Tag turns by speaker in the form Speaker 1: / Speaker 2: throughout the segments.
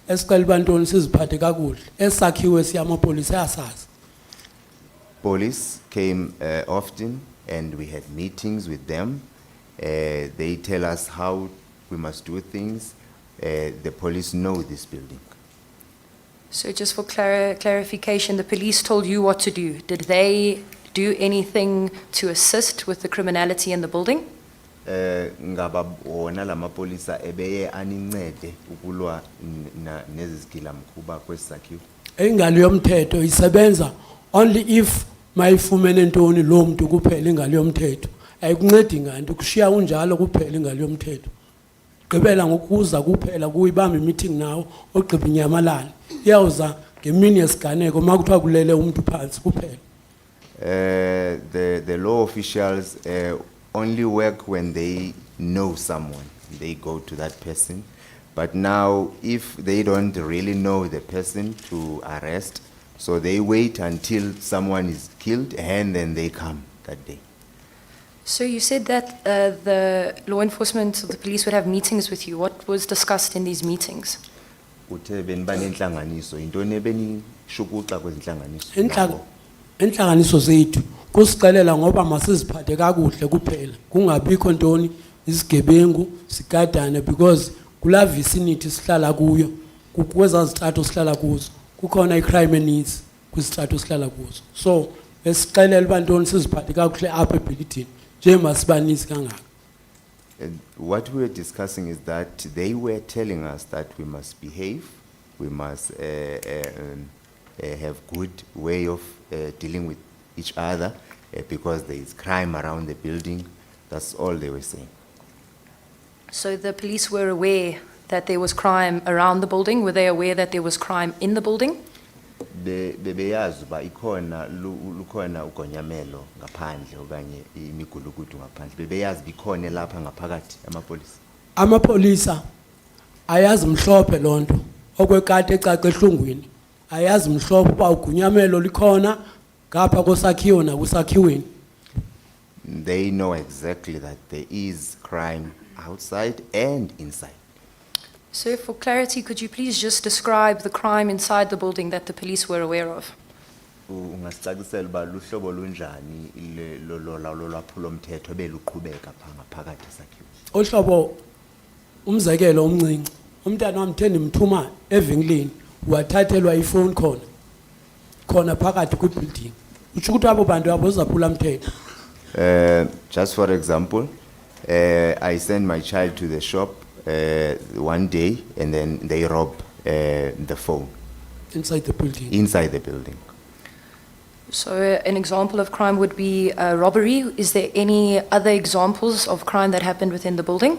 Speaker 1: esicela bantoni siziphathe kakuhle esakhiwe siyamapolisa yasazi.
Speaker 2: Police came often and we had meetings with them. They tell us how we must do things. The police know this building.
Speaker 3: So just for clarification, the police told you what to do. Did they do anything to assist with the criminality in the building?
Speaker 2: Ngaba wona lama polisa ebeye anincede ukulwa nezizigila mkhuba kwesakhiwo.
Speaker 1: Ingalo yomthetho isebenza only if mayifumene ntoni lo muntu kuphela ingalo yomthetho. Ayikuncedi nganti kushiya unjalo kuphela ingalo yomthetho. Gqibela ngokuza kuphela kuyibamba meeting nawo ogqiba inyamalala. Iyawuza ngemini yesiganeko makuthiwa kulele umuntu phansi kuphela.
Speaker 2: The law officials only work when they know someone. They go to that person. But now, if they don't really know the person to arrest, so they wait until someone is killed and then they come that day.
Speaker 3: So you said that the law enforcement or the police would have meetings with you. What was discussed in these meetings?
Speaker 2: Uthe benbanenhlanganiso intoni ebenishukuxa kwezinhlanganiso.
Speaker 1: Inhlanganiso zethu kusicelela ngoba masiziphathe kakuhle kuphela kungabikho ntoni isigebengu sigadane because kula vicinity sihlala kuyo kukweza zitrato sihlala kuzo kukhona icrime needs kwizitrato sihlala kuzo so esicelela bantoni siziphathe kakuhle apha ebuilding nje masibanisi kangaka.
Speaker 2: What we were discussing is that they were telling us that we must behave, we must have good way of dealing with each other because there is crime around the building. That's all they were saying.
Speaker 3: So the police were aware that there was crime around the building. Were they aware that there was crime in the building?
Speaker 2: Bebeyazi ba ikhona lukhona ugonyamelo ngaphandle okanye imigulukudu ngaphandle. Bebeyazi bikhona lapha ngaphakathi amapolisa.
Speaker 1: Amapolisa ayazi mhlophe lonto okwekade ecaca ehlungwini. Ayazi mhlophe ba ugunyamelo likhona ngapha kosakhiwo na kusakhiweni.
Speaker 2: They know exactly that there is crime outside and inside.
Speaker 3: So for clarity, could you please just describe the crime inside the building that the police were aware of?
Speaker 2: Ungasicacisela ba luhlobo lunjani lo lwaphulo mthetho beluqhubeka phakathi esakhiwo.
Speaker 1: Ohlobo umzekelo omncinci umntana wami theni mthuma evinglini wathathelwa ifone khona phakathi kwibuilding. Uthi ukuthi abo bantu abazaphula mthetho.
Speaker 2: Just for example, I send my child to the shop one day and then they rob the phone.
Speaker 1: Inside the building.
Speaker 2: Inside the building.
Speaker 3: So an example of crime would be robbery. Is there any other examples of crime that happened within the building?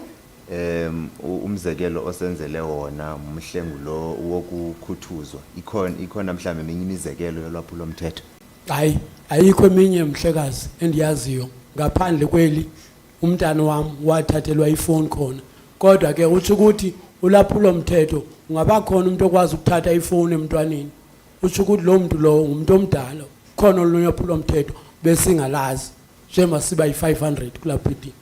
Speaker 2: Umzekelo osenzele wona umhlengu lo wokukhuthuzwa. Ikhona mhlambe eminye imizekelo yolwaphulo mthetho.
Speaker 1: Hayi ayikho eminye mhlekazi endiyaziyo ngaphandle kweli umntana wami wathathelwa ifone khona. Kodwa ke uthi ukuthi ulaphulo mthetho ungaba khona umuntu okwazi ukuthatha ifone emntwaneni. Uthi ukuthi lo muntu lo umuntu omdala khona olunyaphula mthetho bese ngalazi nje masiba i500 kula building.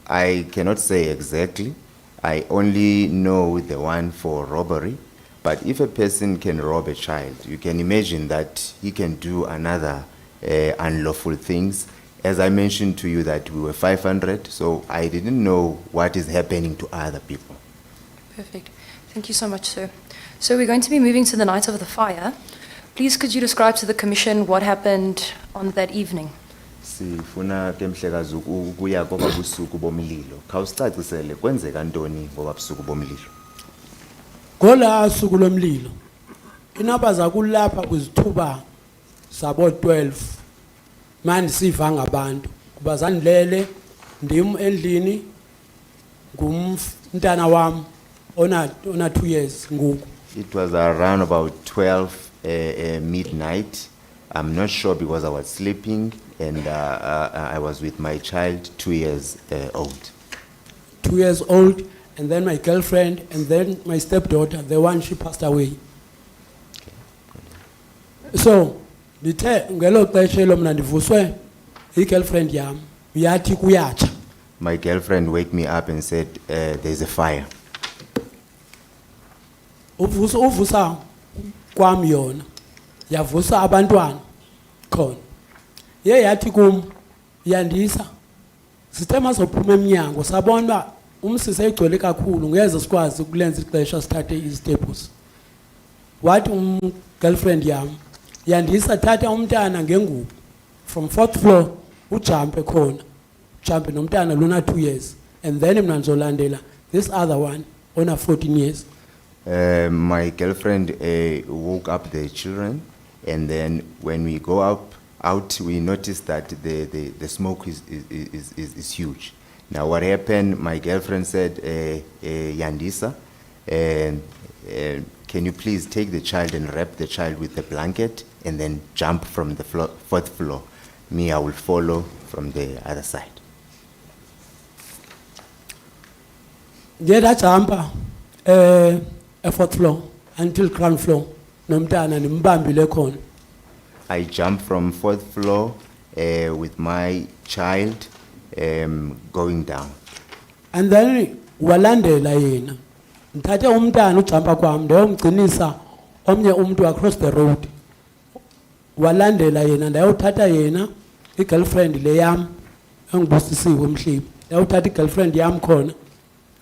Speaker 2: I cannot say exactly. I only know the one for robbery. But if a person can rob a child, you can imagine that he can do another unlawful things. As I mentioned to you that we were 500, so I didn't know what is happening to other people.
Speaker 3: Perfect. Thank you so much, sir. So we're going to be moving to the night of the fire. Please could you describe to the Commission what happened on that evening?
Speaker 2: Sifuna ke mhlekazi ukuya ngoba busuku bomlilo. Khawusicacisele kwenzeka ntoni ngoba busuku bomlilo.
Speaker 1: Ngola suku lomlilo. Inabaza kulapha kwizithuba sabo 12. Manje siva ngabantu kuba zanilele ndim endlini ngumntana wami ona 2 years ngoku.
Speaker 2: It was around about 12 midnight. I'm not sure because I was sleeping and I was with my child 2 years old.
Speaker 1: 2 years old and then my girlfriend and then my stepdaughter, the one she passed away. So lithe ngelo xesha lo mna ndivuswe igirlfriend yami uyathi kuyatsha.
Speaker 2: My girlfriend wake me up and said there's a fire.
Speaker 1: uvusa kwami yona yavusa abantwana khona ye yathi kum Yandisa sithe mazophuma eminyango sabona umsisi egcwele kakhulu ngeze sikwazi ukulenza ixesha sithathe izitepos wathi girlfriend yami Yandisa thatha umntana ngengubo from 4th floor ujump khona jump nomntana lona 2 years and then mina ngizolandela this other one on a 14 years.
Speaker 2: My girlfriend woke up the children, and then when we go out, we noticed that the smoke is huge. Now what happened, my girlfriend said, Yandisa, can you please take the child and wrap the child with a blanket and then jump from the 4th floor? Me, I will follow from the other side.
Speaker 1: Did I jump a 4th floor until ground floor? Nomtana nimbambile khona.
Speaker 2: I jumped from 4th floor with my child going down.
Speaker 1: And then walandela yena. Ngithathe umntana ujumpa kwami ndayomgcinisa omnye umuntu across the road. Walandela yena ndayothatha yena igirlfriend le yami engibusisiwe emhlibi. Ndayothatha igirlfriend yami khona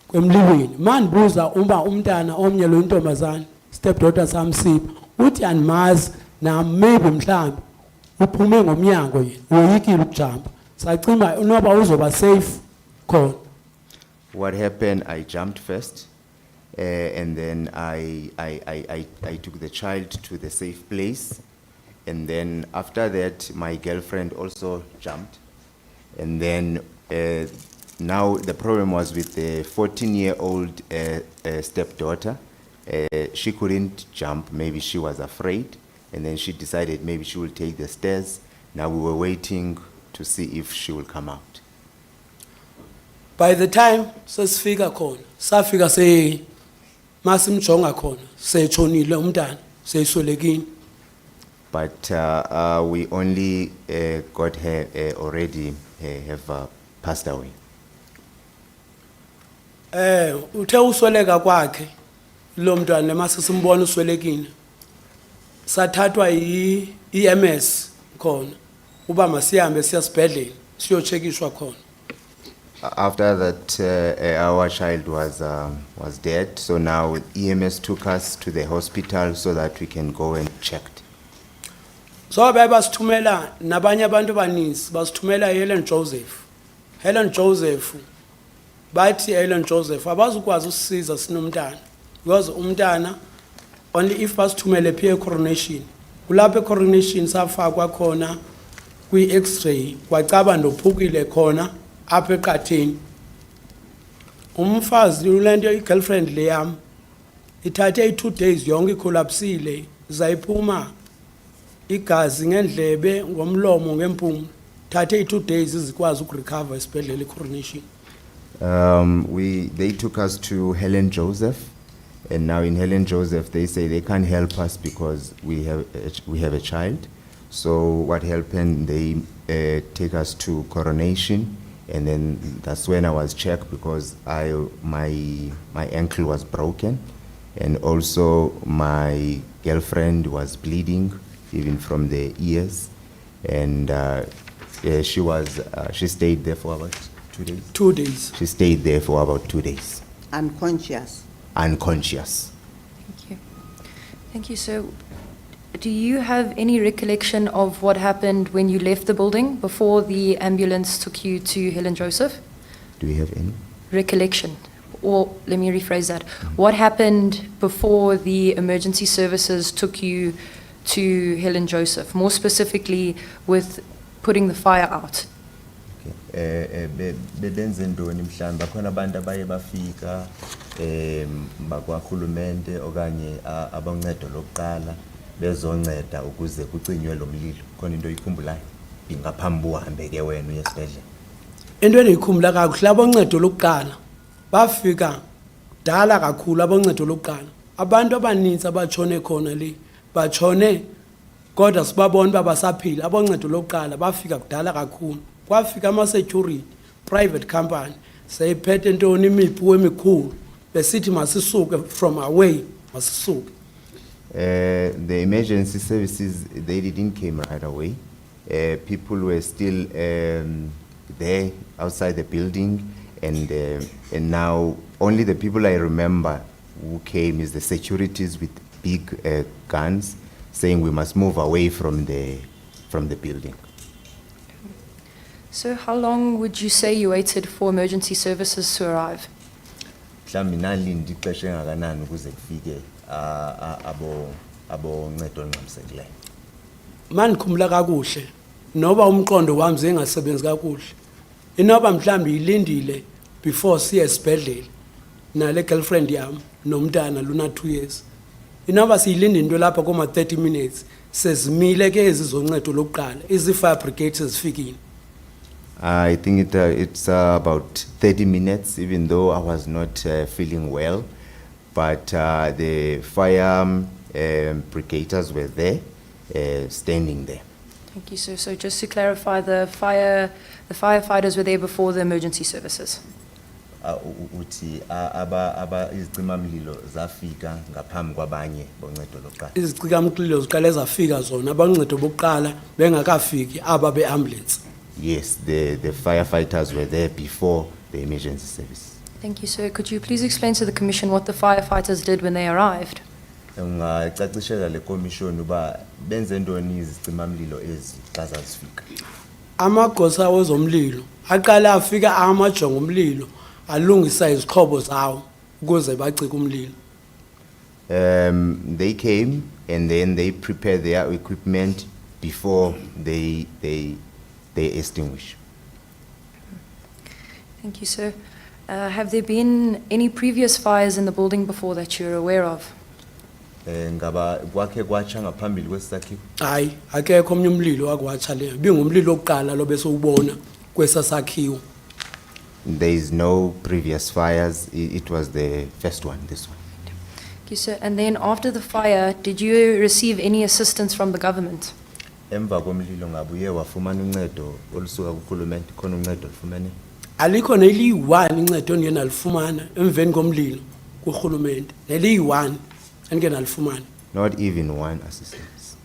Speaker 1: kwemlibeni. Mandibuza uma umntana omnye lo intombazana stepdaughter samsipha uthi animazi na maybe mhlambi uphume ngomnyango yena uyikile ukujumpa. Sacima noba uzoba safe khona.
Speaker 2: What happened, I jumped first, and then I took the child to the safe place. And then after that, my girlfriend also jumped. And then now the problem was with the 14-year-old stepdaughter. She couldn't jump, maybe she was afraid. And then she decided maybe she will take the stairs. Now we were waiting to see if she will come out.
Speaker 1: By the time sesifika khona safika se masimjonga khona sechonile umntana seyiswelekini.
Speaker 2: But we only got her already have passed away.
Speaker 1: Uthe usweleka kwakhe lo mntwana masisimbona uswelekini sathathwa EMS khona uba masihambe siyasibhedlela siyochekishwa khona.
Speaker 2: After that, our child was dead. So now EMS took us to the hospital so that we can go and checked.
Speaker 1: So basithumela nabanye abantu abaninzi basithumela Helen Joseph. Helen Joseph bathi Helen Joseph abazukwazi usisiza sinomntana because umntana only if basithumele phe coronation. Kulapha coronation safakwa khona kwi x-ray kwacaba nophukile khona apha eqatheni. Umfazi ulento igirlfriend le yami ithathe 2 days yonke icollapsile zayiphuma igazi ngendlebe ngomlomo ngempumlo thathe 2 days izikwazi ukurecover esibhedlela ecoronation.
Speaker 2: They took us to Helen Joseph, and now in Helen Joseph they say they can't help us because we have a child. So what happened, they take us to coronation, and then that's when I was checked because my ankle was broken, and also my girlfriend was bleeding even from the ears, and she stayed there for about 2 days.
Speaker 1: 2 days.
Speaker 2: She stayed there for about 2 days.
Speaker 4: Unconscious.
Speaker 2: Unconscious.
Speaker 3: Thank you. Thank you. So, do you have any recollection of what happened when you left the building before the ambulance took you to Helen Joseph?
Speaker 2: Do we have any?
Speaker 3: Recollection. Or let me rephrase that. What happened before the emergency services took you to Helen Joseph? More specifically with putting the fire out.
Speaker 2: Bebenze ntoni mhlawumbe bakhona abantu abaye bafika bakwaHulumende okanye abancedo lokuqala bezonceda ukuze kucinywe lo mlilo khona into oyikhumbulayo ingaphambi uhambe ke wena uye esibhedlela.
Speaker 1: Into endiyikhumbula kakuhle aboncedo lokuqala bafika dala kakhulu aboncedo lokuqala. Abantu abaninzi abatshone khona le batshone kodwa sibabona babasaphila. Aboncedo lokuqala bafika kudala kakhulu. Kwafika ama-security private company sayiphethe ntoni imiphu emikhulu besithi masisuke from away masisuke.
Speaker 2: The emergency services, they didn't came right away. People were still there outside the building, and now only the people I remember who came is the securities with big guns, saying we must move away from the building.
Speaker 3: So how long would you say you waited for emergency services to arrive?
Speaker 2: Mhlambi nalindi ixesha engakanani ukuze kufike abo ncedo olungxamisekileyo.
Speaker 1: Mandikhumula kakuhle noba umqondo wami zengasebenzi kakuhle. Inoba mhlambi ilindile before siye esibhedlela nale girlfriend yami nomntana luna 2 years. Inoba siyilinde into lapha koma 30 minutes sezimile ke ezizoncedo lokuqala izi-fire brigade sezifikile.
Speaker 2: I think it's about 30 minutes, even though I was not feeling well. But the fire brigaders were there, standing there.
Speaker 3: Thank you, sir. So just to clarify, the firefighters were there before the emergency services.
Speaker 2: Uthi izicimamlilo zafika ngaphambi kwabanye boncedo lokuqala.
Speaker 1: Izicimamlilo ziqale zafika zona abancedo bokuqala bengakafiki aba beambulance.
Speaker 2: Yes, the firefighters were there before the emergency service.
Speaker 3: Thank you, sir. Could you please explain to the Commission what the firefighters did when they arrived?
Speaker 2: Ngicacishela le commission uba benze ntoni izicimamlilo ezi xa zazifika.
Speaker 1: Amagosa wezomlilo aqala afika amajonga omlilo alungisa izixhobo zawo ukuze bacike umlilo.
Speaker 2: They came and then they prepared their equipment before they extinguish.
Speaker 3: Thank you, sir. Have there been any previous fires in the building before that you're aware of?
Speaker 2: Ngaba kwakhe kwatsha ngaphambili kwesakhiwo.
Speaker 1: Hayi akekho omnye umlilo wakwatsha le bingumlilo oqala lo bese ubona kwesasakhiwo.
Speaker 2: There is no previous fires. It was the first one, this one.
Speaker 3: Thank you, sir. And then after the fire, did you receive any assistance from the government?
Speaker 2: Emva komlilo ngabuye wafumana uncedo olusuka kuRhulumente khona uncedo olufumene.
Speaker 1: Alikho neli1 incedo engenalifumana emveni komlilo kuRhulumente. Neli1 engenalifumana.
Speaker 2: Not even one assistance.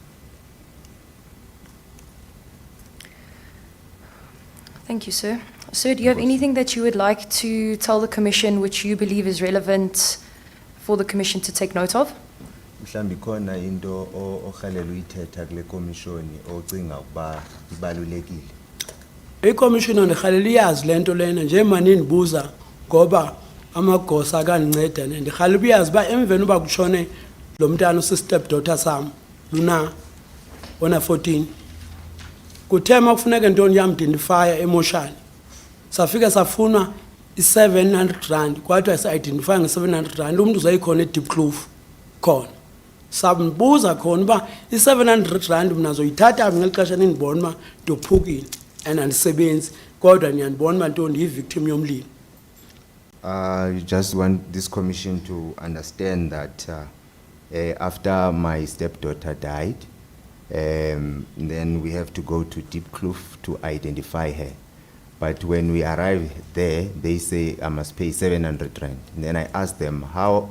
Speaker 3: Thank you, sir. Sir, do you have anything that you would like to tell the Commission which you believe is relevant for the Commission to take note of?
Speaker 2: Mhlambi khona into ohalela uyithetha kule commission ocinga ukuba ibalulekile.
Speaker 1: iCommission ndihalela iyazi lento lena nje manje ndibuza ngoba amagosa akaninceda ndihalela uyazi ba emveni uba kushone lo mntana usistep daughter sam luna ona 14 kuthema kufuneka into yam-identifya emotion safika safuna i-700 kwathi sa-identify nge-700 umuntu uzayikhona edeep kloof khona sambuza khona uba i-700 mna zoyithatha ngeli xesha nindibona uba ndophukile and andisebenzi kodwa niyandibona uba nto ndiyi-victim yomlilo.
Speaker 2: You just want this commission to understand that after my stepdaughter died, then we have to go to Deep Kloof to identify her. But when we arrive there, they say I must pay 700 rand. And then I ask them,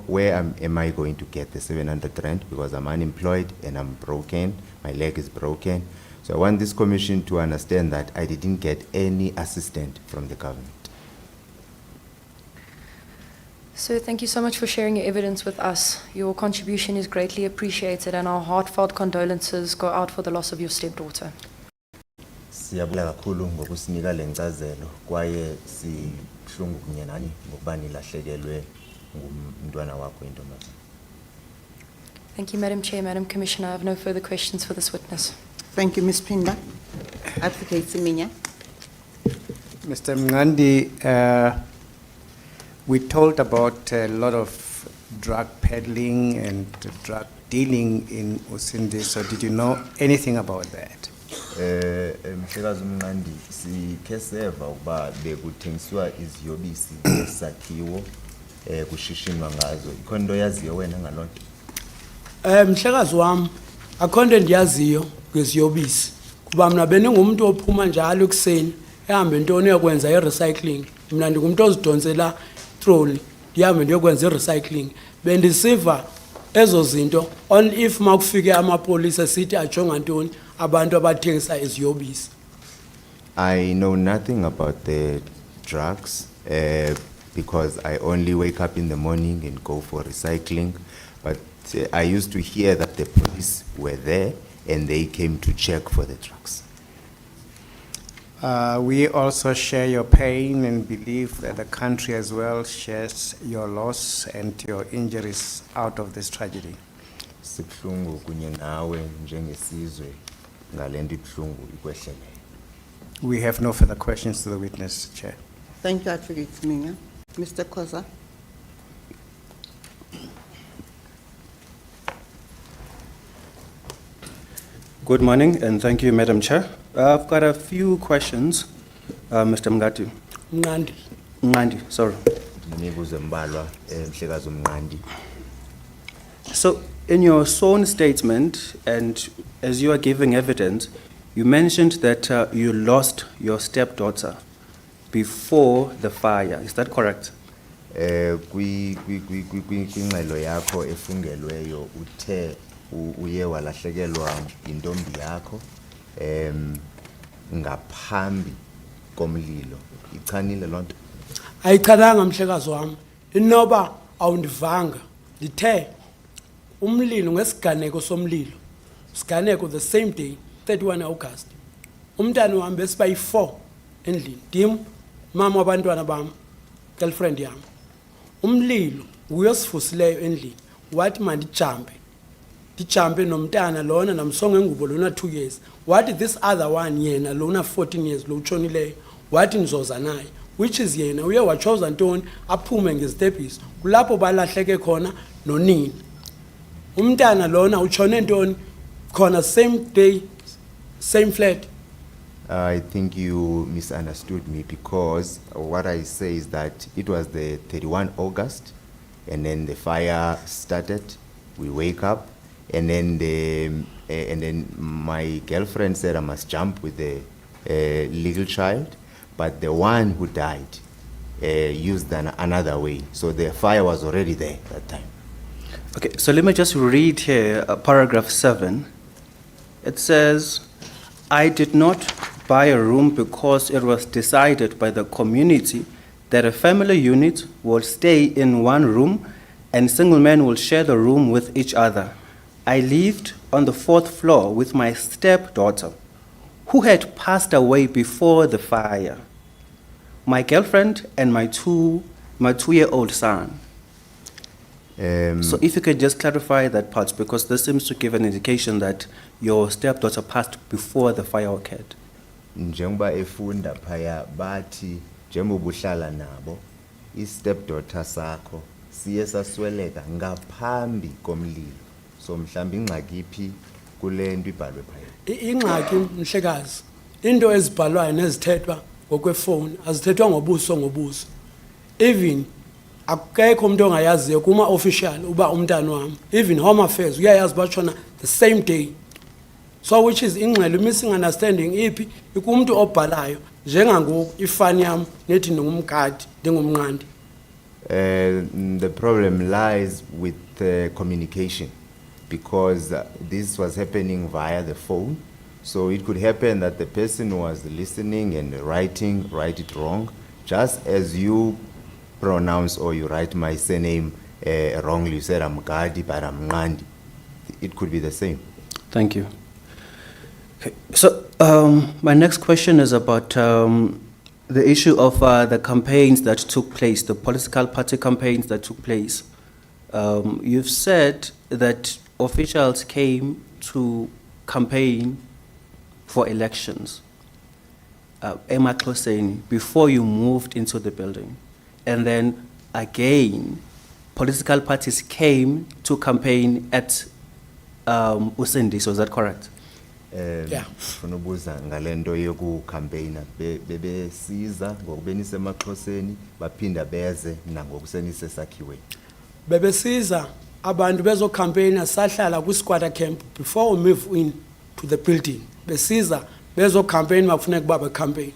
Speaker 2: where am I going to get the 700 rand? Because I'm unemployed and I'm broken, my leg is broken. So I want this commission to understand that I didn't get any assistance from the government.
Speaker 3: Sir, thank you so much for sharing your evidence with us. Your contribution is greatly appreciated and our heartfelt condolences go out for the loss of your stepdaughter.
Speaker 2: Siyabonga kakhulu ngokusinika lenkcazelo kwaye sihlungu kunye nani ngokuba nilahlekelwe ngumntwana wakho intombazana.
Speaker 3: Thank you, Madam Chair, Madam Commissioner. I have no further questions for this witness.
Speaker 4: Thank you, Ms. Pinda. Advocate Siminya.
Speaker 5: Mr. Mngandi, we told about a lot of drug peddling and drug dealing in Usindiso. Did you know anything about that?
Speaker 2: Mhlekazi uMnqandi sikhe seva ukuba bekuthengiswa iziyobisi esakhiwo kushishinwa ngazo. Ikhona into yaziyo wena ngalonto?
Speaker 1: Mhlekazi wami akho nto endiyaziyo ngeziyobisi kuba mna beningumuntu ophuma njalo ekuseni ehambe ntoni uyokwenza i-recycling. Mna ndingumuntu ozidonsela trolley ndihambe ndiyokwenza i-recycling. Bendisiva ezo zinto only if makufike amapolisa sithi ajonga ntoni abantu abathengisa iziyobisi.
Speaker 2: I know nothing about the drugs because I only wake up in the morning and go for recycling. But I used to hear that the police were there and they came to check for the drugs.
Speaker 5: We also share your pain and believe that the country as well shares your loss and your injuries out of this tragedy.
Speaker 2: Sibuhlungu kunye nawe njengesizwe ngalento ibuhlungu ikwehlele.
Speaker 5: We have no further questions to the witness, Chair.
Speaker 4: Thank you, Advocate Siminya. Mr. Kosa.
Speaker 6: Good morning, and thank you, Madam Chair. I've got a few questions, Mr.
Speaker 1: Mnandi.
Speaker 6: Mngandi, sorry.
Speaker 2: Mnibuzo mbalwa mhlekazi uMnqandi.
Speaker 6: So, in your sworn statement, and as you are giving evidence, you mentioned that you lost your stepdaughter before the fire. Is that correct?
Speaker 2: Kwingxelo yakho efungelweyo uthe uye walahlekelwa intombi yakho ngaphambi komlilo. Ichanile lonto?
Speaker 1: Ayichananga mhlekazi wami. Inoba awundivanga. Ndithe umlilo ngesiganeko somlilo. Siganeko the same day, 31 August. Umntana wami besiba yi4 endlini. Dim mama wabantwana bami, girlfriend yami. Umlilo uyosifusileyo endlini. Wathi mandijampe. Dijampe nomntana lona namsonge ngubo lona 2 years. What is this other one yena lona 14 years lo utshonileyo? Wathi nizoza naye, which is yena uye wachoza ntoni aphume ngezitebhisi. Kulapho balahleke khona nonini. Umntana lona utshone ntoni khona same day, same flat.
Speaker 2: I think you misunderstood me because what I say is that it was the 31 August and then the fire started. We wake up and then my girlfriend said I must jump with the little child, but the one who died used another way. So the fire was already there that time.
Speaker 6: Okay, so let me just read here paragraph 7. It says, I did not buy a room because it was decided by the community that a family unit will stay in one room and single men will share the room with each other. I lived on the 4th floor with my stepdaughter, who had passed away before the fire, my girlfriend and my two-year-old son. So if you could just clarify that part, because this seems to give an indication that your stepdaughter passed before the fire occurred.
Speaker 2: Njengoba efunda phaya bathi njengoba uhlala nabo stepdaughter sakho siye sasweleka ngaphambi komlilo. So mhlambi ingxaki iphi kule nto ibhalwe phaya?
Speaker 1: Ingxaki mhlekazi, into ezibhalwayo nezithethwa ngokwefoni azithethwa ngobuso. Even akekho umuntu ongayaziyo kuma official uba umntana wami, even Home Affairs uyayazi bachona the same day. So which is ingxelo missing understanding iphi ikumuntu obhalayo njengangoku ifani yami nethi ngumgadi ndingumnqandi.
Speaker 2: The problem lies with communication because this was happening via the phone. So it could happen that the person was listening and write it wrong, just as you pronounce or you write my surname wrongly. You said I'm Gadi, but I'm Ngandi. It could be the same.
Speaker 6: Thank you. Okay. So my next question is about the issue of the campaigns that took place, the political party campaigns that took place. You've said that officials came to campaign for elections, before you moved into the building. And then again, political parties came to campaign at Usindiso, is that correct?
Speaker 1: Yeah.
Speaker 2: Funubuza ngalento yoku campaign bebesiza ngokubenisa emaXhoseni baphinda beze nangokusenise sakhiwe.
Speaker 1: Bebesiza abantu bezo campaign sahlala ku squatter camp before we move in to the building. Besiza bezo campaign makufuneka kuba campaign.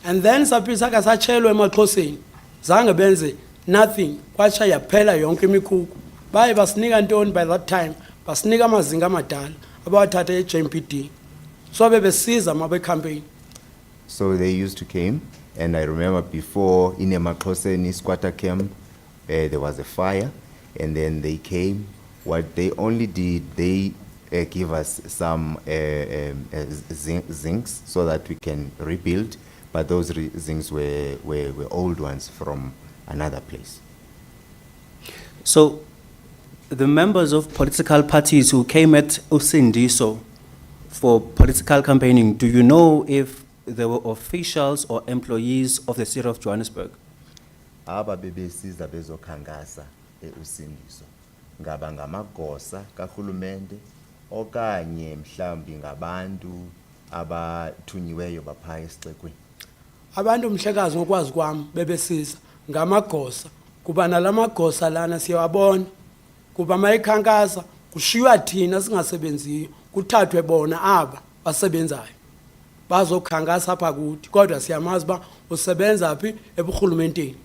Speaker 1: And then sapisa ka sachelwe emaXhoseni zange benze nothing kwacha yaphela yonke imikhuku baye basinika ntoni by that time basinika amazinga amadala abawathatha e-JMPD so bebesiza mabe-campaign.
Speaker 2: So they used to came, and I remember before in a Makloseni squatter camp, there was a fire, and then they came. What they only did, they give us some zincs so that we can rebuild, but those zincs were old ones from another place.
Speaker 6: So, the members of political parties who came at Usindiso for political campaigning, do you know if they were officials or employees of the city of Johannesburg?
Speaker 2: Aba bebesiza bezokhangasa eUsindiso ngaba ngamagosa kahulumende okanye mhlambi ngabantu abathunyiweyo bapha esixekweni.
Speaker 1: Abantu mhlekazi ngokwazi kwami bebesiza ngamagosa kuba nalamagosa lana siyawabona kuba mayikhankasa kushiywa thina singasebenziyo kuthathwe bona aba basebenzayo bazokhankasa apha kuthi kodwa siyamazi ba usebenza phi ebuhulumenteni.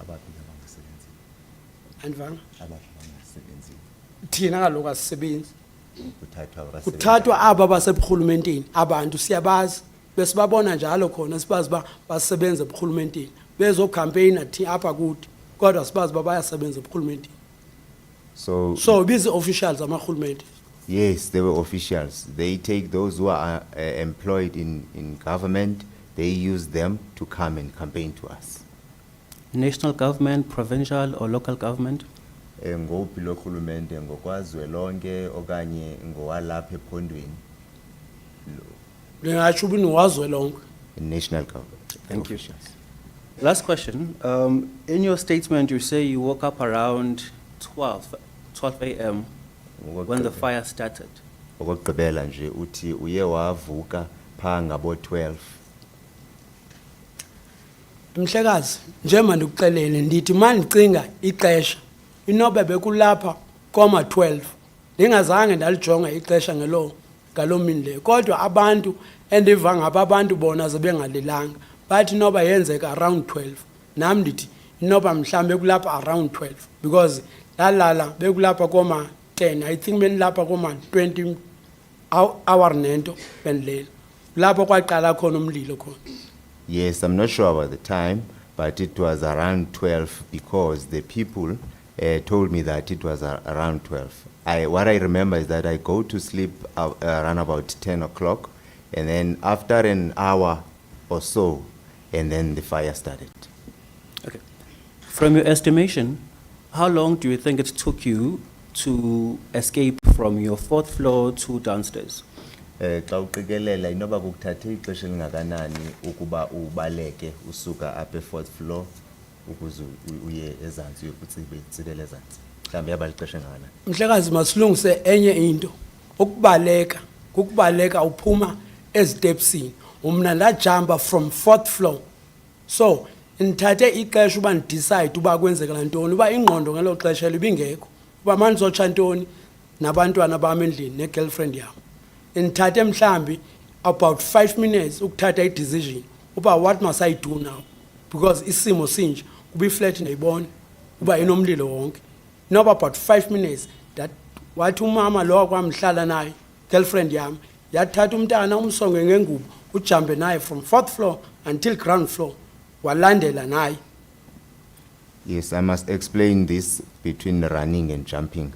Speaker 2: Abaphi abangasebenzi?
Speaker 1: Andivanga
Speaker 2: Abaphi abangasebenzi?
Speaker 1: thina kaloku asisebenzi
Speaker 2: Kuthathwa abasebenzi.
Speaker 1: kuthathwa aba basebuhulumenteni abantu siyabazi besibabona njalo khona sibazi ba basebenza ebuhulumenteni bezocampaign athi apha kuthi kodwa sibazi ba bayasebenza ebuhulumenteni. So busy officials amahulumende.
Speaker 2: Yes, they were officials. They take those who are employed in government, they use them to come and campaign to us.
Speaker 6: National government, provincial or local government?
Speaker 2: Ngophi lo khulumente ngokwazwelonke okanye ngowalapha ephondweni.
Speaker 1: Ngingatsho ubuni wazwe lonke.
Speaker 2: National government.
Speaker 6: Thank you.
Speaker 2: officials.
Speaker 6: Last question. In your statement, you say you woke up around 12 a.m. when the fire started.
Speaker 2: Okugqibela nje uthi uye wavuka pha ngabo 12.
Speaker 1: Mhlekazi njengoba ndikuxelele ndithi mandicinga ixesha inobe bekulapha koma 12 ndingazange ndalijonga ixesha ngaloo mini leyo kodwa abantu endiva ngaba abantu bona sebengalilanga bathi inoba yenzeka around 12 nami ndithi inoba mhlambe bekulapha around 12 because lalala bekulapha koma 10 I think benilapha koma 20 hour nento bendilela lapho kwaqala khona umlilo khona.
Speaker 2: Yes, I'm not sure about the time, but it was around 12 because the people told me that it was around 12. What I remember is that I go to sleep around about 10 o'clock, and then after an hour or so, and then the fire started.
Speaker 6: Okay. From your estimation, how long do you think it took you to escape from your 4th floor to downstairs?
Speaker 2: Xa uqikelela inoba kukuthathe ixesha elingakanani ukuba ubaleke usuka apha e4th floor ukuze uye ezantsi uyokutsibela ezantsi. Mhlawumbe yaba lixesha elingakanani?
Speaker 1: Mhlekazi masilungise enye into ukubaleka uphuma ezitepsini umna ndajumpa from 4th floor so ndithathe ixesha uba ndidecide uba kwenzeka ntoni uba ingqondo ngelo xesha libingekho uba mandizotsha ntoni nabantwana bami endlini ne-girlfriend yam. Ndithathe mhlambi about 5 minutes ukuthatha i-decision uba what must I do now because isimo sinje kuba iflat ndayibona uba inomlilo wonke noba about 5 minutes that wathi umama lo kwamhlala naye girlfriend yami yathatha umntana umsonge ngengubo ujambe naye from 4th floor until ground floor walandela naye.
Speaker 2: Yes, I must explain this between running and jumping.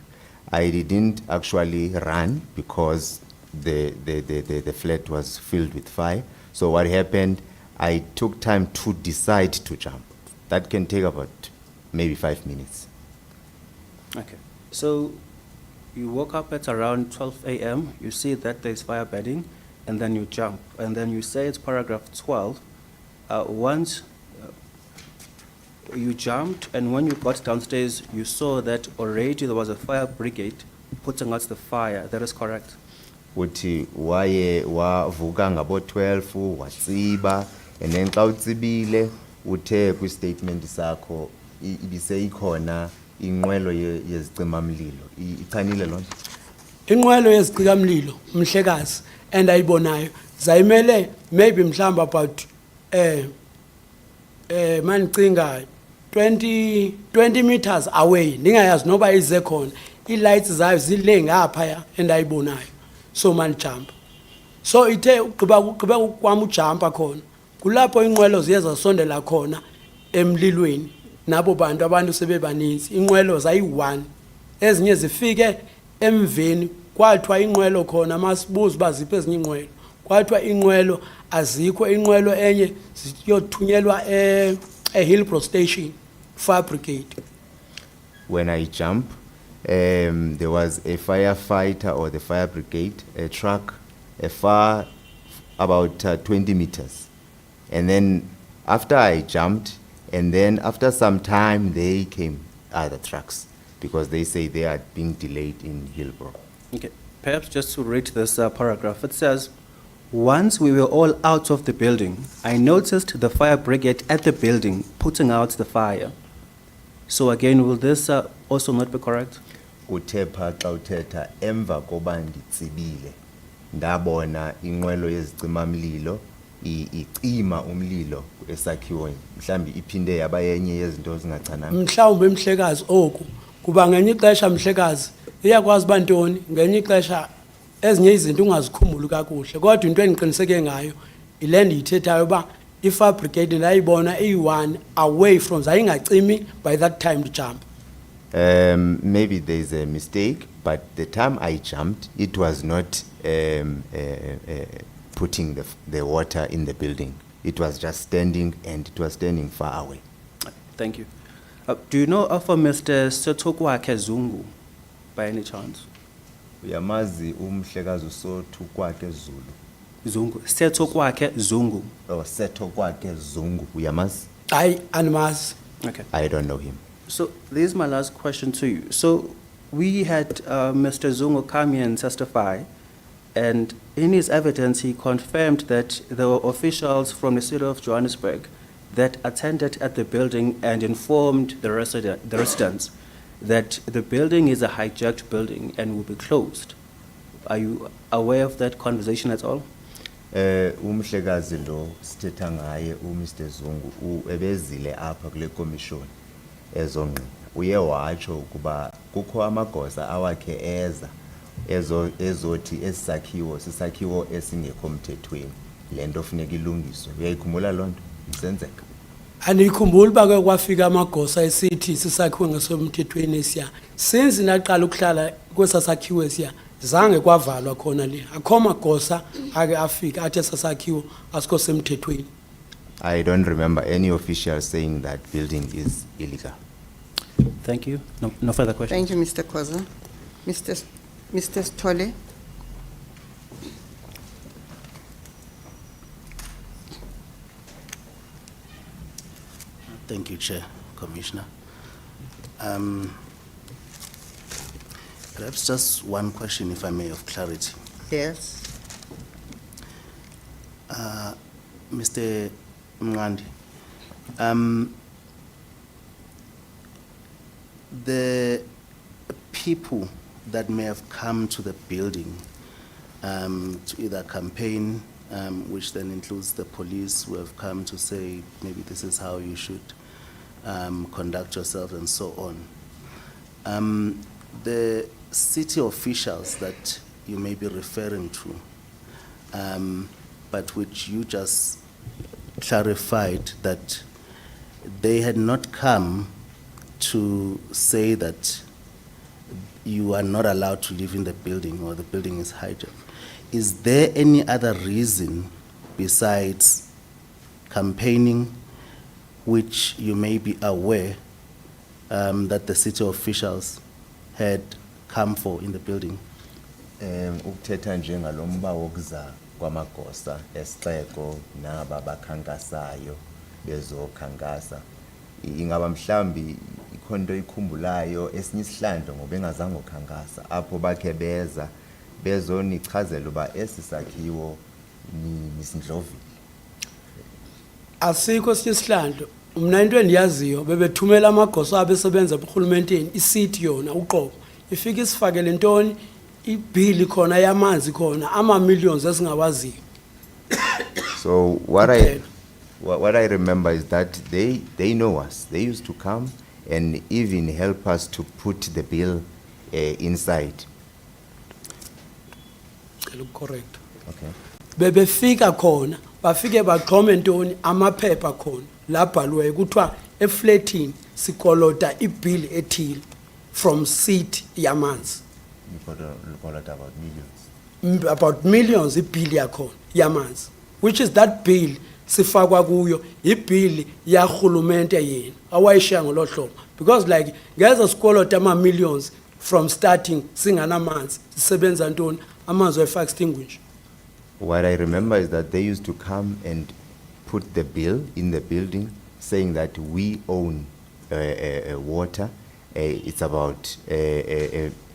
Speaker 2: I didn't actually run because the flat was filled with fire. So what happened, I took time to decide to jump. That can take about maybe 5 minutes.
Speaker 6: Okay. So you woke up at around 12 a.m., you see that there's fire burning, and then you jump. And then you say it's paragraph 12. Once you jumped, and when you got downstairs, you saw that already there was a fire brigade putting out the fire. That is correct?
Speaker 2: Uthi waye wavuka ngabo 12 watsiba, and then xa utsibile uthe kwi-statement sakho ibiseyikhona inqwelo yezicimamlilo ichanile loo nto.
Speaker 1: Inqwelo yezicimamlilo mhlekazi endayibonayo zayimele maybe mhlamba about manicinga 20 meters away ndingayazi noba ize khona ii-lights zayo zile ngaphaya endayibonayo so mandijampa so ithe ugqiba kwam ujampa khona kulapho inqwelo ziye zasondela khona emlilweni nabo abantu sebebaninzi inqwelo zayi-1 ezinye zifike emveni kwathiwa inqwelo khona masibuze uba ziphi ezinye iinqwelo kwathiwa inqwelo azikho inqwelo enye ziyothunyelwa eHillbrow station fire brigade.
Speaker 2: When I jump, there was a firefighter or the fire brigade, a truck, far about 20 meters. And then after I jumped, and then after some time, they came, other trucks, because they say they are being delayed in Hillbrow.
Speaker 6: Okay, perhaps just to read this paragraph, it says, once we were all out of the building, I noticed the fire brigade at the building putting out the fire. So again, will this also not be correct?
Speaker 2: Uthe pha xa uthetha emva koba nditsibile ndabona inqwelo yezicimamlilo icima umlilo esakhiwo mhlambi iphinde yaba yenye yezinto zingachananga.
Speaker 1: Mhlawumbe mhlekazi oku kuba ngenye ixesha mhlekazi iyakwazi uba ntoni ngenye ixesha ezinye izinto ungazikhumbuli kakuhle kodwa into endiqiniseke ngayo ile ndiyithethayo uba i-fire brigade ndayibona iyi-1 away from zayingacimi by that time to jump.
Speaker 2: Maybe there's a mistake, but the time I jumped, it was not putting the water in the building. It was just standing, and it was standing far away.
Speaker 6: Thank you. Do you know of a Mr. Setokwakhe Zungu, by any chance?
Speaker 2: Uyamazi umhlekazi uSothukwakhe Zulu.
Speaker 6: Zungu. Setokwakhe Zungu.
Speaker 2: Or Setokwakhe Zungu. Uyamazi?
Speaker 1: Andimazi.
Speaker 6: Okay.
Speaker 2: I don't know him.
Speaker 6: So this is my last question to you. So we had Mr. Zungu come here and testify, and in his evidence he confirmed that there were officials from the city of Johannesburg that attended at the building and informed the residents that the building is a hijacked building and will be closed. Are you aware of that conversation at all?
Speaker 2: Umhlekazi lo sithetha ngaye uMr Zungu ebezile apha kule commission ezongqi uye watsho ukuba kukho amagosa awakhe ezothi esakhiwo sisakhiwo esingekho mthethweni lento funeka ilungiswe uyayikhumbula lonto isenzeka
Speaker 1: Andiyikhumbuli uba ke kwafika amagosa esithi sisakhiwo ngesomthethweni esiya since naqala ukuhlala kwesasakhiwo esiya zange kwavalwa khona le akho magosa ake afika athi sasakhiwo asikho semthethweni.
Speaker 2: I don't remember any official saying that building is illegal.
Speaker 6: Thank you. No further questions.
Speaker 4: Thank you, Mr. Khoza. Mr. Stole.
Speaker 7: Thank you, Chair, Commissioner. Perhaps just one question, if I may, of clarity.
Speaker 4: Yes.
Speaker 7: Mr. Mngandi, the people that may have come to the building to either campaign, which then includes the police who have come to say maybe this is how you should conduct yourself and so on. The city officials that you may be referring to, but which you just clarified that they had not come to say that you are not allowed to live in the building or the building is hijacked. Is there any other reason besides campaigning which you may be aware that the city officials had come for in the building?
Speaker 2: Ukuthetha njengalomba wokuza kwamagosa esixeko naba bakhankasayo bezokhankasa ingaba mhlambi ikhonto ikhumbulayo esinye isihlandlo ngoba engazange ukhankasa apho bakhe beza bezonichazela uba esi sakhiwo nisindlovile
Speaker 1: Asikho sinye isihlandlo mina into endiyaziyo bebethumela amagosa abesebenza eburhulumenteni isithi yona uqobo ifika isifakele ntoni ibhili khona yamanzi khona ama millions esingawaziyo.
Speaker 2: So what What I remember is that they know us. They used to come and even help us to put the bill inside.
Speaker 1: Correct.
Speaker 2: Okay.
Speaker 1: Bebefika khona bafike baxhome ntoni amaphepha khona labhalwe kuthiwa eflatini sikolota ibill ethile from seat yamanzi
Speaker 2: We got about millions.
Speaker 1: about millions ibill yakhona yamanzi, which is that bill sifakwa kuyo ibill yahulumente yena awayishiya ngolo hlobo, because like ngeze sikolota ama millions from starting singanamanzi sisebenza ntoni amanzi we-fire extinguisher.
Speaker 2: What I remember is that they used to come and put the bill in the building saying that we own water. It's about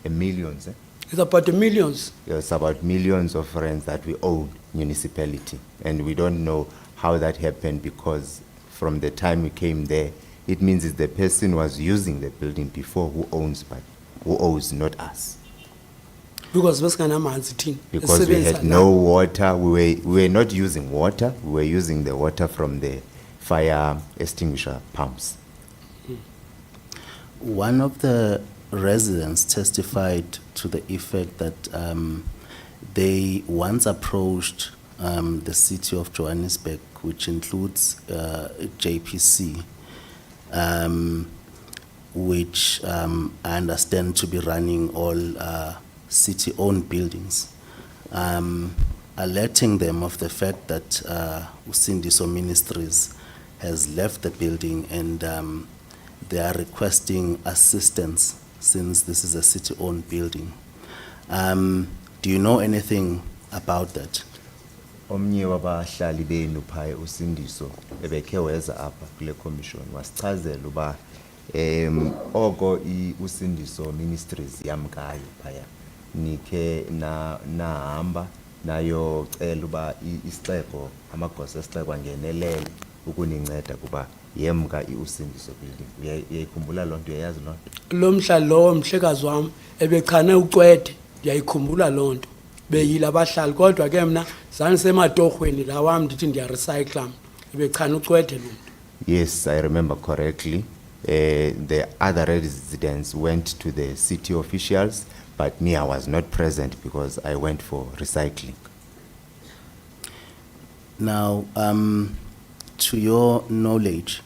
Speaker 2: millions.
Speaker 1: It's about the millions.
Speaker 2: It's about millions of rands that we owe municipality. And we don't know how that happened because from the time we came there, it means it's the person who was using the building before who owns, but who owes, not us.
Speaker 1: Because besinganamanzi thina
Speaker 2: Because we
Speaker 1: esisebenzisa
Speaker 2: had no water, we were not using water, we were using the water from the fire extinguisher pumps.
Speaker 7: One of the residents testified to the effect that they once approached the city of Johannesburg, which includes JPC, which I understand to be running all city-owned buildings, alerting them of the fact that Usindiso Ministries has left the building and they are requesting assistance since this is a city-owned building. Do you know anything about that?
Speaker 2: Omnye wabahlali benu phaya Usindiso ebekhe weza apha kule commission wasichazela uba oko Usindiso Ministries yamkayo phaya nikhe nahamba nayo cela uba isixeko amagosa esixeko angenelele ukuninceda kuba yemka Usindiso building. Uyayikhumbula loo nto, uyayazi loo nto?
Speaker 1: lo mhla lowo mhlekazi wami ebechane ucwede ndiyayikhumbula loo nto beyile abahlali, kodwa ke mna zange sematorhweni la wami ndithi ndiyarecycla ebechane ucwede lo mntu.
Speaker 2: Yes, I remember correctly. The other residents went to the city officials, but me, I was not present because I went for recycling.
Speaker 7: Now, to your knowledge,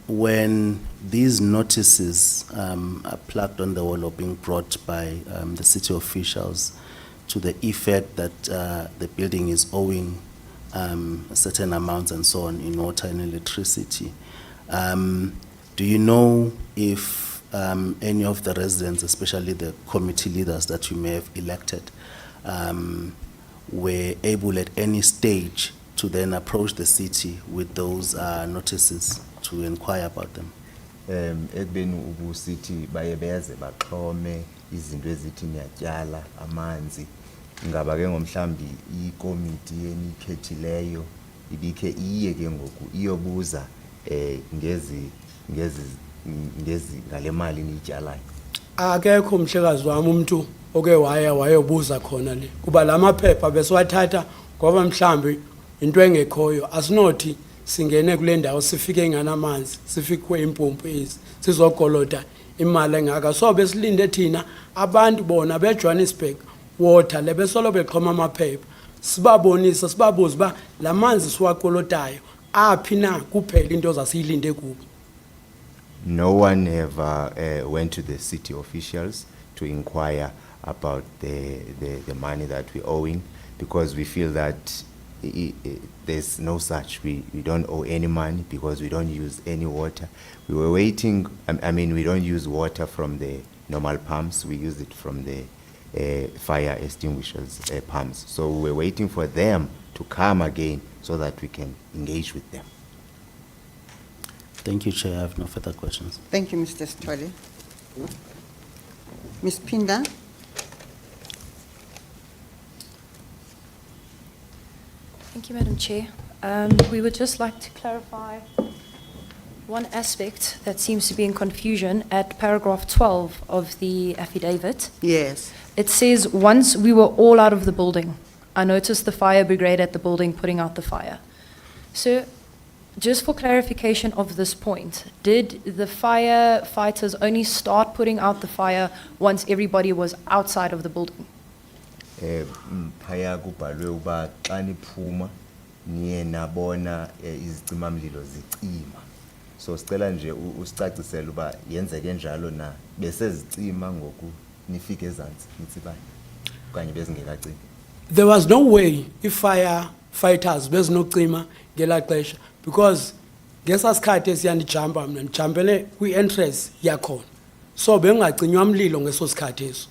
Speaker 7: when these notices are plugged on the wall or being brought by the city officials to the effect that the building is owing certain amounts and so on in water and electricity, do you know if any of the residents, especially the committee leaders that you may have elected, were able at any stage to then approach the city with those notices to inquire about them?
Speaker 2: Ekubeni ubusithi baye beze baxhome izinto ezithi niyatyala amanzi, ngaba ke ngomhlambi ikomiti enikhethileyo ibikhe iye ke ngoku iyobuza ngezi ngale mali niyityalayo.
Speaker 1: Akekho mhlekazi wami umuntu oke wayobuza khona le kuba lamaphepha besiwathatha ngoba mhlambi into engekhoyo asinothi singene kule ndawo sifike nganamanzi sifikwe impompo ezi sizokolota imali engaka, so besilinde thina abantu bona beJohannesburg water lebesolo bexhoma amaphepha sibabonisa sibabuza ba lamanzi siwakolotayo aphi na kuphela into zasiyilinde kubo.
Speaker 2: No one ever went to the city officials to inquire about the money that we're owing, because we feel that there's no such. We don't owe any money because we don't use any water. We were waiting, I mean, we don't use water from the normal pumps. We use it from the fire extinguishers pumps. So we were waiting for them to come again so that we can engage with them.
Speaker 7: Thank you, Chair. I have no further questions.
Speaker 4: Thank you, Mr. Stwale. Ms. Pinda?
Speaker 3: Thank you, Madam Chair. We would just like to clarify one aspect that seems to be in confusion at paragraph 12 of the affidavit.
Speaker 4: Yes.
Speaker 3: It says, once we were all out of the building, I noticed the fire brigade at the building putting out the fire. So Just for clarification of this point, did the firefighters only start putting out the fire once everybody was outside of the building?
Speaker 2: Phaya kubhalwe uba xa niphuma niye nabona izicimamlilo zicima. So sicela nje usicacisele uba yenzeke njalo na besezicima ngoku nifike ezantsi nitsibane okanye bezingekacimi.
Speaker 1: There was no way if firefighters bezinocima ngelaa xesha because ngesaa sikhathi esiyandijampa mna ndijampele kwi-entrance yakhona so bengacinywa mlilo ngeso sikhathi eso.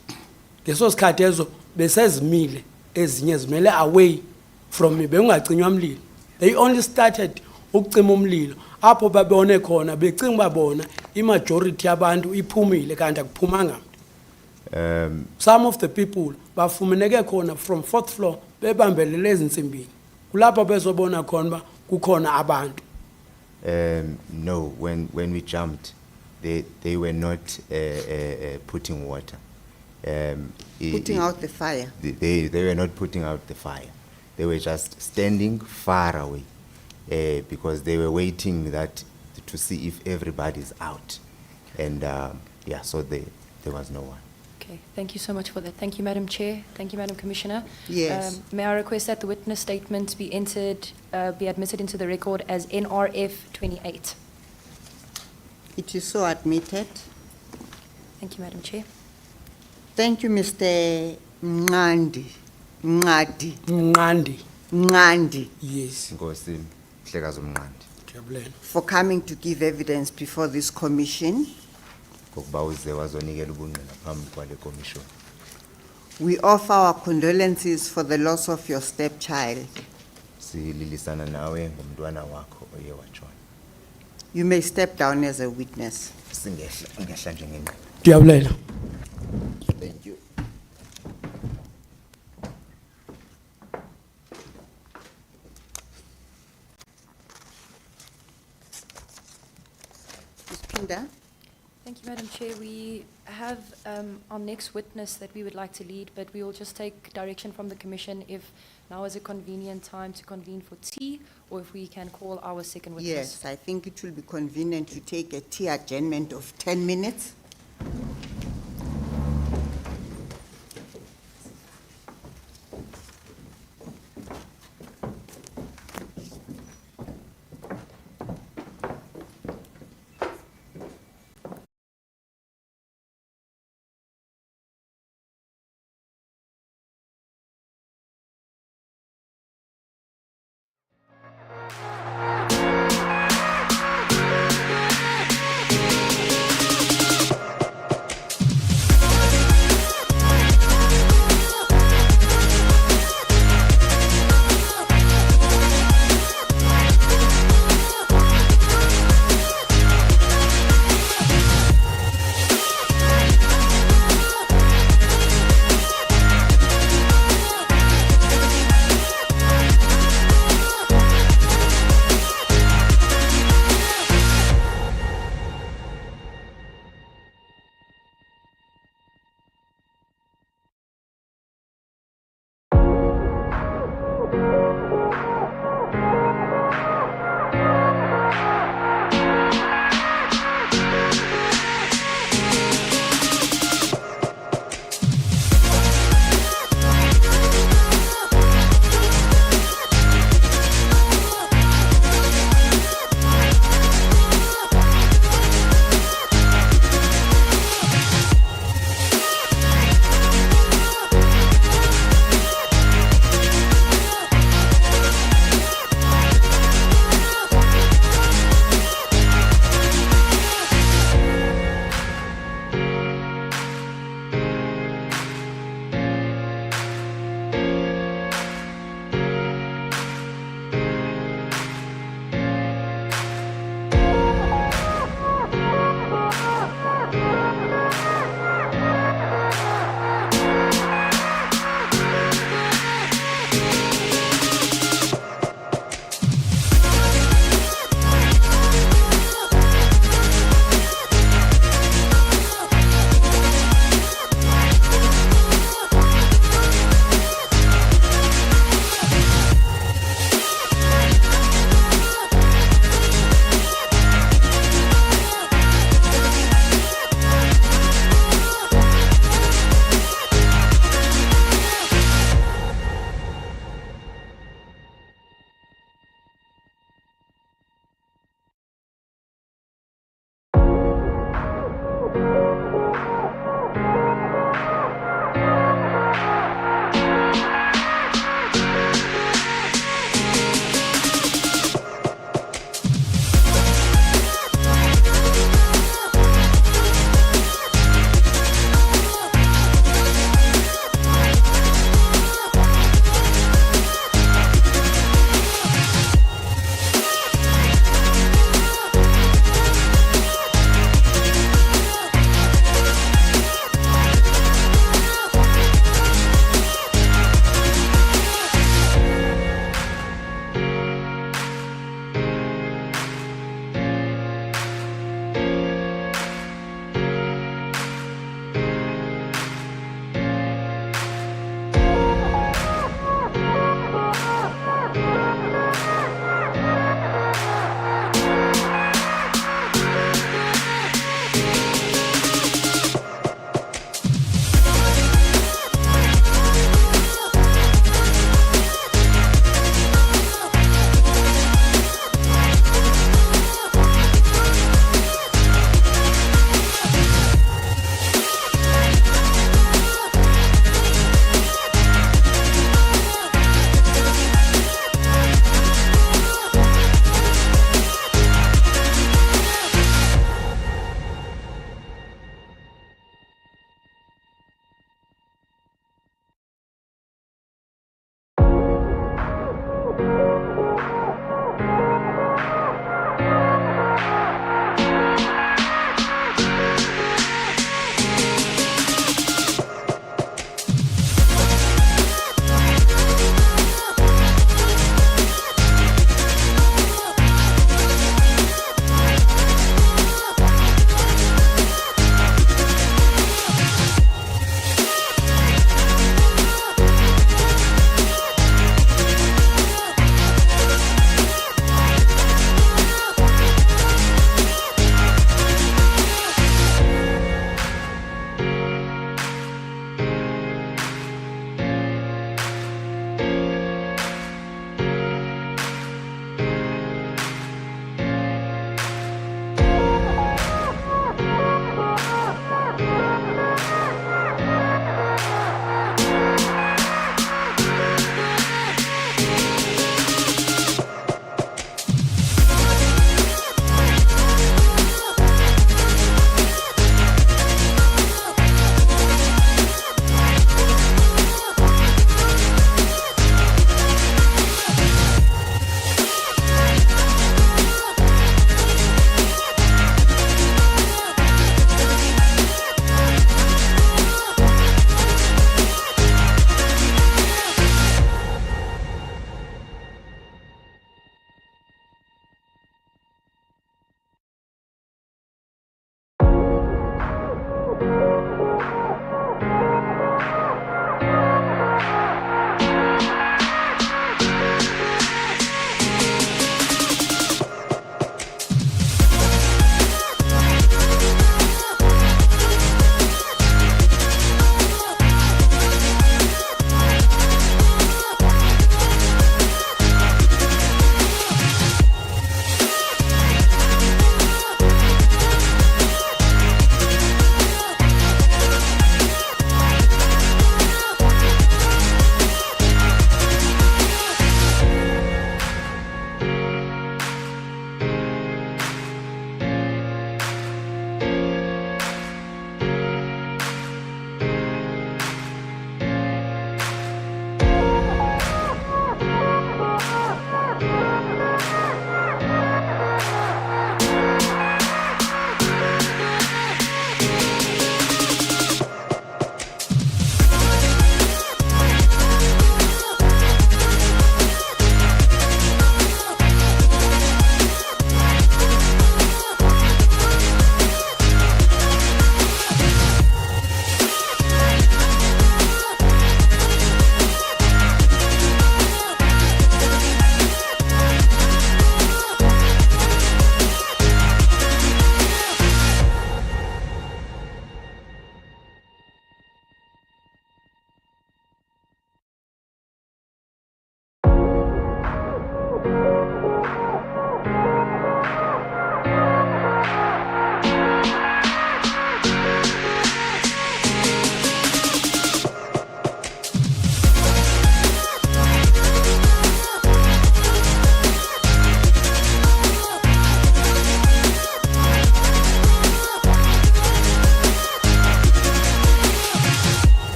Speaker 1: Ngeso sikhathi ezo besezimile ezinye zimele away from me bengacinywa mlilo. They only started ukucima umlilo apho babone khona becinga babona imajority yabantu iphumile kanti akuphumanga mntu. Some of the people bafumaneke khona from 4th floor bebambelele ezinsimbini kulapho bezobona khona ba kukhona abantu.
Speaker 2: No, when we jumped, they were not putting water.
Speaker 4: Putting out the fire.
Speaker 2: They were not putting out the fire. They were just standing far away because they were waiting that to see if everybody's out, and yeah, so there was no one.
Speaker 3: Okay, thank you so much for that. Thank you, Madam Chair. Thank you, Madam Commissioner.
Speaker 4: Yes.
Speaker 3: May I request that the witness statement be admitted into the record as NRF 28?
Speaker 4: It is so admitted.
Speaker 3: Thank you, Madam Chair.
Speaker 4: Thank you, Mr. Mngandi.
Speaker 1: Mngandi. Yes.
Speaker 2: Nkosi Mhlekazi uMnqandi
Speaker 1: Ndiyabulela.
Speaker 4: For coming to give evidence before this commission.
Speaker 2: ngokuba uze wazonikela ubungqina phambi kwale commission.
Speaker 4: We offer our condolences for the loss of your stepchild.
Speaker 2: Sililisana nawe ngomntwana wakho oye watshona.
Speaker 4: You may step down as a witness.
Speaker 2: Ngehla nje ngengqina.
Speaker 1: Ndiyabulela.
Speaker 2: Thank you.
Speaker 4: Ms. Pinda?
Speaker 3: Thank you, Madam Chair. We have our next witness that we would like to lead, but we will just take direction from the Commission if now is a convenient time to convene for tea, or if we can call our second witness.
Speaker 4: Yes, I think it will be convenient to take a tea adjournment of 10 minutes.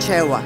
Speaker 4: Chewa.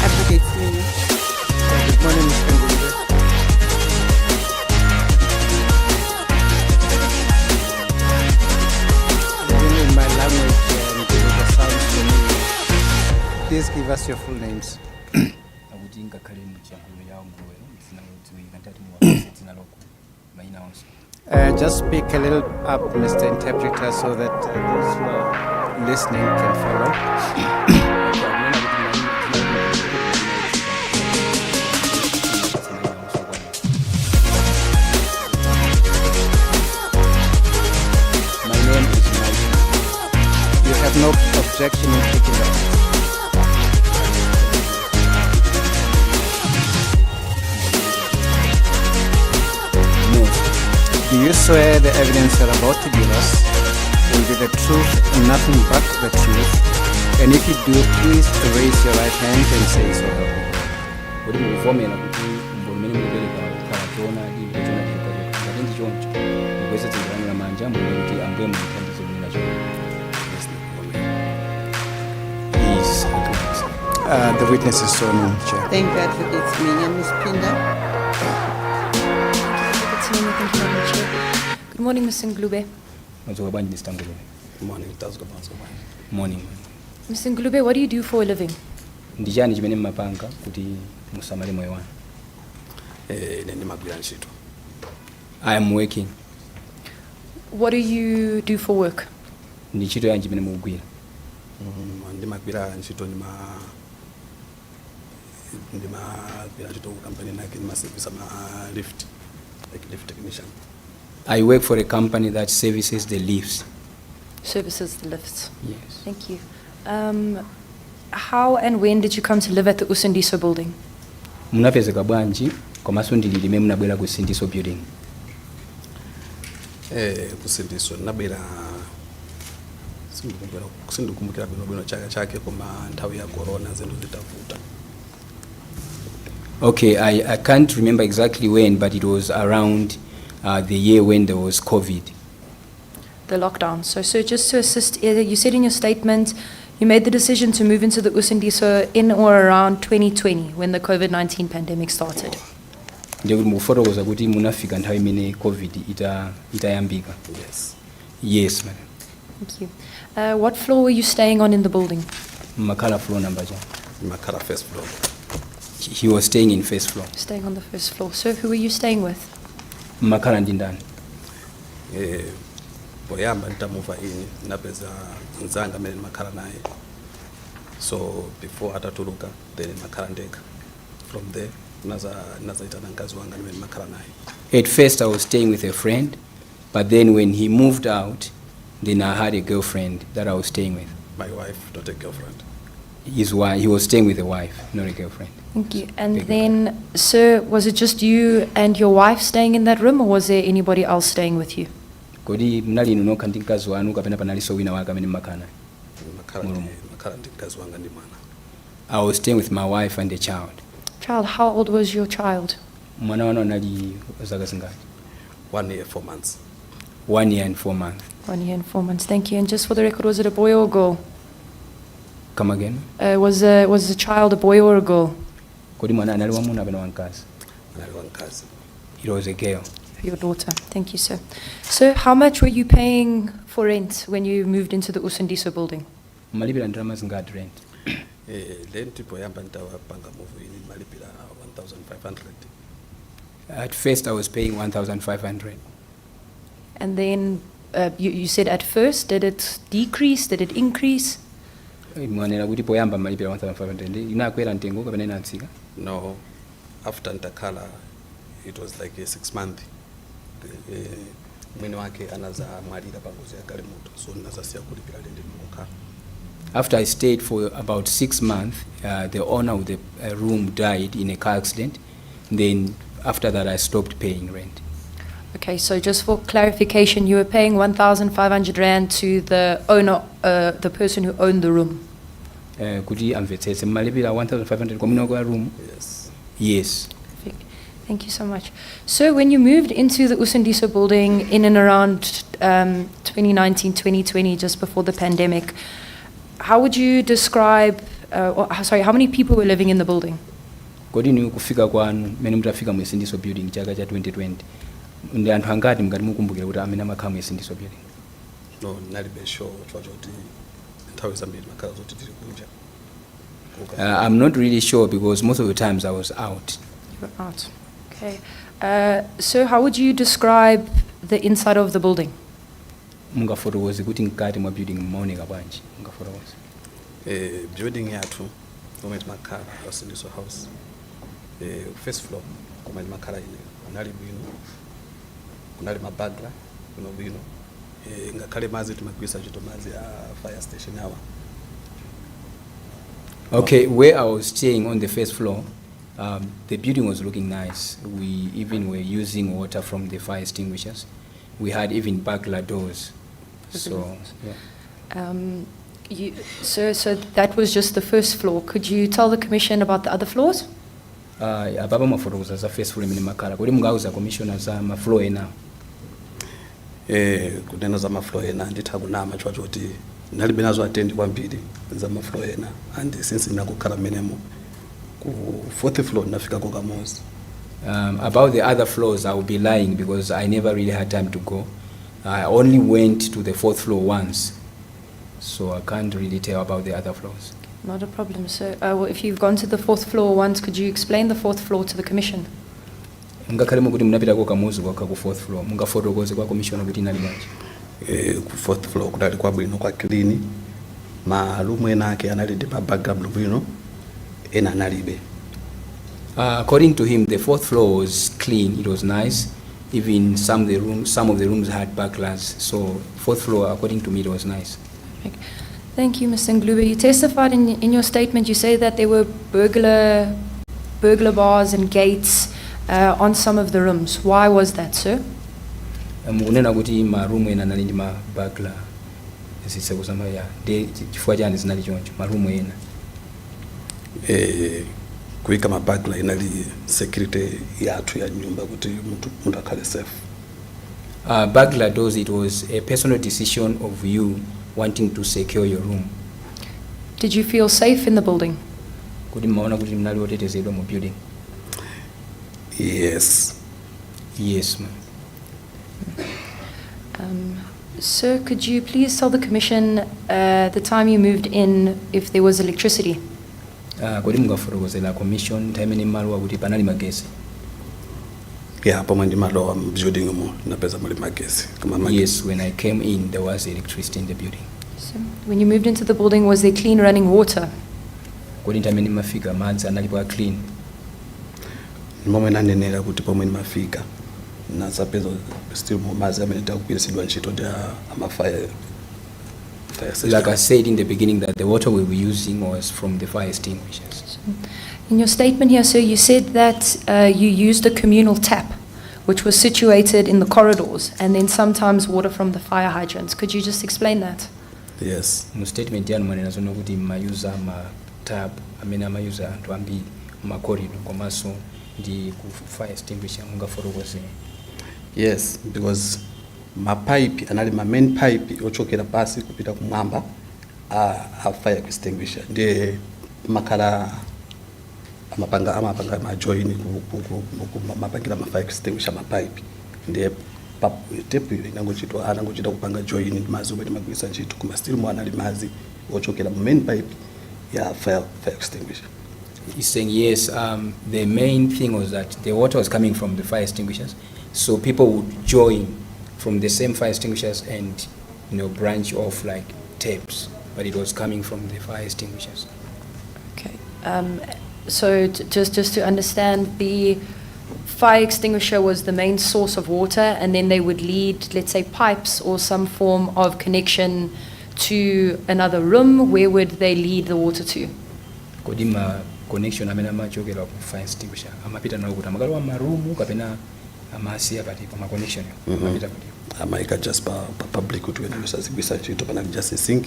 Speaker 4: Advocates Mini.
Speaker 5: Good morning, Mr. Ngulube. Even in my language, Ngulube sounds familiar. Please give us your full names.
Speaker 8: akuti ngakhale muchiyankhulo yawo mbuwero ndifuna kuti ngantati muwapatse dzina loko mayina onse.
Speaker 5: Just speak a little up, Mr. Interpreter, so that those who are listening can follow.
Speaker 8: My name is Mike.
Speaker 5: You have no objection in taking that.
Speaker 8: No.
Speaker 5: Do you swear the evidence you're about to give us will be the truth and nothing but the truth? And if you do, please raise your right hand and say so.
Speaker 8: Kuti mukuvomera kuti umboni umene mukupereka kukhala choonadi choonadi chokhacho ngati ndi choncho mukweza dzanja lanu lamanja muone kuti ambuye muthandize kunena choncho. Yes, agrees.
Speaker 5: The witness is sworn in, Chair.
Speaker 4: Thank you, Advocates Mini. Ms. Pinda.
Speaker 3: Thank you, Madam Chair. Good morning, Mr. Ngulube.
Speaker 8: Madzoka bwanji Mr. Ngulube.
Speaker 1: Morning, Tazuka Banzo.
Speaker 8: Morning.
Speaker 3: Mr. Ngulube, what do you do for a living?
Speaker 8: Ndi chani chimene mmapanga kuti musamale moyo wanu?
Speaker 1: Ndimagwira ntchito.
Speaker 8: I am working.
Speaker 3: What do you do for work?
Speaker 8: Ndi ntchito yanji imene mukugwira?
Speaker 1: Ndimagwira ntchito ndimagwira ntchito ku company nake ndimasevisa lift, like lift technician.
Speaker 8: I work for a company that services the lifts.
Speaker 3: Services the lifts.
Speaker 8: Yes.
Speaker 3: Thank you. How and when did you come to live at the Usindiso building?
Speaker 8: Munapezeka bwanji komanso ndi liti limene munabwera ku Usindiso building?
Speaker 1: Usindiso ndinabwera sindikumbukira bwino chaka chake koma nthawi ya corona zinthu zitavuta.
Speaker 8: Okay, I can't remember exactly when, but it was around the year when there was COVID.
Speaker 3: The lockdown. So just to assist, you said in your statement you made the decision to move into the Usindiso in or around 2020 when the COVID-19 pandemic started.
Speaker 8: Ndikuti mukufotokoza kuti munafika nthawi imene COVID itayambika.
Speaker 1: Yes.
Speaker 8: Yes, madam.
Speaker 3: Thank you. What floor were you staying on in the building?
Speaker 8: Makhala floor number ja.
Speaker 1: Makhala first floor.
Speaker 8: He was staying in first floor.
Speaker 3: Staying on the first floor. So who were you staying with?
Speaker 8: Makhala ndi ndani?
Speaker 1: Poyamba nitamuva ini napeza nzanga amene ndimakhala naye. So before atatuluka then makhala ndeka. From there nazaitana mkazi wanga amene ndimakhala naye.
Speaker 8: At first I was staying with a friend, but then when he moved out, then I had a girlfriend that I was staying with.
Speaker 1: My wife, not a girlfriend.
Speaker 8: His wife, he was staying with a wife, not a girlfriend.
Speaker 3: Thank you. And
Speaker 8: Big
Speaker 3: then, sir, was it just you and your wife staying in that room, or was there anybody else staying with you?
Speaker 8: Kodi mnali inu nokha ndi mkazi wanu kapena panalinso wina wake amene mmakhala naye?
Speaker 1: Makhala ndi mkazi wanga ndi mwana.
Speaker 8: I was staying with my wife and a child.
Speaker 3: Child, how old was your child?
Speaker 8: Mwana wanu anali zaka zingati?
Speaker 1: 1 year, 4 months.
Speaker 8: 1 year and 4 months.
Speaker 3: 1 year and 4 months. Thank you. And just for the record, was it a boy or a girl?
Speaker 8: Come again?
Speaker 3: Was the child a boy or a girl?
Speaker 8: Kodi mwana anali wamuna kapena wamkazi?
Speaker 1: Anali wamkazi.
Speaker 8: It was a girl.
Speaker 3: Your daughter. Thank you, sir. So, how much were you paying for rent when you moved into the Usindiso building?
Speaker 8: Malipira ndalama zingati rent?
Speaker 1: Rent poyamba nitawapanga move ini malipira 1,500.
Speaker 8: At first I was paying 1,500.
Speaker 3: And then you said at first, did it decrease? Did it increase?
Speaker 8: Mwanera kuti poyamba malipira 1,500. Inakwera ntengo kapena inatsika?
Speaker 1: No, after nitakhala it was like a 6 month.
Speaker 9: mwene wake anaza mwalira pangozi ya galimoto, so nazasiya kulipira lende mukhala.
Speaker 8: After I stayed for about 6 months, the owner of the room died in a car accident. Then after that, I stopped paying rent.
Speaker 3: Okay, so just for clarification, you were paying 1,500 rand to the owner, the person who owned the room.
Speaker 8: Kuti amvetsetse malipira 1,500 kwa mwini wa room?
Speaker 9: Yes.
Speaker 8: Yes.
Speaker 3: Perfect. Thank you so much. So when you moved into the Usindiso building in and around 2019, 2020, just before the pandemic, how would you describe, how many people were living in the building?
Speaker 8: Kodi ni kufika kwanu mene mutafika mu Usindiso building chaka cha 2020. Ndi anthu angati mngati mukumbukira kuti amene amakhala mu Usindiso building?
Speaker 9: No, nalibe sure choti nthawi zambiri makhala zoti tili kunja.
Speaker 8: I'm not really sure because most of the times I was out.
Speaker 3: You were out. Okay. So how would you describe the inside of the building?
Speaker 8: Mungafotokoze kuti mkati mwa building mmaoneka bwanji? Mungafotokoze.
Speaker 9: Building yathu omwe timakhala Usindiso house. First floor omwe timakhala ine kunali bwino, kunali mabagla kuno bwino. Ngakhale mazi timagwisa ntchito mazi a fire station awa.
Speaker 8: Okay, where I was staying on the first floor, the building was looking nice. We even were using water from the fire extinguishers. We had even burglar doors. So, yeah.
Speaker 3: So that was just the first floor. Could you tell the commission about the other floors?
Speaker 8: Ababa mafotokoza za first floor imene makhala. Kodi mungauza commissioner za ma floor ena?
Speaker 9: Kunena za ma floor ena nditha kunama choti nalibe nazo attend kwambiri za ma floor ena, and since ndakukhala menemo ku fourth floor nafika ko kamozi.
Speaker 8: About the other floors, I will be lying because I never really had time to go. I only went to the fourth floor once, so I can't really tell about the other floors.
Speaker 3: Not a problem. So well, if you've gone to the fourth floor once, could you explain the fourth floor to the commission?
Speaker 8: Ngakhale mukuti munapita ko kamuzi kwa ku fourth floor, mungafotokoze kwa commissioner kuti nali bwanji?
Speaker 9: Ku fourth floor kudali kwa bwino kwa clean, ma room ena ake anali ndi background bwino, ena analibe.
Speaker 8: According to him, the fourth floor was clean. It was nice. Even some of the rooms had burglars. So fourth floor, according to me, it was nice.
Speaker 3: Thank you, Mr. Ngulube. You testified in your statement. You say that there were burglar bars and gates on some of the rooms. Why was that, sir?
Speaker 8: Munena kuti ma room ena nali ndi ma burglar. Sisi kusema ya chifukwa chani zinali choncho ma room ena.
Speaker 9: Kuika mabagla inali security yathu ya nyumba kuti muntu akhale safe.
Speaker 8: Burglar doors, it was a personal decision of you wanting to secure your room.
Speaker 3: Did you feel safe in the building?
Speaker 8: Kuti mmaona kuti mnali otetezedwa mu building?
Speaker 9: Yes.
Speaker 8: Yes, ma'am.
Speaker 3: Sir, could you please tell the commission the time you moved in if there was electricity?
Speaker 8: Kodi mungafotokozera commission time imene mmalowa kuti panali magesi?
Speaker 9: Yeah, hapo mwendi malowa building mu napeza muli magesi.
Speaker 8: Yes, when I came in there was electricity in the building.
Speaker 3: So, when you moved into the building, was there clean running water?
Speaker 8: Kodi time imene mafika madzi analipo clean?
Speaker 9: Momwe nanenera kuti pomwe mafika nasapeza still mu madzi amene takugwiritsidwa ntchito ndi ama fire.
Speaker 8: Like I said in the beginning, that the water we were using was from the fire extinguishers.
Speaker 3: In your statement here, sir, you said that you used a communal tap, which was situated in the corridors, and then sometimes water from the fire hydrants. Could you just explain that?
Speaker 9: Yes.
Speaker 8: Mu statement yanu mwanena zono kuti mayuza ma tap amene amayuza anthu ambiri ma corridor komanso ndi ku fire extinguisher mungafotokoze?
Speaker 9: Yes, because ma pipe anali ma main pipe ochokera pasi kupita kumwamba a fire extinguisher ndi makala amapanga ma join mapangira ma fire extinguisher ma pipe ndi tape inangochitwa kupanga join mazi omwe timagwisa ntchito kuma still mwana ali mazi ochokera mu main pipe ya fire extinguisher.
Speaker 8: He's saying yes, the main thing was that the water was coming from the fire extinguishers, so people would join from the same fire extinguishers and, branch off like tapes, but it was coming from the fire extinguishers.
Speaker 3: Okay. So just to understand, the fire extinguisher was the main source of water, and then they would lead, let's say, pipes or some form of connection to another room. Where would they lead the water to?
Speaker 8: kodi ma connection amene amachokera ku fire extinguisher amapita nawo kuti amakalowa marumu kapena amasiya pati pa ma connection amapita kuti
Speaker 9: amaika just pa public kuti wena usazigwisa ntchito pana just a sink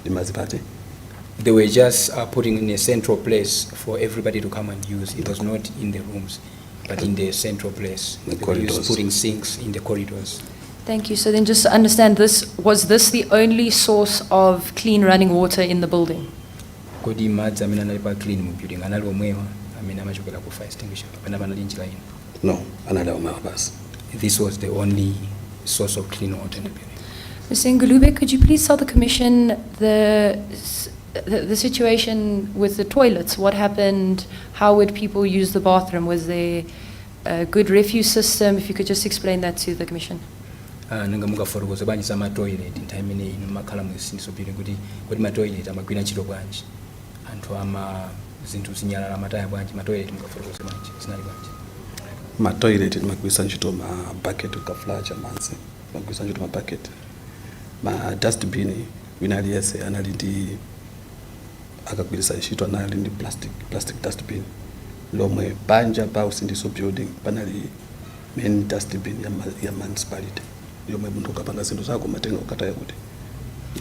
Speaker 9: limazipate.
Speaker 8: they were just putting in a central place for everybody to come and use. It was not in the rooms, but in the central place.
Speaker 9: The
Speaker 8: They were
Speaker 9: corridors.
Speaker 8: just putting sinks in the corridors.
Speaker 3: Thank you. So then just to understand this, was this the only source of clean running water in the building?
Speaker 8: Kodi madzi amene anali pa clean mu building anali omwewa amene amachokera ku fire extinguisher kapena panali njira ina.
Speaker 9: No, anali omwewa basi.
Speaker 8: This was the only source of clean water in the building.
Speaker 3: Mr. Ngulube, could you please tell the Commission the situation with the toilets? What happened? How would people use the bathroom? Was there a good refuse system? If you could just explain that to the Commission.
Speaker 8: Nanga mukafotokoza bwanji za ma toilet nthawi imene inu makhala mu Usindiso building kuti kodi ma toilet amagwira ntchito bwanji, anthu ama zinthu zinyalala mataya bwanji, ma toilet mukafotokoza bwanji zinali bwanji?
Speaker 9: Ma toilet timagwisa ntchito ma bucket ukaflacha manzi, timagwisa ntchito ma bucket. Ma dustbin wina aliyese anali ndi akagwirisa ntchito anali ndi plastic dustbin lomwe panja pa Usindiso building panali main dustbin ya municipality yomwe munthu ukapanga zinthu zako matenga ukataya kuti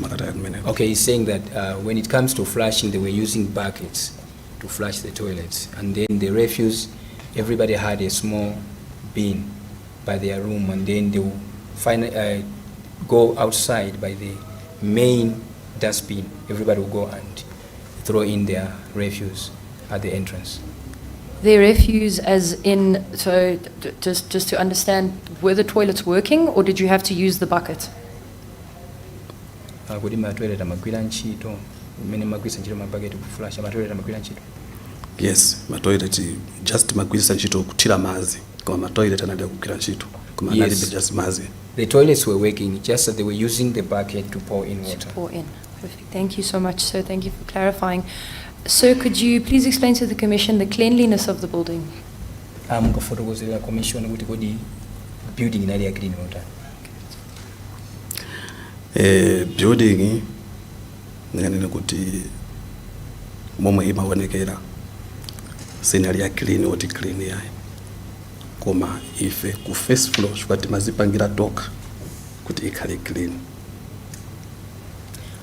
Speaker 9: makataya kumene.
Speaker 8: Okay, he's saying that when it comes to flushing, they were using buckets to flush the toilets, and then the refuse, everybody had a small bin by their room, and then they will go outside by the main dustbin. Everybody will go and throw in their refuse at the entrance.
Speaker 3: The refuse as in, so just to understand, were the toilets working or did you have to use the bucket?
Speaker 8: Kodi ma toilet amagwira ntchito mmene magwisa ntchito ma bucket kuflasha, ma toilet amagwira ntchito?
Speaker 9: Yes, ma toilet just magwisa ntchito kuthira mazi koma ma toilet anali kugwira ntchito koma anali
Speaker 8: Yes.
Speaker 9: just mazi.
Speaker 8: The toilets were working, just that they were using the bucket to pour in water.
Speaker 3: To pour in. Perfect. Thank you so much, sir. Thank you for clarifying. Sir, could you please explain to the Commission the cleanliness of the building?
Speaker 8: Mukafotokozera commission kuti kodi building inali ya clean water.
Speaker 9: Building nganene kuti momwe imaonekera sinali ya clean oti clean yayi koma ife ku first floor chikati mazipangira doka kuti ikhale clean.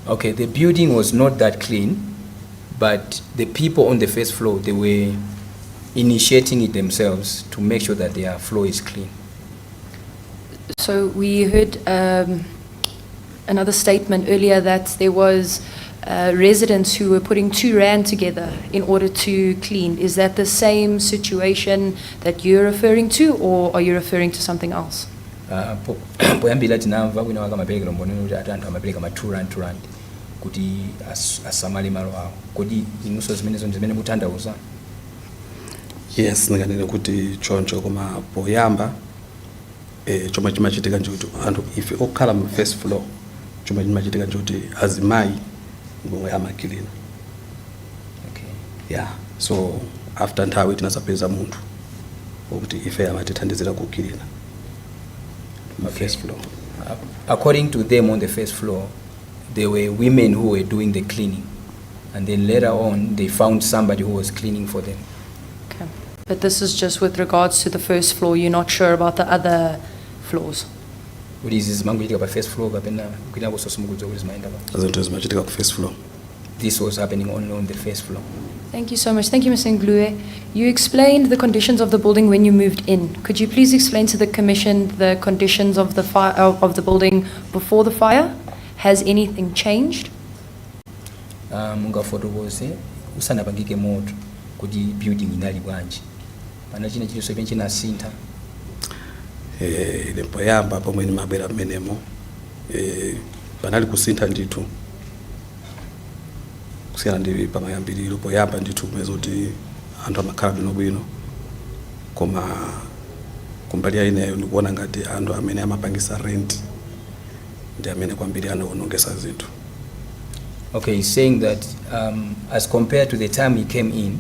Speaker 8: Okay, the building was not that clean, but the people on the first floor, they were initiating it themselves to make sure that their floor is clean.
Speaker 3: So we heard another statement earlier that there was residents who were putting R2 together in order to clean. Is that the same situation that you're referring to, or are you referring to something else?
Speaker 8: Poyambira tinamva wina wakamapereka lombonero kuti anthu amapereka ma R2 kuti asamale malo awo. Kodi inunso zimenezo zimene mutanthauza?
Speaker 9: Yes, nganene kuti choncho koma poyamba chomwe chimachitika njuti anthu ife okhala mu first floor chomwe chimachitika njuti azimayi ngomwe amakilina.
Speaker 8: Okay.
Speaker 9: Yeah, so after nthawi tinasapeza munthu okuti ife amatithandizira kukilina mu
Speaker 8: Okay.
Speaker 9: first floor.
Speaker 8: According to them on the first floor, there were women who were doing the cleaning, and then later on they found somebody who was cleaning for them.
Speaker 3: Okay. But this is just with regards to the first floor. You're not sure about the other floors.
Speaker 8: Kuti izi zimangochitika pa first floor kapena kwina kusosumukudzo kuti zimayenda pa.
Speaker 9: Zinthu zimachitika ku first floor.
Speaker 8: This was happening only on the first floor.
Speaker 3: Thank you so much. Thank you, Mr. Ngulube. You explained the conditions of the building when you moved in. Could you please explain to the Commission the conditions of the of the building before the fire? Has anything changed?
Speaker 8: Mungafotokoze usanapangike moto kuti building inali bwanji. Pana china chilichonse chimene chinasintha.
Speaker 9: Poyamba pomwe nimabwera mmenemo panali kusintha ndithu kusiyana ndi pamayambiriro. Poyamba ndithu kumeza kuti anthu amakhala bwinobwino koma kumbali ya ineyo ndikuona ngati anthu amene amapangisa rent ndi amene kwambiri anaonongesa zinthu.
Speaker 8: Okay, he's saying that as compared to the time he came in,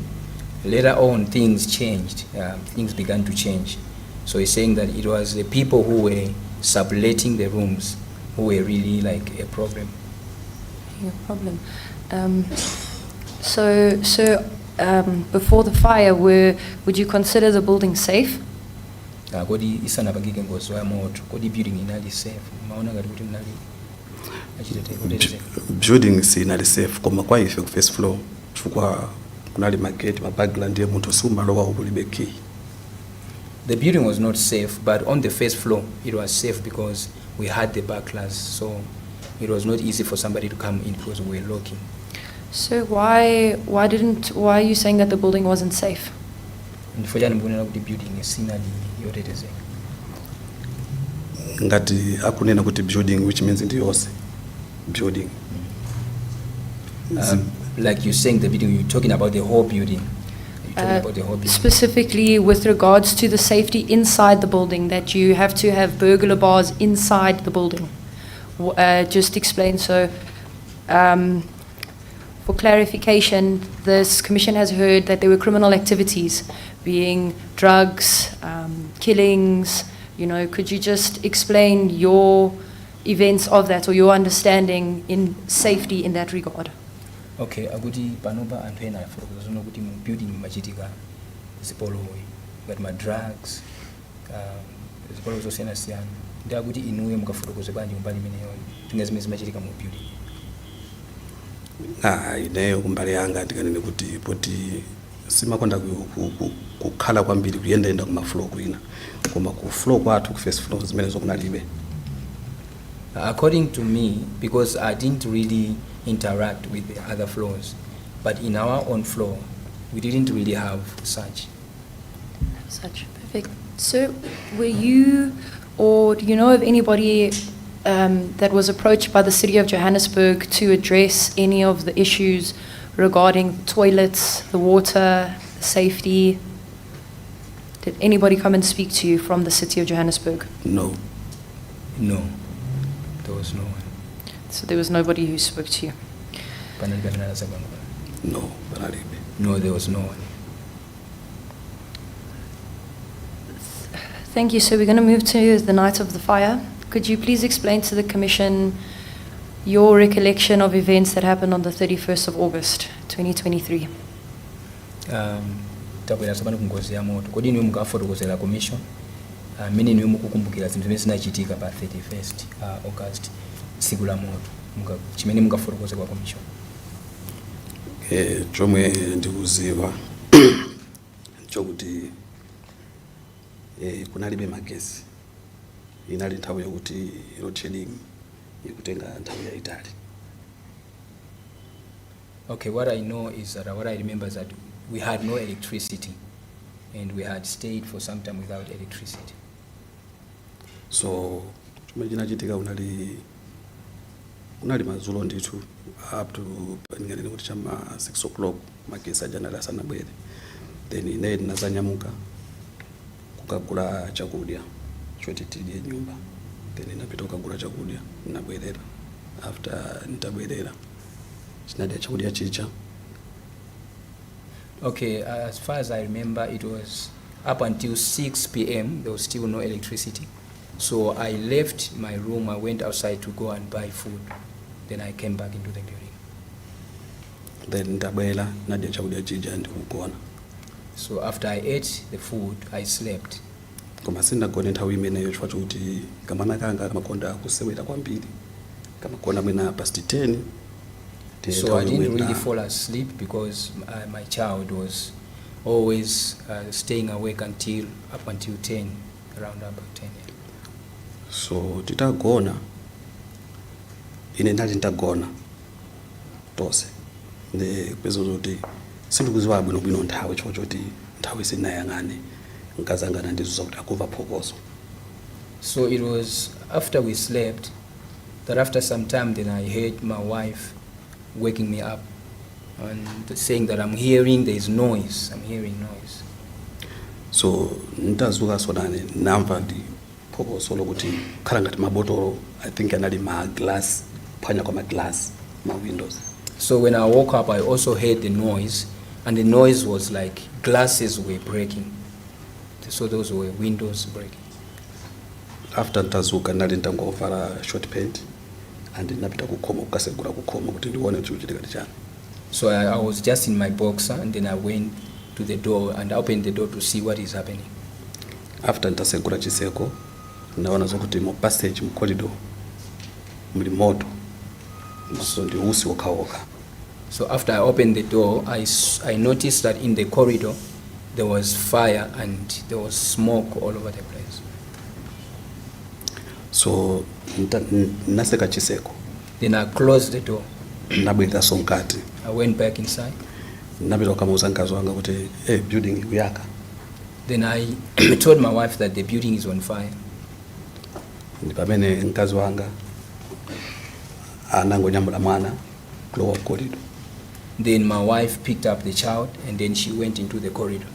Speaker 8: Later on, things changed. Things began to change. So he's saying that it was the people who were subletting the rooms who were really like a problem.
Speaker 3: No problem. Before the fire, would you consider the building safe?
Speaker 8: Kodi isanapangike ngozi ya moto, kodi building inali safe. Maona ngati kuti mnali achitete.
Speaker 9: Building sinali safe koma kwa ife ku first floor chifukwa kunali magate mabagla ndiye munthu sumalowa ulibe key.
Speaker 8: The building was not safe, but on the first floor it was safe because we had the burglars, so it was not easy for somebody to come in because we were locking.
Speaker 3: So why are you saying that the building wasn't safe?
Speaker 8: Ndifojani mbunena kuti building isinali yotetezeka.
Speaker 9: Ngati akunena kuti building, which means ndiyose building.
Speaker 8: Like you're saying the building, you're talking about the whole building. You're talking about the whole building.
Speaker 3: Specifically with regards to the safety inside the building, that you have to have burglar bars inside the building. Just explain. So, for clarification, this commission has heard that there were criminal activities, being drugs, killings. Could you just explain your events of that or your understanding in safety in that regard?
Speaker 8: Okay, akuti panopa anthu ena afotokoza zono kuti mu building machitika zipolowe ngati ma drugs, zipolowe zosiyana-siyana. Ndi akuti inuyo mukafotokoze bwanji kumbali imeneyo zimene zimachitika mu building.
Speaker 9: Ineyo kumbali yanga ndikanene kuti poti simakonda kukhala kwambiri kuyenda kuma floor kwina koma ku floor kwathu ku first floor zimene zokunalibe.
Speaker 8: According to me, because I didn't really interact with the other floors, but in our own floor, we didn't really have such.
Speaker 3: Perfect. So, were you, or do you know of anybody that was approached by the city of Johannesburg to address any of the issues regarding toilets, the water, the safety? Did anybody come and speak to you from the city of Johannesburg?
Speaker 9: No.
Speaker 8: No, there was no one.
Speaker 3: So there was nobody who spoke to you?
Speaker 9: No,
Speaker 8: no, there was no one.
Speaker 3: Thank you. So we're going to move to the night of the fire. Could you please explain to the Commission your recollection of events that happened on the 31st of August, 2023?
Speaker 8: Tabwera tsopano kungozi ya moto. Kodi niwe mukafotokozera commission mene niwe mukukumbukira zinthu zimene zinachitika pa 31st August tsiku la moto chimene mukafotokoze kwa commission?
Speaker 9: Chomwe ndikuziva chokuti kunalibe magesi, inali nthawi yokuti load shedding ikutenga nthawi yaitali.
Speaker 8: Okay, what I know is that what I remember is that we had no electricity and we had stayed for some time without electricity.
Speaker 9: So chomwe chinachitika unali madzulo ndithu up to paningani kuti chama 6 o'clock magesi ajanali asanabwere. Then ine ndinazanyamuka kukagula chakudya choti tidye nyumba. Then inapita kukagula chakudya ndinabwerera. After nitabwerera chinadya chakudya chicha.
Speaker 8: Okay, as far as I remember, it was up until 6 p.m. There was still no electricity. So I left my room, I went outside to go and buy food. Then I came back into the building.
Speaker 9: Then ndabwera nadya chakudya chicha ndikugona.
Speaker 8: So after I ate the food, I slept.
Speaker 9: Koma sindagone nthawi imeneyo chifukwa chokuti kamwana kanga kamakonda kusewera kwambiri. Kamakona mwina past 10.
Speaker 8: So I didn't really fall asleep because my child was always staying awake up until 10, around about 10. Yeah.
Speaker 9: So titagona ine ndali ndagona tose kupeza kuti sindikuziwa bwino nthawi choti nthawi sinayang'ane nkazangana ndizuza kuti akuva phokoso.
Speaker 8: So it was after we slept that after some time then I heard my wife waking me up and saying that I'm hearing noise.
Speaker 9: So ntazuka sonane namva ndi phokoso lokuti khala ngati mabotolo, I think anali ma glass, phwanya kwa ma glass, ma windows.
Speaker 8: So when I woke up I also heard the noise and the noise was like glasses were breaking. So those were windows breaking.
Speaker 9: After ntazuka nali ntangovala short pant and napita kukhomo kukasegula kukhomo kuti ndione kuti chichitika ndi chani.
Speaker 8: So I was just in my boxer, and then I went to the door and opened the door to see what is happening.
Speaker 9: After ntasegula chiseko naona zokuti mu passage mu corridor muli moto, so ndi usi wokawoka.
Speaker 8: So after I opened the door, I noticed that in the corridor there was fire and there was smoke all over the place.
Speaker 9: So naseka chiseko
Speaker 8: Then I closed the door.
Speaker 9: nabwera sonkati
Speaker 8: I went back inside.
Speaker 9: napita kukamuuza mkazi wanga kuti building ikuyaka.
Speaker 8: Then I told my wife that the building is on fire.
Speaker 9: Ndi pamene mkazi wanga anangonyamula mwana kulowa corridor.
Speaker 8: Then my wife picked up the child and then she went into the corridor.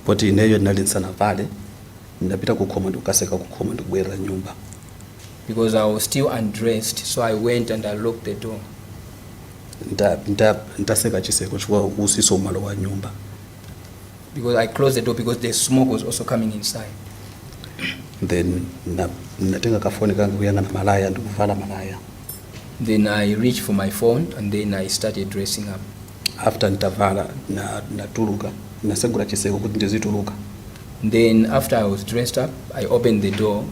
Speaker 9: Poti ineyo ndinali ndisanavale ndapita kukhomo ndikukaseka kukhomo ndikubwerera nyumba.
Speaker 8: Because I was still undressed, so I went and I locked the door.
Speaker 9: Ntaseka chiseko chifukwa usiso umalo wa nyumba.
Speaker 8: Because I closed the door because the smoke was also coming inside.
Speaker 9: Then natenga kafoni kanga kuyang'ana malaya ndikuvala malaya.
Speaker 8: Then I reached for my phone and then I started dressing up.
Speaker 9: After nitavala natuluka nasegula chiseko kuti ndizituluka.
Speaker 8: Then after I was dressed up, I opened the door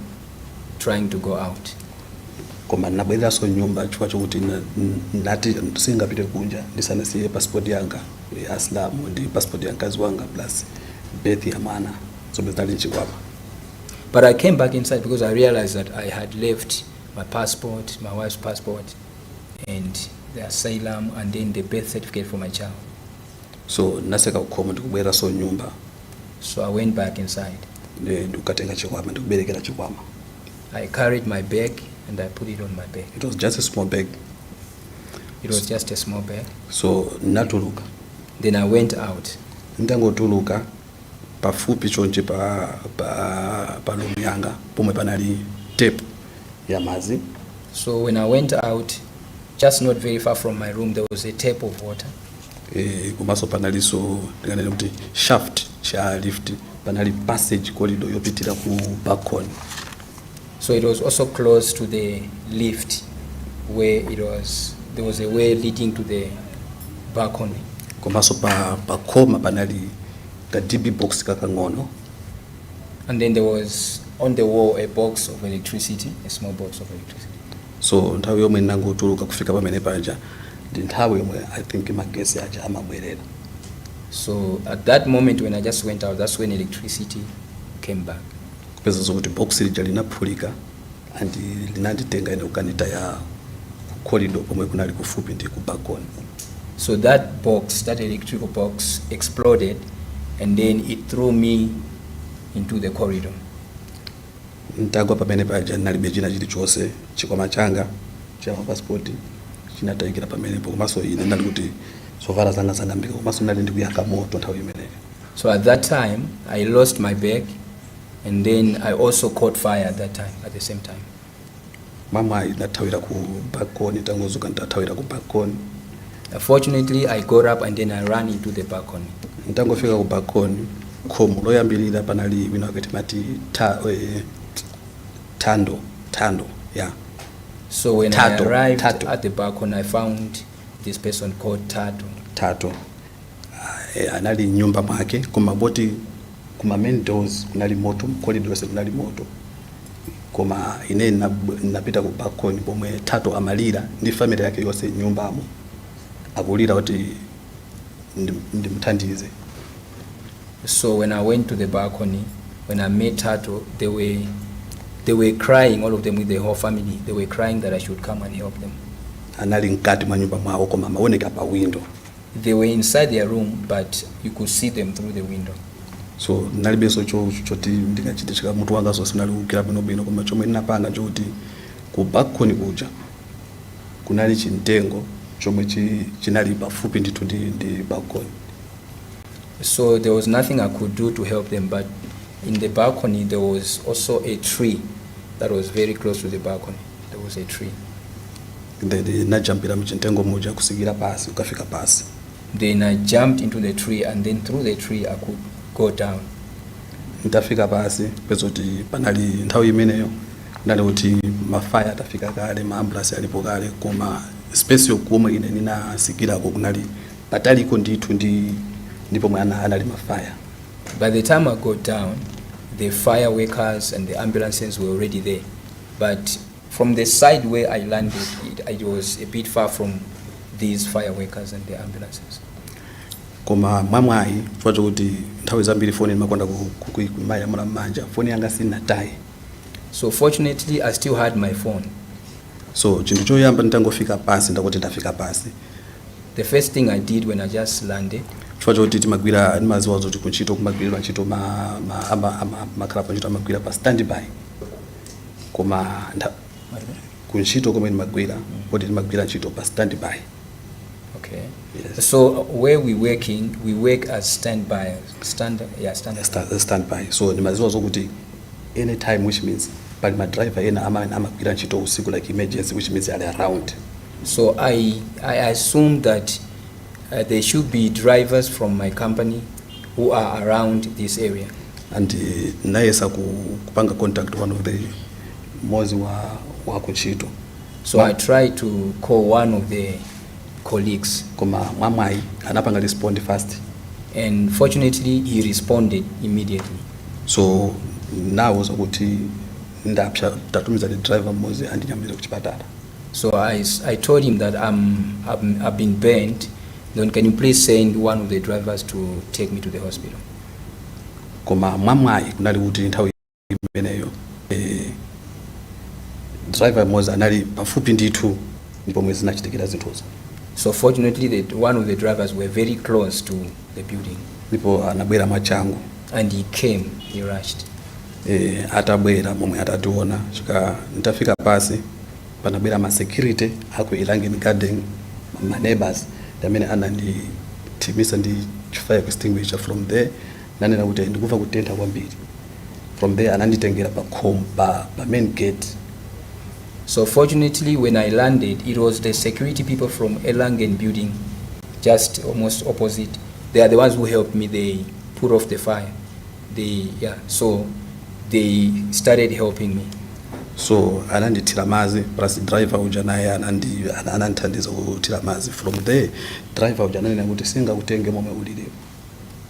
Speaker 8: trying to go out.
Speaker 9: Koma nabweraso nyumba chifukwa chokuti nati singapite kunja ndisanasiye passport yanga ya Islamu ndi passport ya mkazi wanga plus birth ya mwana zomwe zinali nchikwapa.
Speaker 8: But I came back inside because I realized that I had left my passport, my wife's passport, and the asylum, and then the birth certificate for my child.
Speaker 9: So naseka kukhomo ndikubweraso nyumba.
Speaker 8: So I went back inside.
Speaker 9: Ndikukatenga chikwama ndikuberekera chikwama.
Speaker 8: I carried my bag and I put it on my bag.
Speaker 9: It was just a small bag.
Speaker 8: It was just a small bag.
Speaker 9: So natuluka.
Speaker 8: Then I went out.
Speaker 9: Ndangotuluka pafupi chonje pa lomu yanga pomwe panali tape ya mazi.
Speaker 8: So when I went out, just not very far from my room, there was a tap of water.
Speaker 9: Kumaso panaliso ndinganene kuti shaft cha lift, panali passage corridor yopitira ku balcony.
Speaker 8: So it was also close to the lift where there was a way leading to the balcony.
Speaker 9: Kumaso pa koma panali ka DB box kakang'ono.
Speaker 8: And then there was on the wall a box of electricity, a small box of electricity.
Speaker 9: So nthawi yomwe ndangotuluka kufika pamene paja ndi nthawi yomwe I think magesi aja amabwerera.
Speaker 8: So at that moment when I just went out, that's when electricity came back.
Speaker 9: Kupeza zokuti box lija linaphulika and linanditenga ine kukanita ya corridor pomwe kunali kufupi ndi ku balcony.
Speaker 8: So that box, that electrical box exploded and then it threw me into the corridor.
Speaker 9: Ntagwa pamene paja nalibe china chilichonse, chikwama changa cha passport chinatayikira pamenepo komanso ine ndali kuti zovala zanga zangambika komanso ndali ndikuyaka moto nthawi imeneyo.
Speaker 8: So at that time I lost my bag and then I also caught fire at that time, at the same time.
Speaker 9: Mama inathawira ku balcony, tangozuka ndathawira ku balcony.
Speaker 8: Fortunately I got up and then I ran into the balcony.
Speaker 9: Ntangofika ku balcony, khomo loyambirira panali wina wakati mati Tando, yeah.
Speaker 8: So when
Speaker 9: Tato,
Speaker 8: I arrived
Speaker 9: Tato.
Speaker 8: at the balcony, I found this person called Tato.
Speaker 9: Anali nyumba mwake koma boti kuma main doors kunali moto, corridors kunali moto. Koma ine napita ku balcony pomwe Tato amalira ndi family yake yose nyumbamo. Akulira kuti ndimthandize.
Speaker 8: So when I went to the balcony, when I met Tato, they were crying, all of them with the whole family. They were crying that I should come and help them.
Speaker 9: Anali mkati mwa nyumba mwawo koma maoneka pa window.
Speaker 8: They were inside their room, but you could see them through the window.
Speaker 9: So nalibeso choti ndikachitika mutu wanga so sinali kukira bwino koma chomwe ndinapanga choti ku balcony kuja kunali chintengo chomwe chinali pafupi ndithu ndi balcony.
Speaker 8: So there was nothing I could do to help them, but in the balcony there was also a tree that was very close to the balcony. There was a tree.
Speaker 9: Then najumpira mchintengo moja kusikira pasi ukafika pasi.
Speaker 8: Then I jumped into the tree, and then through the tree I could go down.
Speaker 9: Ndafika pasi pezoti panali nthawi imeneyo ndali kuti mafaya atafika kale, maambulance alipo kale, koma space yokumwe ine ninasikirako kunali pataliko ndithu ndipo mwana anali mafaya.
Speaker 8: By the time I got down, the fire workers and the ambulances were already there. But from the side where I landed, it was a bit far from these fire workers and the ambulances.
Speaker 9: Koma mwamwayi chifukwa chokuti nthawi zambiri foni imakonda kuimaya mula mmanja, foni yanga sinataye.
Speaker 8: So fortunately, I still had my phone.
Speaker 9: So chinthu choyamba nditangofika pasi ndakuti ndafika pasi.
Speaker 8: The first thing I did when I just landed,
Speaker 9: chifukwa chokuti timagwira ndimaziwa zoti kuntchito kumagwirirwa ntchito makhala pa ntchito amagwira pa standby. Koma kuntchito komwe ndimagwira kuti ndimagwira ntchito pa standby.
Speaker 8: okay.
Speaker 9: Yes.
Speaker 8: So where we working, we work as standby, standby.
Speaker 9: Standby. So ndimaziwa zokuti anytime, which means pali ma driver ena amagwira ntchito usiku like emergency, which means are around.
Speaker 8: So I assume that there should be drivers from my company who are around this area.
Speaker 9: And naesa kupanga contact one of the mozi wa kuntchito.
Speaker 8: So I tried to call one of the colleagues.
Speaker 9: Koma mwamwayi anapanga respond fast.
Speaker 8: And fortunately, he responded immediately.
Speaker 9: So now zokuti ndapsha tatumiza the driver mozi andinyamira kuchipatala.
Speaker 8: So I told him that I've been burned. Then can you please send one of the drivers to take me to the hospital?
Speaker 9: Koma mwamwayi kunali kuti nthawi imeneyo driver mozi anali pafupi ndithu ndipo mwezi zinachitikira zinthuzo.
Speaker 8: So fortunately, one of the drivers were very close to the building.
Speaker 9: Ndipo anabwera mwachangu.
Speaker 8: And he came, he rushed.
Speaker 9: Atabwera momwe atationa chika ndafika pasi panabwera ma security aku Elangeni Garden, ma neighbors amene ananditimisa ndi fire extinguisher. From there nanena kuti ndikuva kutentha kwambiri. From there ananditengera pa main gate.
Speaker 8: So fortunately, when I landed, it was the security people from Elangeni building, just almost opposite. They are the ones who helped me. They put off the fire. So they started helping me.
Speaker 9: So anandithira mazi plus driver uja naye anandithandiza kuthira mazi. From there driver uja nanena kuti singakutenge momwe ulilipo.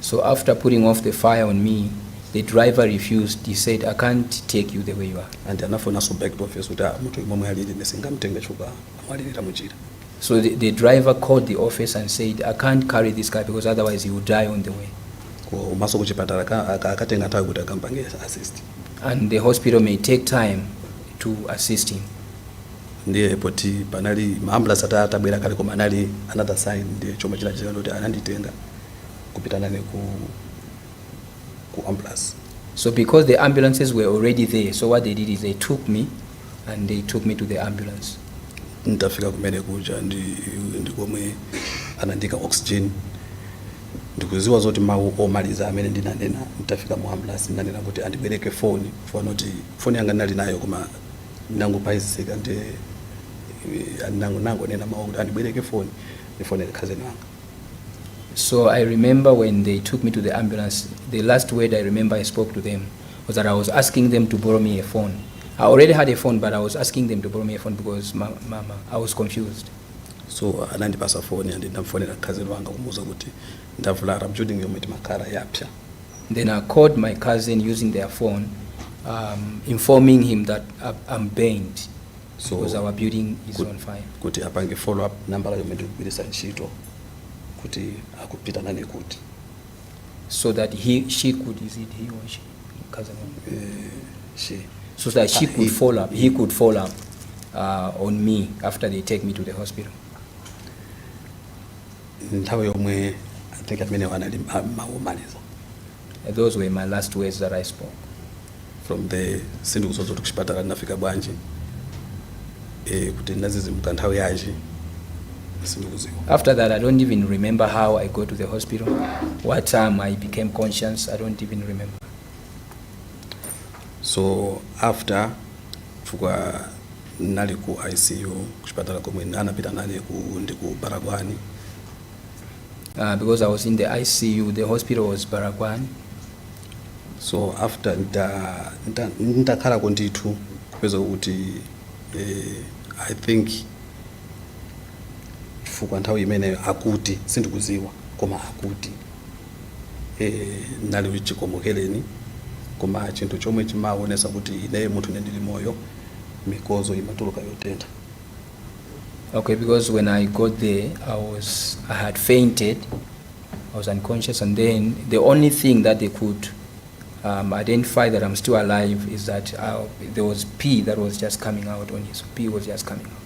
Speaker 8: So after putting off the fire on me, the driver refused. He said, I can't take you the way you are.
Speaker 9: And anafona so back to office kuti munthu momwe alili nesingamtenge chuka amwalirira muchira.
Speaker 8: So the driver called the office and said, I can't carry this guy because otherwise he will die on the way.
Speaker 9: Umaso kuchipatala akatenga nthawi kuti akampange assist.
Speaker 8: And the hospital may take time to assist him.
Speaker 9: Ndiye poti panali maambulance atabwera kale koma anali another sign ndiye choma chinachitika kuti ananditenga kupita nane ku ambulance.
Speaker 8: So because the ambulances were already there, so what they did is they took me and they took me to the ambulance.
Speaker 9: Ndafika kumene kuja ndikomwe anandika oxygen. Ndikuziwa zoti mawu omaliza amene ndinanena ndafika mu ambulance ndinanena kuti andibwereke phone for not phone yanga ndali nayo koma nangu paisika ndi nangu nena mawu kuti andibwereke phone ndifone cousin wanga.
Speaker 8: So I remember when they took me to the ambulance, the last word I remember I spoke to them was that I was asking them to borrow me a phone. I already had a phone, but I was asking them to borrow me a phone because mama, I was confused.
Speaker 9: So anandipasa phone and ndamfonera cousin wanga kumuza kuti ndavulara building yomwe makara yapsha.
Speaker 8: Then I called my cousin using their phone, informing him that I'm burned because our building is on fire.
Speaker 9: Kuti apange follow up number yomwe ndikubirisa ntchito kuti akupita nane kuti.
Speaker 8: So that she could, is it he or she? Cousin.
Speaker 9: She.
Speaker 8: So that she could follow up, he could follow up on me after they take me to the hospital.
Speaker 9: Nthawi yomwe I think amene wanali maumaliza.
Speaker 8: Those were my last words that I spoke.
Speaker 9: From the sindikuzozo kuchipatala ndafika bwanji kuti ndazizimuka nthawi yanji sindikuziwa.
Speaker 8: After that, I don't even remember how I got to the hospital, what time I became conscious, I don't even remember.
Speaker 9: So after chukwa nali ku ICU kuchipatala komwe anapita nane ku Baragwani.
Speaker 8: because I was in the ICU. The hospital was Baragwan.
Speaker 9: So after ndakhalako ndithu kupeza kuti I think chifukwa nthawi imeneyo akuti sindikuziwa koma akuti nali chikomokereni koma chinthu chomwe chimaonesa kuti ineyo munthu ndili moyo mikozo imatuluka yotentha.
Speaker 8: Okay, because when I got there, I had fainted. I was unconscious, and then the only thing that they could identify that I'm still alive is that there was pee that was just coming out on his pee was just coming out.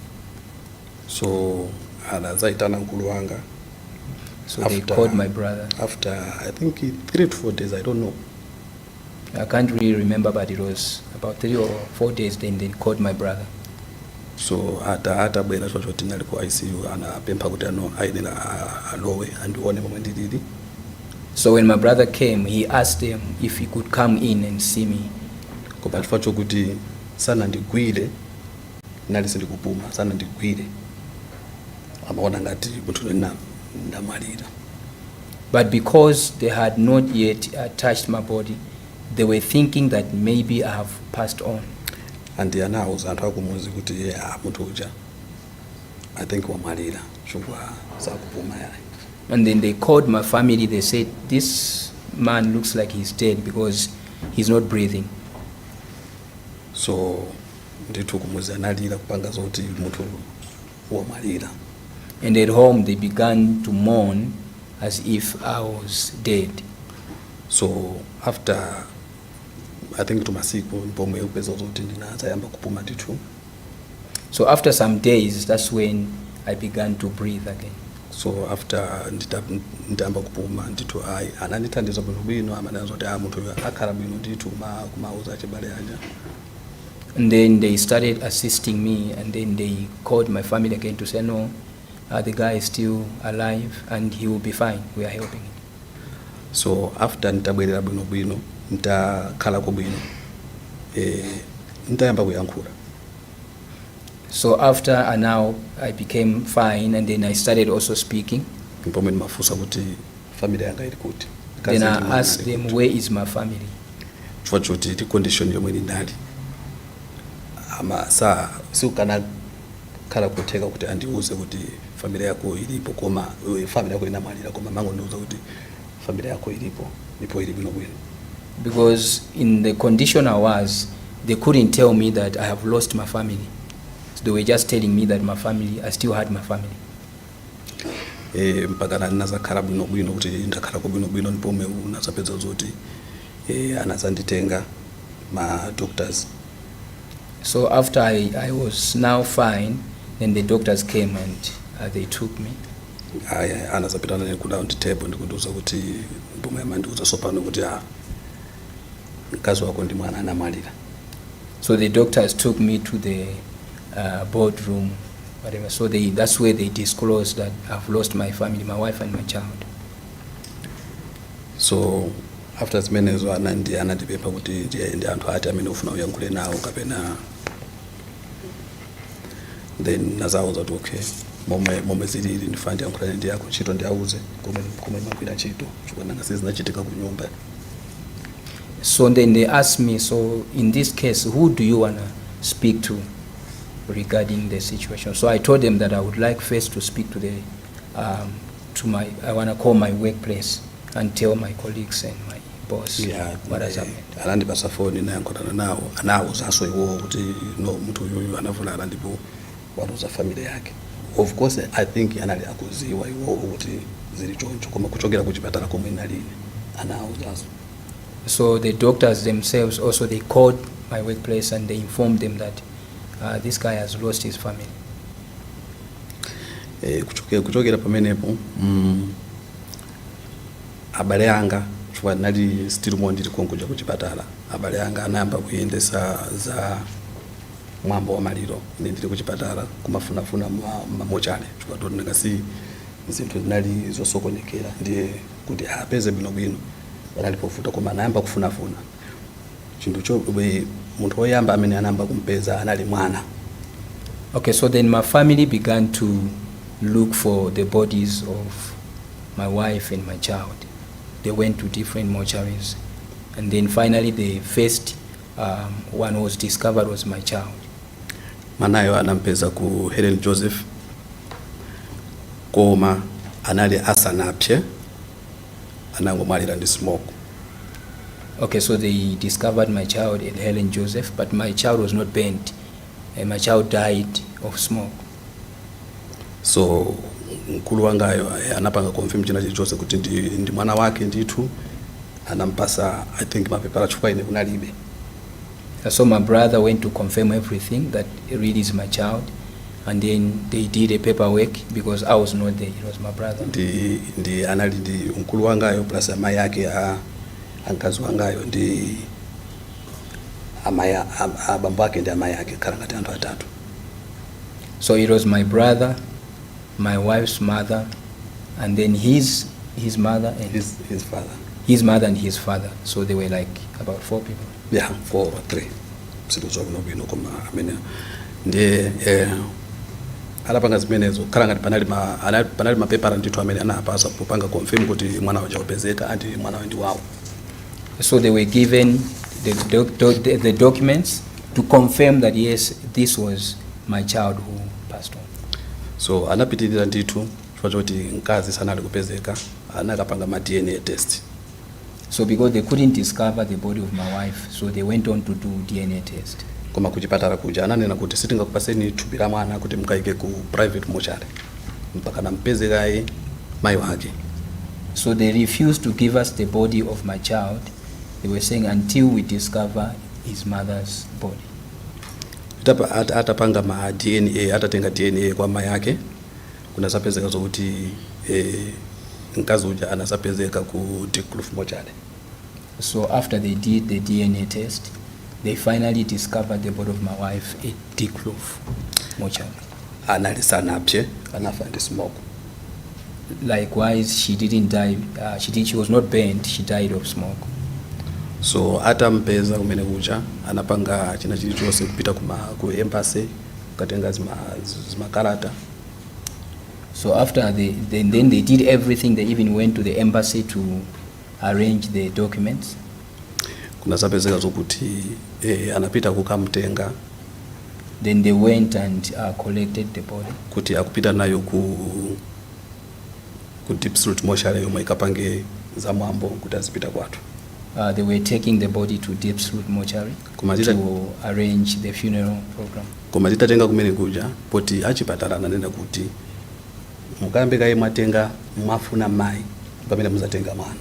Speaker 9: So anazaitana mkulu wanga.
Speaker 8: So they called my brother.
Speaker 9: After I think 3 to 4 days, I don't know.
Speaker 8: I can't really remember, but it was about 3 or 4 days. Then they called my brother.
Speaker 9: So ata bwera chocho tinali ku ICU anapempha kuti ayenera alowe andione momwe ndilili.
Speaker 8: So when my brother came, he asked them if he could come in and see me.
Speaker 9: Koma chifukwa chokuti sana ndigwire nali sindikupuma sana ndigwire amaona ngati munthu ndamwalira.
Speaker 8: But because they had not yet touched my body, they were thinking that maybe I have passed on.
Speaker 9: And anauza anthu akumuzi kuti munthu uja I think wamwalira chifukwa sakupuma yayi.
Speaker 8: And then they called my family. They said, this man looks like he's dead because he's not breathing.
Speaker 9: So ndithu kumuzi analira kupanga zoti munthu wamwalira.
Speaker 8: And at home they began to mourn as if I was dead.
Speaker 9: So after I think tumasiku mpomwe upeza zoti ndinazayamba kupuma ndithu.
Speaker 8: So after some days, that's when I began to breathe again.
Speaker 9: So after nditamba kupuma ndithu anandithandiza bwino amanena zoti munthu akhala bwino ndithu kumauza achibale aja.
Speaker 8: And then they started assisting me, and then they called my family again to say, no, the guy is still alive and he will be fine. We are helping him.
Speaker 9: So after nitabwerera bwino nitakhala ko bwino nitayamba kuyankhula.
Speaker 8: So after and now I became fine, and then I started also speaking.
Speaker 9: Mpomwe mafusa kuti family yanga iri kuti.
Speaker 8: Then I asked them, where is my family?
Speaker 9: Chifukwa choti ti condition yomwe ndinali ama saa siukana khala kutheka kuti andiuze kuti family yako ilipo koma family yako inamwalira koma mango ndiuza kuti family yako ilipo ndipo ili bwino bwino.
Speaker 8: Because in the condition I was, they couldn't tell me that I have lost my family. So they were just telling me that I still had my family.
Speaker 9: Mpaka nazakhala bwino kuti ndakhala ko bwino ndipomwe unazapedza zoti anazanditenga ma doctors.
Speaker 8: So after I was now fine, then the doctors came and they took me.
Speaker 9: Anazapita nane ku round table ndikundiuza kuti mpomwe amandiuza sopano kuti mkazi wako ndi mwana anamwalira.
Speaker 8: So the doctors took me to the boardroom, whatever. So that's where they disclosed that I've lost my family, my wife and my child.
Speaker 9: So after zimenezo anandipempha kuti ndi anthu ati amene ufuna uyankhule nawo kapena. Then nazauza kuti okay momwe zilili ndifuna ndiyankhule ndi yako ntchito ndiauze komwe magwira ntchito chifukwa nanga sizinachitika ku nyumba.
Speaker 8: So then they asked me, so in this case, who do you want to speak to regarding the situation? So I told them that I would like first to speak to I want to call my workplace and tell my colleagues and my boss what has happened.
Speaker 9: Anandipasa phone nayankhulana nawo anawuzaso iwo kuti no munthu uyu anavulala ndipo waluza family yake. Of course I think anali akuziwa iwo kuti zili choncho koma kuchokera kuchipatala komwe nalini anawuzaso.
Speaker 8: So the doctors themselves also, they called my workplace and they informed them that this guy has lost his family.
Speaker 9: Kuchokera pamenepo abale anga chifukwa nali still mo ndili konkuja kuchipatala abale anga anayamba kuyendesa za mwambo wa maliro ndili kuchipatala kumafunafuna mamochale chifukwa ndo ndingasi zinthu zinali zosokonekera ndiye kuti apeze bwino analipofuta koma anayamba kufunafuna chinthu cho munthu woyamba amene anayamba kumpeza anali mwana.
Speaker 8: Okay, so then my family began to look for the bodies of my wife and my child. They went to different mortuaries. And then finally the first one who was discovered was my child.
Speaker 9: Manayo anampeza ku Helen Joseph koma anali asanapye anangomwalira ndi smoke.
Speaker 8: Okay, so they discovered my child at Helen Joseph, but my child was not burnt. My child died of smoke.
Speaker 9: So mkulu wangayo anapanga confirm china chilichonse kuti ndi mwana wake ndithu anampasa I think mapepala chukwa ine kunalibe.
Speaker 8: So my brother went to confirm everything that it really is my child, and then they did a paperwork because I was not there. It was my brother.
Speaker 9: Ndi anali ndi mkulu wangayo plus amayi yake ankazi wangayo ndi abambo ake ndi amayi yake khala ngati anthu atatu.
Speaker 8: So it was my brother, my wife's mother, and then his mother and
Speaker 9: his father.
Speaker 8: His mother and his father. So they were like about 4 people.
Speaker 9: Yeah, 4 or 3. Sikuzo kunobino koma amene ndi alapanga zimenezo khala ngati panali mapepala ndithu amene anapasa kupanga confirm kuti mwana waja upezeka andi mwana ndi wawo.
Speaker 8: So they were given the documents to confirm that yes, this was my child who passed on.
Speaker 9: So anapitirira ndithu chifukwa choti mkazi sanali kupezeka anakapanga ma DNA test.
Speaker 8: So because they couldn't discover the body of my wife, so they went on to do DNA test.
Speaker 9: Koma kuchipatala kuja ananena kuti sitingakupaseni thupi la mwana kuti mkaike ku private mortuary mpaka nampezekaye mayi wake.
Speaker 8: So they refused to give us the body of my child. They were saying until we discover his mother's body.
Speaker 9: Atapanga ma DNA, atatenga DNA kwa mayi yake kunasapezeka zokuti mkazi uja anasapezeka ku Dickcliff mortuary.
Speaker 8: So after they did the DNA test, they finally discovered the body of my wife at Dickcliff mortuary.
Speaker 9: Analisanapye anafa ndi smoke.
Speaker 8: Likewise, she didn't die. She was not burned. She died of smoke.
Speaker 9: So atampeza kumene kuja anapanga china chilichonse kupita ku embassy kukatenga zimakalata.
Speaker 8: So after then they did everything. They even went to the embassy to arrange the documents.
Speaker 9: Kunasapezeka zokuti anapita kukamtenga.
Speaker 8: Then they went and collected the body.
Speaker 9: Kuti akupita nayo ku Diepsloot mortuary yomwe ikapange zamwambo kuti azipita kwathu.
Speaker 8: They were taking the body to Diepsloot mortuary to arrange the funeral program.
Speaker 9: Koma titatenga kumene kuja poti achipatala ananena kuti mukambe kaye mwatenga mwafuna mai pamene muzatenga mwana.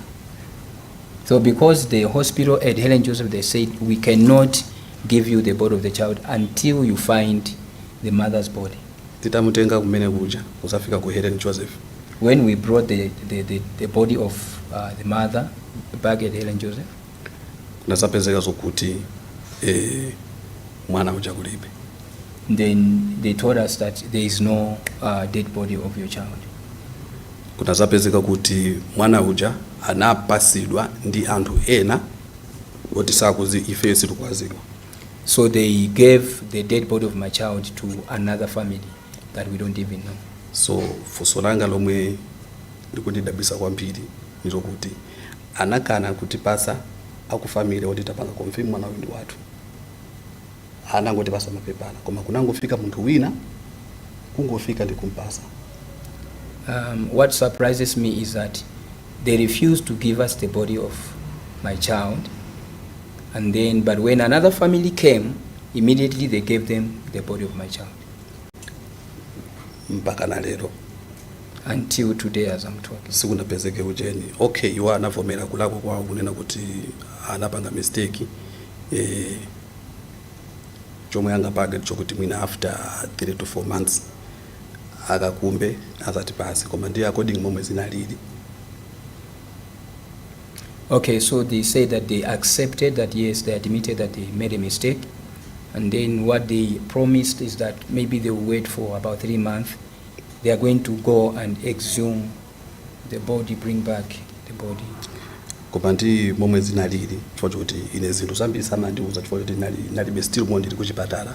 Speaker 8: So because the hospital at Helen Joseph, they said we cannot give you the body of the child until you find the mother's body.
Speaker 9: Titamutenga kumene kuja kusafika ku Helen Joseph.
Speaker 8: When we brought the body of the mother back at Helen Joseph,
Speaker 9: kunasapezeka zokuti mwana uja kulibe.
Speaker 8: Then they told us that there is no dead body of your child.
Speaker 9: Kunasapezeka kuti mwana uja anapasidwa ndi anthu ena oti sakuzi ife situkwaziwa.
Speaker 8: So they gave the dead body of my child to another family that we don't even know.
Speaker 9: So funso langa lomwe likundidabwisa kwambiri ndilokuti anakana kuti pasa akufamily oti tapanga confirm mwana ndi wathu. Anangoti pasa mapepala koma kunangofika munthu wina kungofika ndi kumpasa.
Speaker 8: What surprises me is that they refused to give us the body of my child, and then but when another family came, immediately they gave them the body of my child.
Speaker 9: Mpaka na lero
Speaker 8: until today as I'm talking.
Speaker 9: Sikunapezeke ujeni. Okay, iwo anavomera kulako kwawo kunena kuti anapanga mistake chomwe angapange chokuti mwina after 3 to 4 months akakumbe azati pasi koma ndi according momwe zinalili.
Speaker 8: Okay, so they say that they accepted that yes, they admitted that they made a mistake, and then what they promised is that maybe they will wait for about 3 months. They are going to go and exhume the body, bring back the body.
Speaker 9: Koma ndi momwe zinalili chifukwa choti ine zinthu zambiri samandiuza chifukwa choti nalibe still mondili kuchipatala.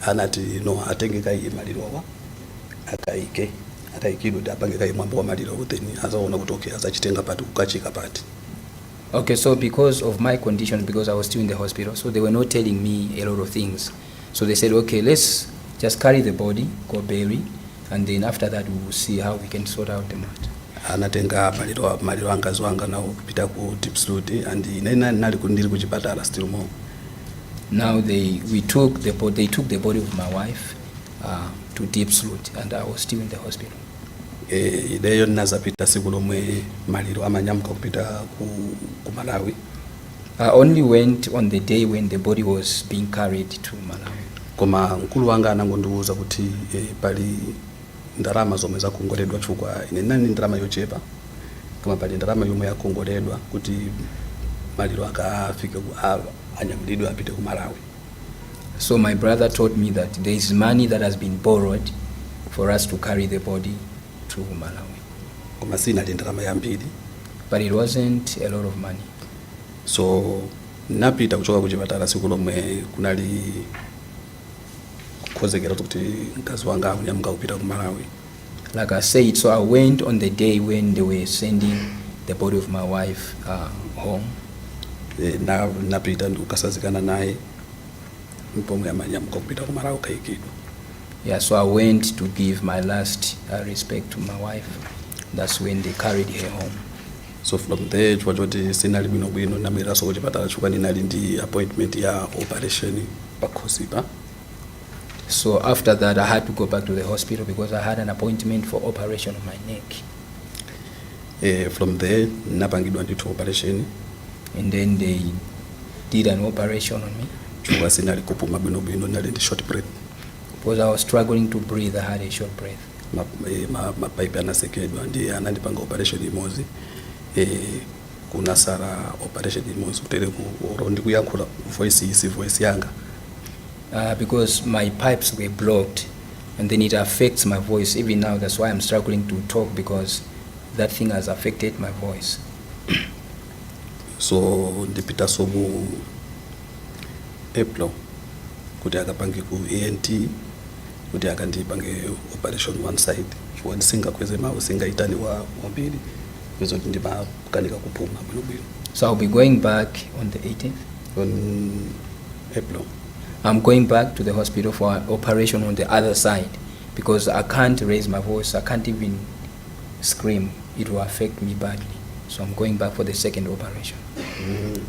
Speaker 9: Anati no atengeka iye malirowa akaike atayikidwa kuti apange kaye mwambo wa maliro then azaona kuti okay azachitenga pati kukachika pati.
Speaker 8: Okay, so because of my condition, because I was still in the hospital, so they were not telling me a lot of things. So they said, okay, let's just carry the body, go bury, and then after that we will see how we can sort out the matter.
Speaker 9: Anatenga maliro angazi wanga nawo kupita ku Deepsloot and inena nali kundiri kuchipatala still more.
Speaker 8: Now they took the body of my wife to Deepsloot, and I was still in the hospital.
Speaker 9: Ideyo nazapita siku lomwe maliro amanyamuka kupita ku Malawi.
Speaker 8: I only went on the day when the body was being carried to Malawi.
Speaker 9: Koma mkulu wanga anangondiuza kuti pali ndalama zomwe zakongoledwa chifukwa ine nani ndalama yochepa koma pali ndalama yomwe yakongoledwa kuti maliro akafike anyamulidwe apite ku Malawi.
Speaker 8: So my brother told me that there is money that has been borrowed for us to carry the body to Malawi.
Speaker 9: Koma sinali ndalama yambiri.
Speaker 8: But it wasn't a lot of money.
Speaker 9: So napita kuchoka kuchipatala siku lomwe kunali kukhozekera kuti mkazi wanga akunyamuka kupita ku Malawi.
Speaker 8: Like I said, so I went on the day when they were sending the body of my wife home.
Speaker 9: Napita ndikukasazikana naye mpomwe amanyamuka kupita ku Malawi kayikidwa.
Speaker 8: Yeah, so I went to give my last respect to my wife. That's when they carried her home.
Speaker 9: So from there chwa choti sinali bwino namiraso kuchipatala chifukwa ninali ndi appointment ya operation pakhosipa.
Speaker 8: So after that I had to go back to the hospital because I had an appointment for operation on my neck.
Speaker 9: From there napangidwa ndithu operation.
Speaker 8: And then they did an operation on me.
Speaker 9: Chifukwa sinali kupuma bwino nali ndi short breath.
Speaker 8: Because I was struggling to breathe, I had a short breath.
Speaker 9: Mapipe anasekedwa ndi anandipanga operation imozi. Kuna sara operation imozi kutere ku ndikuyankhula voice yanga.
Speaker 8: Because my pipes were blocked and then it affects my voice. Even now that's why I'm struggling to talk because that thing has affected my voice.
Speaker 9: So ndipita somu April kuti akapange ku ENT kuti akandipange operation one side chifukwa ndisingakweze mawu singaitani wambiri kwezo kuti ndimakanika kupuma bwino.
Speaker 8: So I'll be going back on the 18th?
Speaker 9: On April.
Speaker 8: I'm going back to the hospital for an operation on the other side because I can't raise my voice, I can't even scream. It will affect me badly. So I'm going back for the second operation.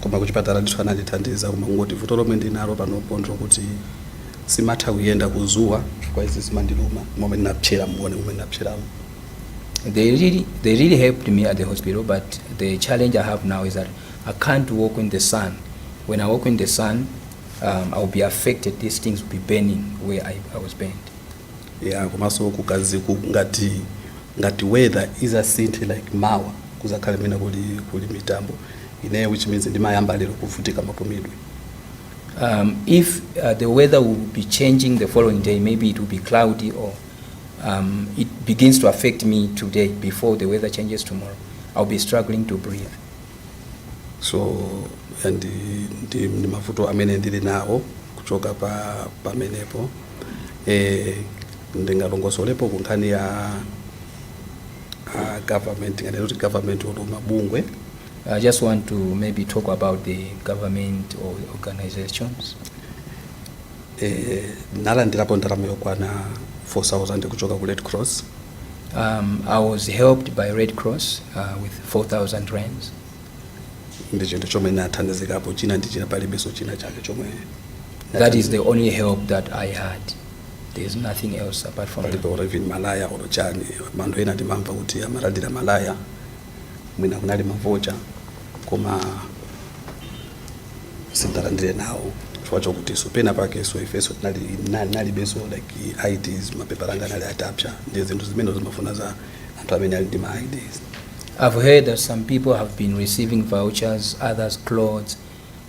Speaker 9: Koma kuchipatala ndithu anandithandiza koma ngoti vuto lomwe ndinalo panoponzo kuti simatha kuyenda kuzuwa chifukwa izi zimandiluma momwe ndinapchera muone momwe ndinapcheramo.
Speaker 8: They really helped me at the hospital, but the challenge I have now is that I can't walk in the sun. When I walk in the sun, I will be affected. These things will be burning where I was burned.
Speaker 9: Yeah, komanso kukazi ngati weather is a city like mawa kuzakhala mina kuli mitambo ineyo which means ndimayamba lero kuvutika mapomidwe.
Speaker 8: If the weather will be changing the following day, maybe it will be cloudy or it begins to affect me today before the weather changes tomorrow, I'll be struggling to breathe.
Speaker 9: So and ndi mavuto amene ndili nawo kuchoka pamenepo ndingalongosolepo kunkhani ya government ngati kuti government or mabungwe.
Speaker 8: I just want to maybe talk about the government or organizations.
Speaker 9: Nalandirapo ndalama yokwana 4,000 kuchoka ku Red Cross.
Speaker 8: I was helped by Red Cross with 4,000 rands.
Speaker 9: Ndi chinthu chomwe nathandizikapo china ndi china palibenso china chake chomwe.
Speaker 8: That is the only help that I had. There's nothing else apart from that.
Speaker 9: Or even malaya or chani mando ena ndimamva kuti amalandira malaya mwina kunali mavocha koma sindalandire nawo chifukwa chokuti supena pake so ifeso nali beso like IDs mapepa langa nali atapcha ndi zinthu zimene zimafuna za anthu amene ali ndi ma IDs.
Speaker 8: I've heard that some people have been receiving vouchers, others clothes,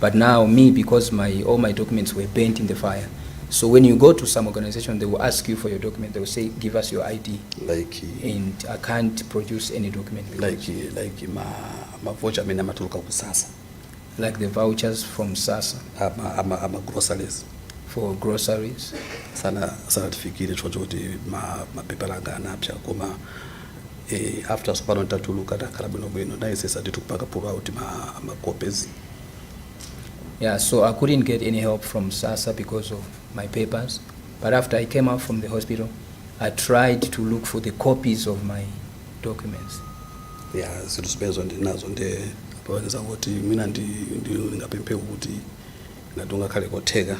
Speaker 8: but now me, because all my documents were burnt in the fire. So when you go to some organization, they will ask you for your document. They will say, "Give us your ID." And I can't produce any document.
Speaker 9: Like ma voucher amene amatuluka ku SASSA.
Speaker 8: Like the vouchers from SASSA.
Speaker 9: Ama groceries.
Speaker 8: For groceries.
Speaker 9: sanatifikire chocho kuti mapepa langa anapsa koma after sopano tatuluka takhala bwinobwino nayesesa tikupanga pull out ma copies.
Speaker 8: Yeah, so I couldn't get any help from SASSA because of my papers. But after I came out from the hospital, I tried to look for the copies of my documents.
Speaker 9: Yeah, zinthu zipezo ndinazo nde paoneza kuti mina ndingapemphe kuti ngati ungakhale kotheka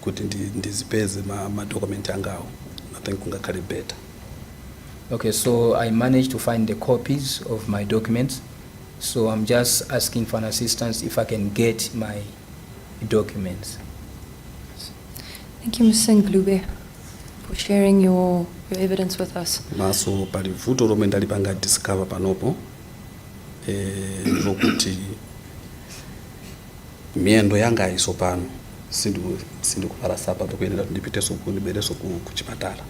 Speaker 9: kuti ndizipeze ma document angawo. I think kungakhale better.
Speaker 8: Okay, so I managed to find the copies of my documents. So I'm just asking for an assistance if I can get my documents.
Speaker 3: Thank you, Mr. Ngulube, for sharing your evidence with us.
Speaker 9: Maso pali vuto lomwe ndalipanga discover panopo lokuti miyendo yanga ayiso pano sindikupala sapato kuyenera ndipiteso kundibereso kuchipatala.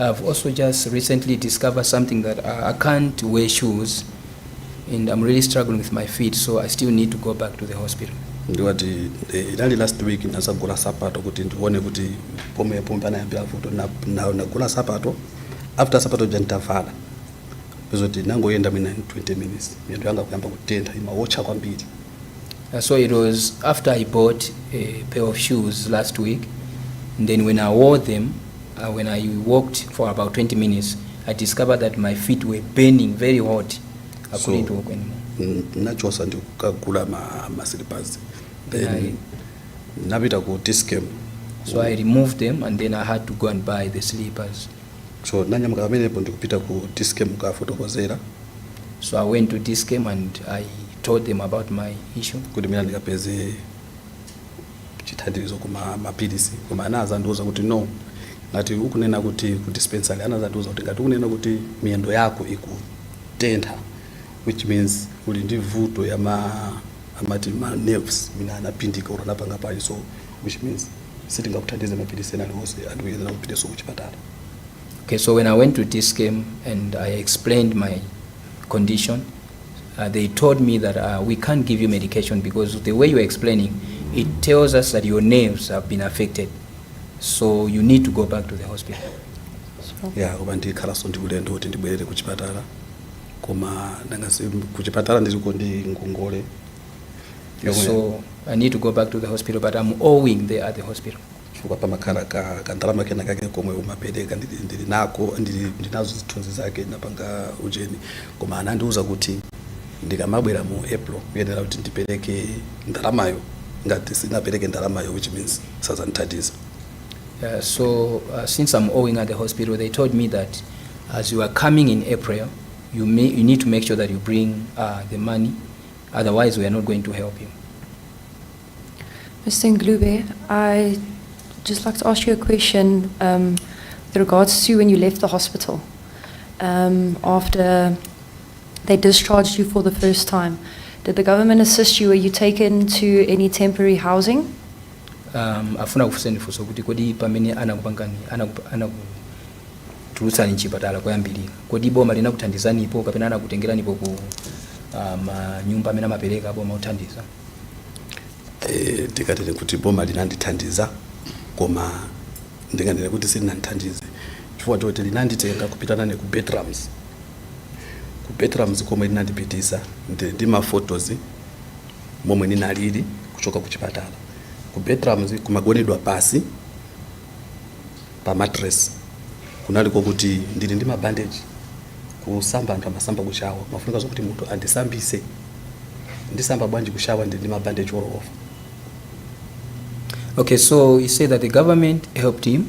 Speaker 8: I've also just recently discovered something that I can't wear shoes and I'm really struggling with my feet, so I still need to go back to the hospital.
Speaker 9: Ndiwati inali last week nasagula sapato kuti ndione kuti pomwe panayambira vuto nagula sapato after sapato jantavala bezoti nangoyenda mina in 20 minutes miyendo yanga kuyamba kutenda imawocha kwambiri.
Speaker 8: So it was after I bought a pair of shoes last week, and then when I wore them, when I walked for about 20 minutes, I discovered that my feet were burning very hot. I couldn't walk anymore.
Speaker 9: Nachosa ndikugula ma slippers. Then napita ku Discam.
Speaker 8: So I removed them and then I had to go and buy the slippers.
Speaker 9: So nanyamuka pamenepo ndikupita ku Discam kafotokozera.
Speaker 8: So I went to Discam and I told them about my issue.
Speaker 9: Kuti mina ndikapeze chithandizo kuma mapilisi koma anazandiuza kuti no, ngati ukunena kuti ku dispensary anazandiuza kuti ngati ukunena kuti miyendo yako ikutentha, which means uli ndi vuto ya amati ma nerves mina anapindika ora lapanga pali, so which means sitingakuthandize mapilisi ena lonse andikuyenda kupiteso kuchipatala.
Speaker 8: Okay, so when I went to Discam and I explained my condition, they told me that we can't give you medication because the way you're explaining, it tells us that your nerves have been affected. So you need to go back to the hospital.
Speaker 9: Yeah, kuba ndikhala so ndikulendo kuti ndibwerere kuchipatala. Koma ndangasi kuchipatala ndiziko ndi ngongole.
Speaker 8: So I need to go back to the hospital, but I'm owing there at the hospital.
Speaker 9: Chifukwa pamakhala kandalama kena kake komwe umapereka ndinazo zithunzi zake napanga ujeni. Koma anandiuza kuti ndikamabwera mu April kuyenera kuti ndipereke ndalamayo ngati sinapereke ndalamayo, which means sazandithandiza.
Speaker 8: So since I'm owing at the hospital, they told me that as you are coming in April, you need to make sure that you bring the money, otherwise we are not going to help you.
Speaker 3: Mr. Ngulube, I just like to ask you a question with regards to when you left the hospital. After they discharged you for the first time, did the government assist you? Were you taken to any temporary housing?
Speaker 8: Afuna kufuseni fuso kuti kodi pamene anakupangani anakutulutsani mchipatala koyambirira, kodi boma linakuthandizanipo kapena anakutengeranipo ku manyumba amene amapereka boma uthandiza?
Speaker 9: Ndikatene kuti boma linandithandiza koma ndinganene kuti silinandithandize chifukwa choti linanditenga kupita nane ku bedrooms. Ku bedrooms komwe linandipitisa ndi ma photos momwe ninalili kuchoka kuchipatala. Ku bedrooms kumagonedwa pasi pa mattress kunaliko kuti ndili ndi ma bandage, kusamba anthu amasamba kushawa mafunika zokuti munthu andisambise, ndisamba bwanji kushawa ndili ndi ma bandage all over.
Speaker 8: Okay, so you say that the government helped him,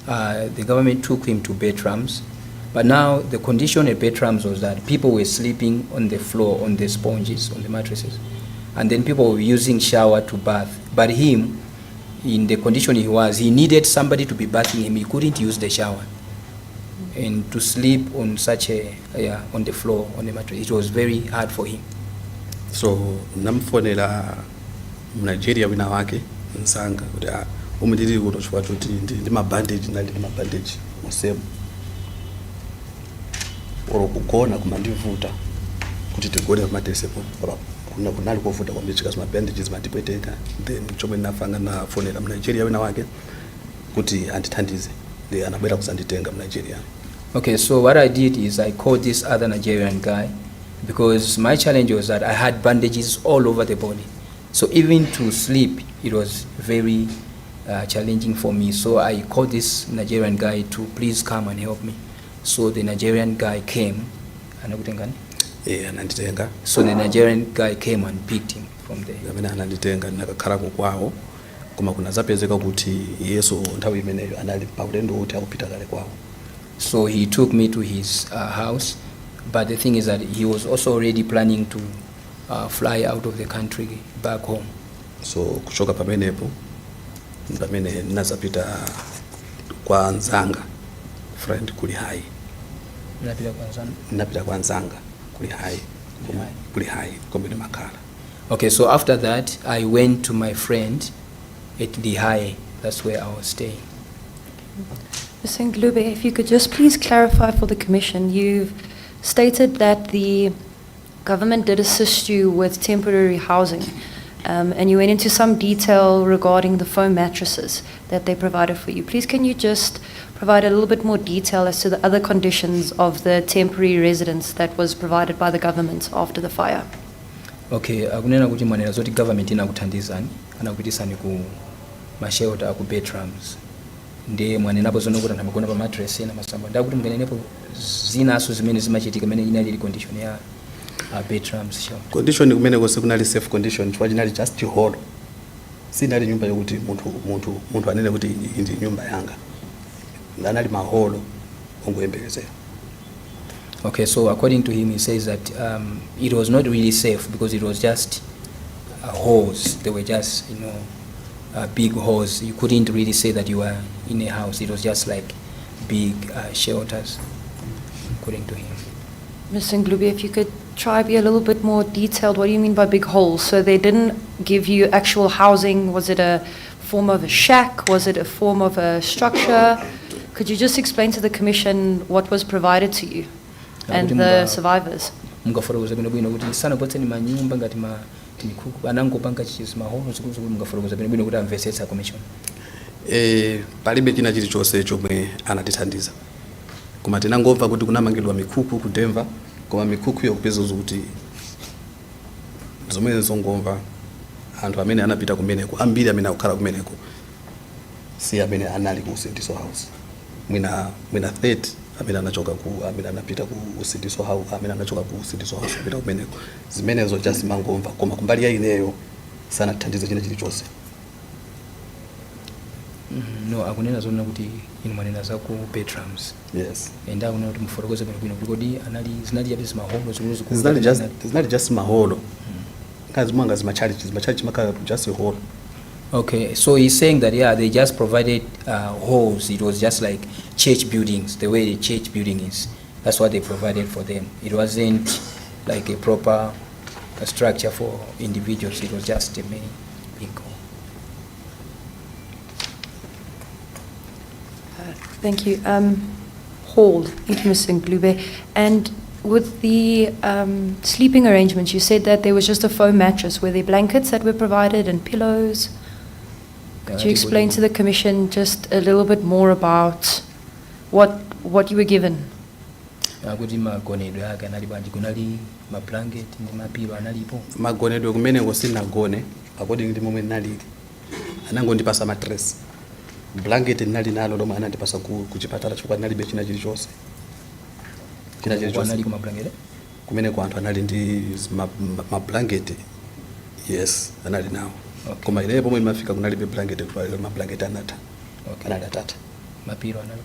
Speaker 8: the government took him to bedrooms, but now the condition at bedrooms was that people were sleeping on the floor, on the sponges, on the mattresses, and then people were using shower to bath. But him, in the condition he was, he needed somebody to be bathing him. He couldn't use the shower, and to sleep on such a on the floor, on the mattress, it was very hard for him.
Speaker 9: So namfonera Nigeria wina wake nsanga kuti umudiri kutochwa kuti ndi ma bandage ndi ma bandage musemu oro kugona kumandivuta kuti tigone mamatresepo kunali kovuta kwambiri chikazi mabandages matipweteka, then chomwe nafanga nafonera mnigeria wina wake kuti andithandize, ndi anabwera kusanditenga mnigeria.
Speaker 8: Okay, so what I did is I called this other Nigerian guy because my challenge was that I had bandages all over the body. So even to sleep, it was very challenging for me. So I called this Nigerian guy to please come and help me. So the Nigerian guy came.
Speaker 9: Ananditenga.
Speaker 8: So the Nigerian guy came and picked him from there.
Speaker 9: Ananditenga nakakhala kwawo. Koma kuna zapezeka kuti Yesu nthawi imeneyo anali paulendo kuti akupita kale kwawo.
Speaker 8: So he took me to his house, but the thing is that he was also already planning to fly out of the country back home.
Speaker 9: So kuchoka pamenepo pamene nazapita kwa nzanga friend kuli hai. Napita kwa nzanga kuli hai kombeni makala.
Speaker 8: Okay, so after that I went to my friend at the high. That's where I was staying.
Speaker 3: Mr. Ngulube, if you could just please clarify for the Commission, you've stated that the government did assist you with temporary housing, and you went into some detail regarding the foam mattresses that they provided for you. Please can you just provide a little bit more detail as to the other conditions of the temporary residence that was provided by the government after the fire?
Speaker 8: Okay, akunena kuti mwanena zoti government inakuthandizani anakupitisani ku mashelter aku bedrooms. Ndiye mwanenapo zono kuti ndamagona pa mattress ena masamba. Ndakuti mngenenepo zinaso zimene zimachitika imene inali condition ya bedrooms shelter.
Speaker 9: Condition kumene kose kunali safe condition chwa chinali just hall. Sinali nyumba yokuti munthu anene kuti ndi nyumba yanga. Ndanali maholo ongoyembekezera.
Speaker 8: Okay, so according to him, he says that it was not really safe because it was just halls. They were just, big halls. You couldn't really say that you were in a house. It was just like big shelters, according to him.
Speaker 3: Mr. Ngulube, if you could try be a little bit more detailed. What do you mean by big halls? So they didn't give you actual housing. Was it a form of a shack? Was it a form of a structure? Could you just explain to the Commission what was provided to you and the survivors?
Speaker 8: Mungafotokoza bwino kuti sanakupatseni manyumba ngati timikuku anangopanga chichi maholo zikuzukulu mungafotokoza bwino kuti amvetsetsa Commission.
Speaker 9: Palibe china chilichonse chomwe anatithandiza. Koma tinangomva kuti kunamangidwa mikuku ku Denver, koma mikuku yokupeza kuti zomwe zongomva anthu amene anapita kumeneko ambiri amene akukhala kumeneko si amene anali ku Usindiso house. Mwina 30 amene anachoka ku amene anapita ku Usindiso house, amene anachoka ku Usindiso house kupita kumeneko. Zimenezo just mangomva koma kumbali ya ineyo sanathandiza china chilichonse.
Speaker 8: No, akunena zona kuti inu manena za ku bedrooms.
Speaker 9: Yes.
Speaker 8: And akunena kuti mufotokoze bwino kuti anali zinali yapisa maholo zikuzukulu.
Speaker 9: It's not just maholo. Kazi mwanga zimacharities, macharities maka just a hall.
Speaker 8: Okay, so he's saying that they just provided halls. It was just like church buildings, the way the church building is. That's what they provided for them. It wasn't like a proper structure for individuals. It was just a main big hall.
Speaker 3: Thank you. Hall, thank you, Mr. Ngulube. And with the sleeping arrangements, you said that there was just a foam mattress. Were there blankets that were provided and pillows? Could you explain to the Commission just a little bit more about what you were given?
Speaker 9: Magonedwe kumeneko sinagone according ndi momwe nalili. Anangondipasa mattress. Blanket nali nalo lomwe anandipasa ku chipatala chokwa nalibe china chilichonse. China chilichonse.
Speaker 8: Anali kuma blanket?
Speaker 9: Kumeneko anthu anali ndi ma blanket. Yes, anali nawo.
Speaker 8: Okay.
Speaker 9: Koma ile pomwe mafika kunalibe blanket kwa ma blanket anata.
Speaker 8: Okay.
Speaker 9: Anali atata.
Speaker 8: Mapiro anali.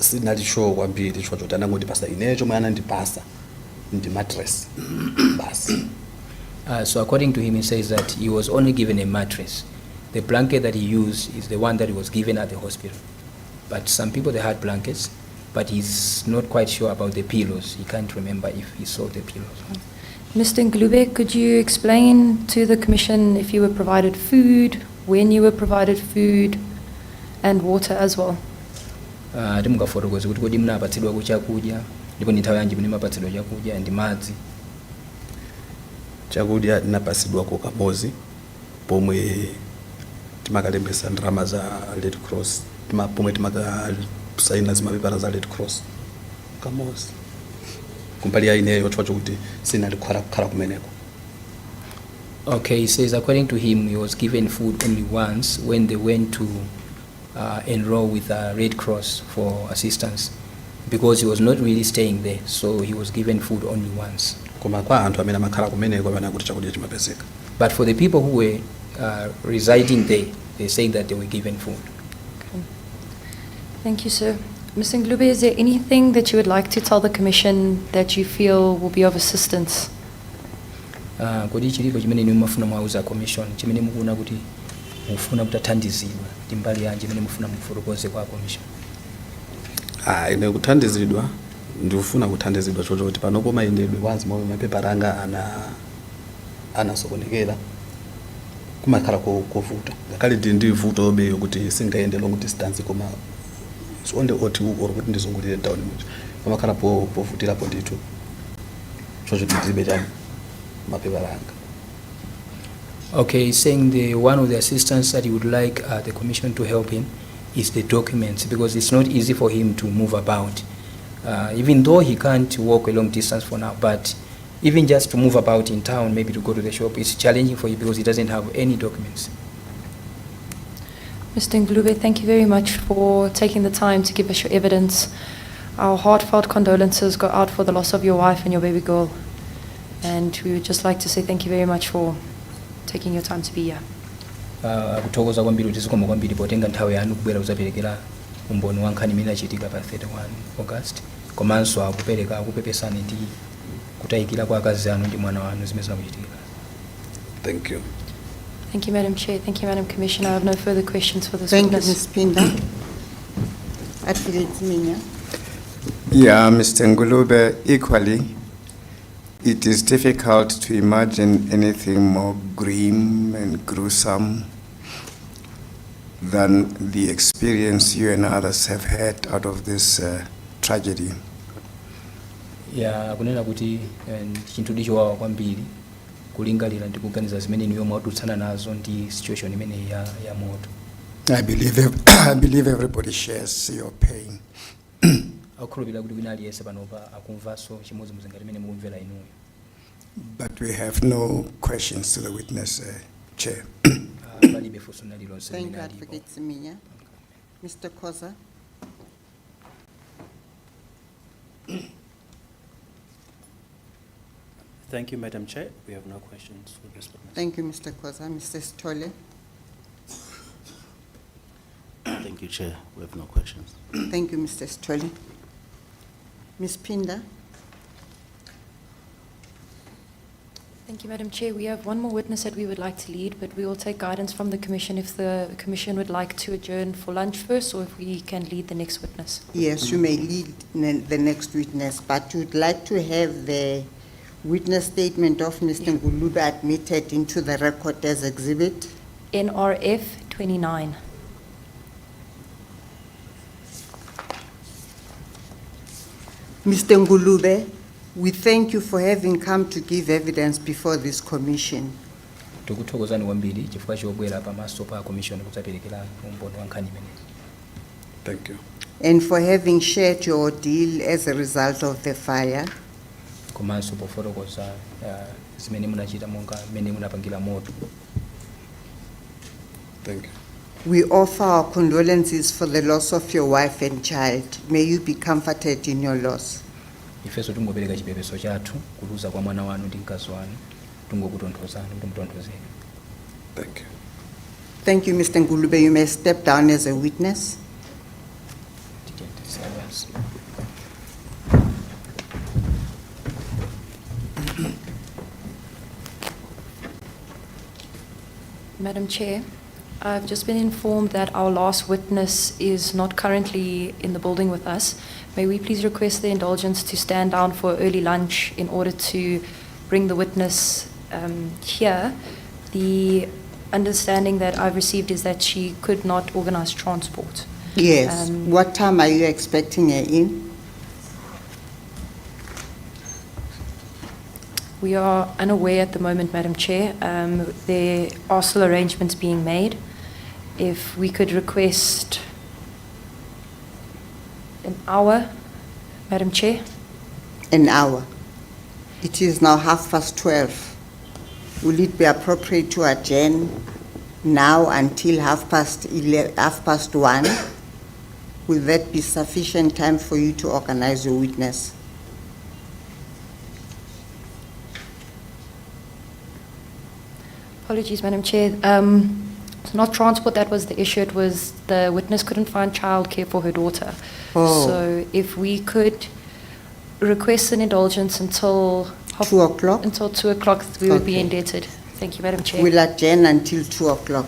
Speaker 9: Sinali sure kwambiri chwa choti anangondipasa inecho mwe anandipasa ndi mattress. Basi.
Speaker 8: So according to him, he says that he was only given a mattress. The blanket that he used is the one that he was given at the hospital. But some people, they had blankets, but he's not quite sure about the pillows. He can't remember if he saw the pillows.
Speaker 3: Mr. Ngulube, could you explain to the Commission if you were provided food, when you were provided food, and water as well?
Speaker 8: Timungafotokoze kuti kodi munapatsidwa chakudya ndipo ndi nthawi yanji mune mapatsidwa chakudya ndi madzi.
Speaker 9: chakudya napasidwako kamozi pomwe timakalembesa ndrama za Red Cross pomwe timakasaina zimapepala za Red Cross kamozi kumbali ya ineyo chwacho kuti sinali kukhala kumeneko.
Speaker 8: Okay, he says according to him, he was given food only once when they went to enroll with Red Cross for assistance, because he was not really staying there, so he was given food only once.
Speaker 9: Koma kwa anthu amene amakhala kumeneko amene akuti chakudya chimapezeka.
Speaker 8: But for the people who were residing there, they say that they were given food.
Speaker 3: Okay. Thank you, sir. Mr. Ngulube, is there anything that you would like to tell the Commission that you feel will be of assistance?
Speaker 8: Kodi chilipo chimene ni mafuna mwauza commission chimene mukuona kuti mufuna kutathandizidwa timbali yanje chimene mufuna mufotokoze kwa commission?
Speaker 9: Ine kuthandizidwa ndikufuna kuthandizidwa chocho kuti panopo mayendedwe wanzi momwe mapepala anga anasokonekera kumakhala kovuta ngakhale ndi vuto obeyo kuti singayende long distance koma sonde oti ukoro kuti ndizungulire town mucho pamakhala povutirapo ndithu chocho tizibe chani mapepala anga.
Speaker 8: Okay, he's saying one of the assistance that he would like the commission to help him is the documents, because it's not easy for him to move about. Even though he can't walk a long distance for now, but even just to move about in town, maybe to go to the shop, it's challenging for him because he doesn't have any documents.
Speaker 3: Mr. Ngulube, thank you very much for taking the time to give us your evidence. Our heartfelt condolences go out for the loss of your wife and your baby girl. And we would just like to say thank you very much for taking your time to be here.
Speaker 8: Kuthokoza kwambiri kuti zikomo kwambiri potenga nthawi yanu kubwera kuzaperekera umboni wa nkhani imene achitika pa 31 August. Komanso akupepesani ndi kutayikira kwa akazi anu ndi mwana wanu zimene zinakuchitika.
Speaker 9: Thank you.
Speaker 3: Thank you, Madam Chair. Thank you, Madam Commissioner. I have no further questions for this
Speaker 4: Thank you,
Speaker 3: witness.
Speaker 4: Ms. Pinda. Advocate Minya.
Speaker 5: Yeah, Mr. Ngulube, equally, it is difficult to imagine anything more grim and gruesome than the experience you and others have had out of this tragedy.
Speaker 8: Ya kunena kuti chinthu ndichowawa kwambiri kulingalira ndi kuganiza zimene niyo mwadutsana nazo ndi situation imene ya moto.
Speaker 5: I believe everybody shares your pain.
Speaker 8: Akhulupirira kuti wina aliyense panopa akumvanso chimodzi muzingati imene mukumvera inuyo.
Speaker 5: But we have no questions to the witness, Chair.
Speaker 8: Palibe funso lililonse
Speaker 4: Thank
Speaker 8: limene
Speaker 4: you,
Speaker 8: alipo.
Speaker 4: Advocate Minya. Mr. Koza.
Speaker 6: Thank you, Madam Chair. We have no questions for this witness.
Speaker 4: Thank you, Mr. Koza. Mr. Stole.
Speaker 7: Thank you, Chair. We have no questions.
Speaker 4: Thank you, Mr. Stole. Ms. Pinda.
Speaker 3: Thank you, Madam Chair. We have one more witness that we would like to lead, but we will take guidance from the Commission if the Commission would like to adjourn for lunch first, or if we can lead the next witness.
Speaker 4: Yes, you may lead the next witness, but you'd like to have the witness statement of Mr. Ngulube admitted into the record as exhibit.
Speaker 3: NRF 29.
Speaker 4: Mr. Ngulube, we thank you for having come to give evidence before this commission.
Speaker 8: Tikuthokozani kwambiri chifukwa chobwera pamaso pa commission kudzaperekera umboni wa nkhani imene.
Speaker 9: Thank you.
Speaker 4: And for having shared your ordeal as a result of the fire.
Speaker 8: Komanso pofotokoza zimene munachita monga mmene munapangira moto.
Speaker 9: Thank you.
Speaker 4: We offer our condolences for the loss of your wife and child. May you be comforted in your loss.
Speaker 8: Ifeso tingopereka chipepeso chathu kuluza kwa mwana wanu ndi mkazi wanu, tingokutonthozani kuti mutonthozeke.
Speaker 9: Thank you.
Speaker 4: Thank you, Mr. Ngulube. You may step down as a witness.
Speaker 3: Madam Chair, I've just been informed that our last witness is not currently in the building with us. May we please request the indulgence to stand down for early lunch in order to bring the witness here. The understanding that I've received is that she could not organize transport.
Speaker 4: Yes. What time are you expecting her in?
Speaker 3: We are unaware at the moment, Madam Chair. There are still arrangements being made. If we could request an hour, Madam Chair.
Speaker 4: An hour. It is now 12:30. Will it be appropriate to adjourn now until 1:30? Will that be sufficient time for you to organize your witness?
Speaker 3: Apologies, Madam Chair. It's not transport that was the issue. It was the witness couldn't find childcare for her daughter.
Speaker 4: Oh.
Speaker 3: So if we could request an indulgence until
Speaker 4: 2 o'clock?
Speaker 3: Until 2 o'clock, we would be
Speaker 4: Okay.
Speaker 3: indebted. Thank you, Madam Chair.
Speaker 4: We'll adjourn until 2 o'clock.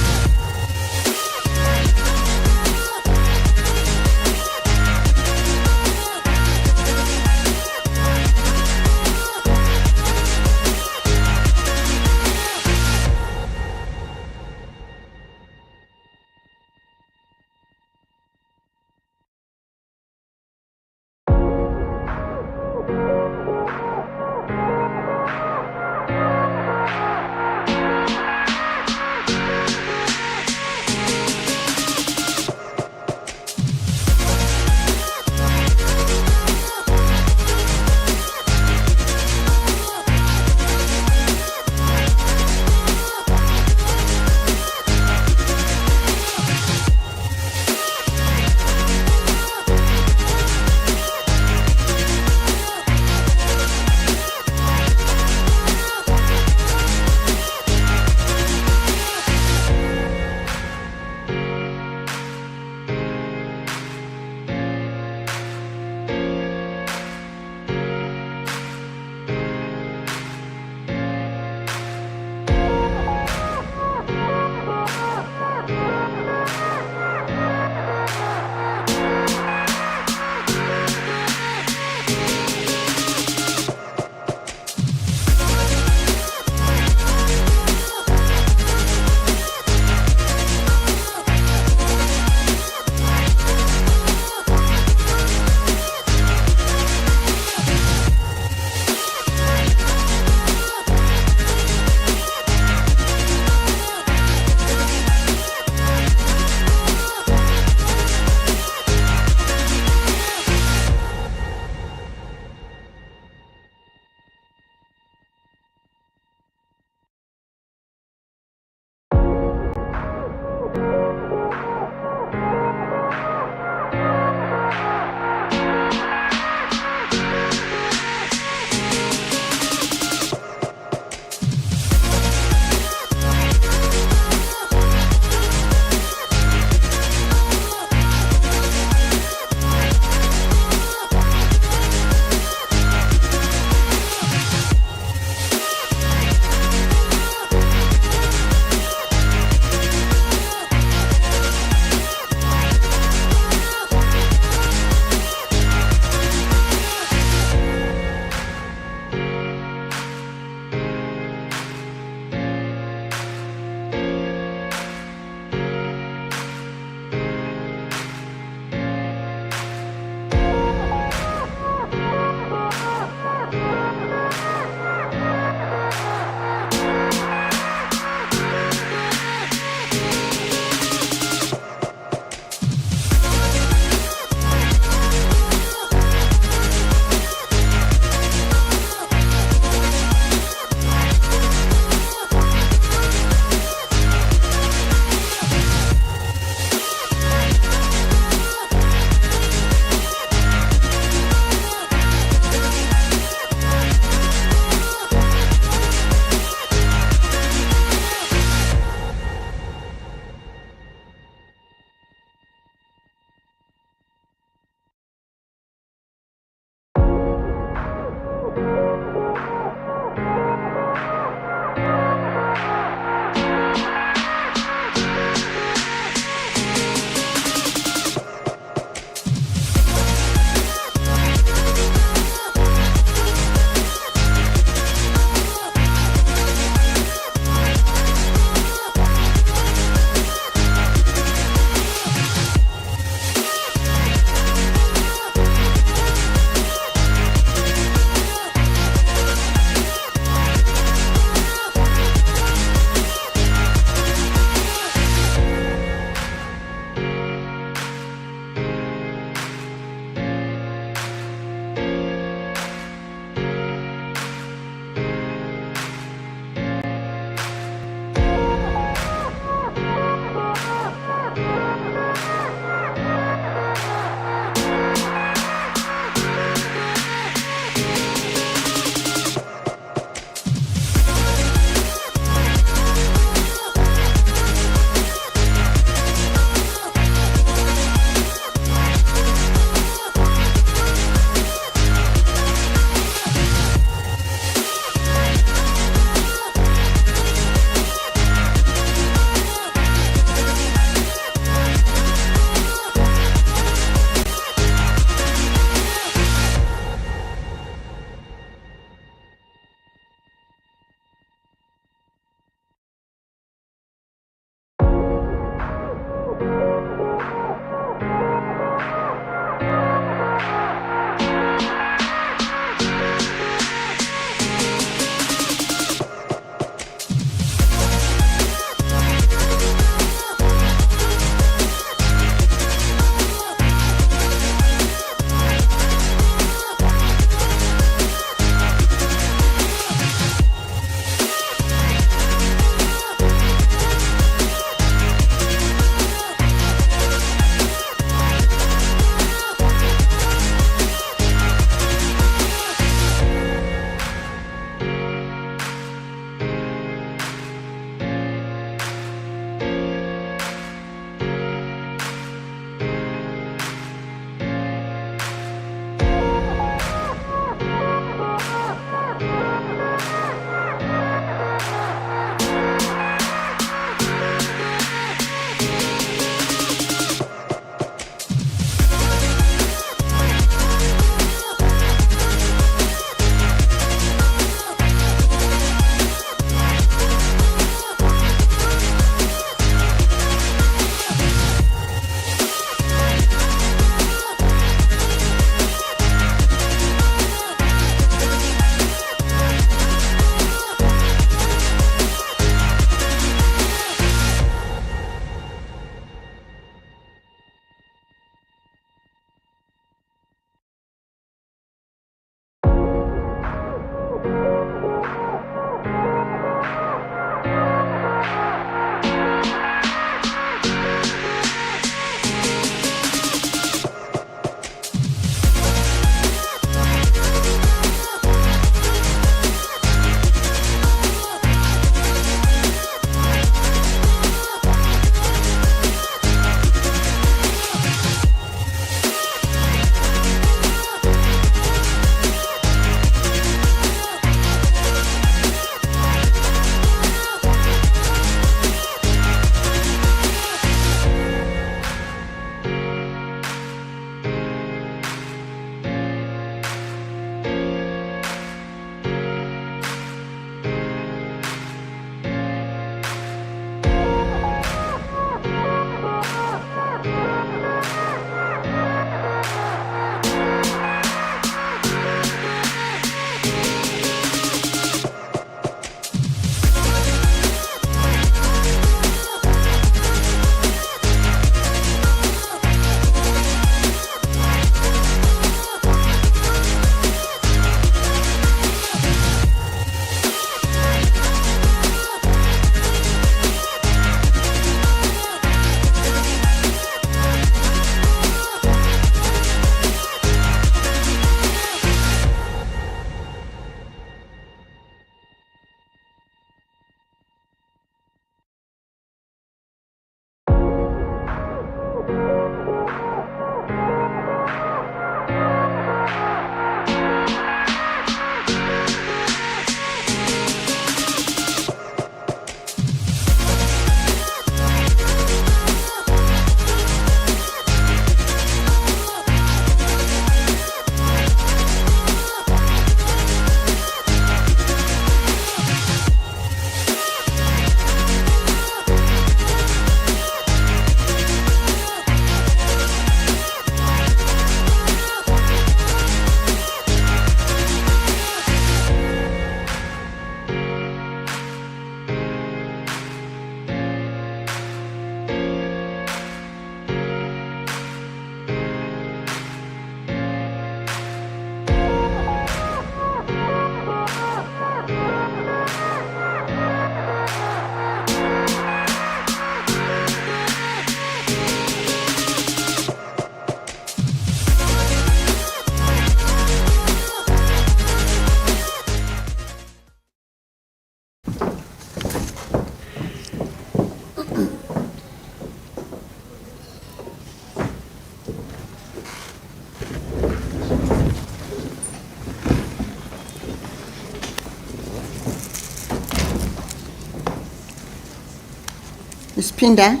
Speaker 4: Ms. Pinda?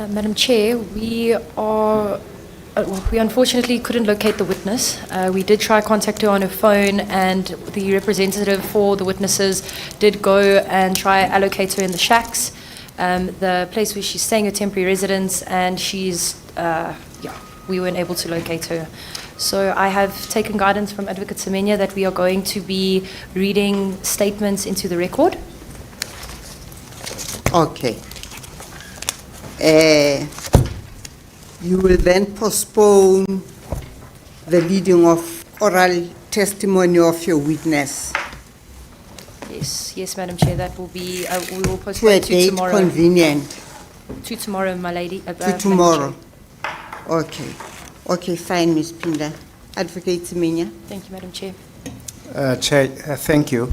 Speaker 3: Madam Chair, we unfortunately couldn't locate the witness. We did try contact her on her phone, and the representative for the witnesses did go and try allocate her in the shacks, the place where she's staying, her temporary residence, and we weren't able to locate her. So I have taken guidance from Advocate Semenya that we are going to be reading statements into the record.
Speaker 4: Okay. You will then postpone the reading of oral testimony of your witness
Speaker 3: Yes, Madam Chair, that will be, we will
Speaker 4: to a
Speaker 3: postpone to
Speaker 4: date
Speaker 3: tomorrow.
Speaker 4: convenient.
Speaker 3: To tomorrow, my lady.
Speaker 4: To
Speaker 3: Madam
Speaker 4: tomorrow.
Speaker 3: Chair.
Speaker 4: Okay. Okay, fine, Ms. Pinda. Advocate Semenya?
Speaker 3: Thank you, Madam Chair.
Speaker 5: Chair, thank you.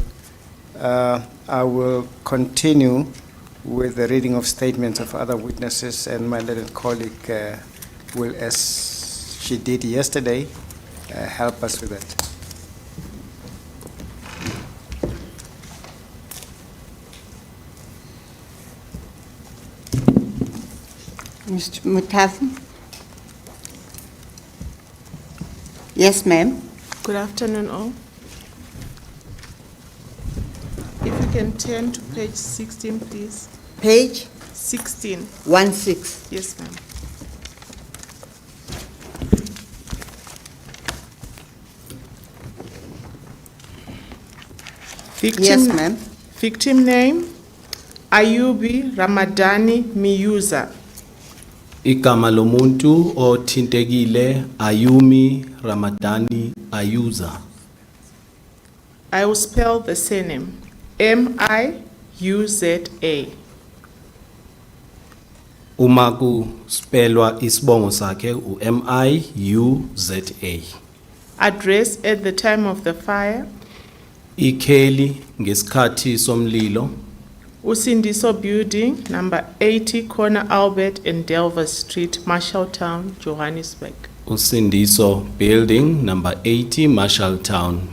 Speaker 5: I will continue with the reading of statements of other witnesses, and my little colleague will, as she did yesterday, help us with that.
Speaker 4: Mr. Mutafu? Yes, ma'am.
Speaker 10: Good afternoon, all. If you can turn to page 16, please.
Speaker 4: Page
Speaker 10: 16.
Speaker 4: 16.
Speaker 10: Yes, ma'am.
Speaker 4: Yes, ma'am.
Speaker 10: Victim name, Ayubi Ramadani Miyuza.
Speaker 11: Igama lomuntu othintekile Ayumi Ramadani Ayuza.
Speaker 10: I will spell the surname. M-I-U-Z-A.
Speaker 11: Uma kuspelwa isibongo sakhe U-M-I-U-Z-A.
Speaker 10: Address at the time of the fire,
Speaker 11: Ikheli ngesikhathi somlilo
Speaker 10: Usindiso Building, number 80, corner Albert and Delver Street, Marshalltown, Johannesburg.
Speaker 11: Usindiso Building, number 80, Marshalltown,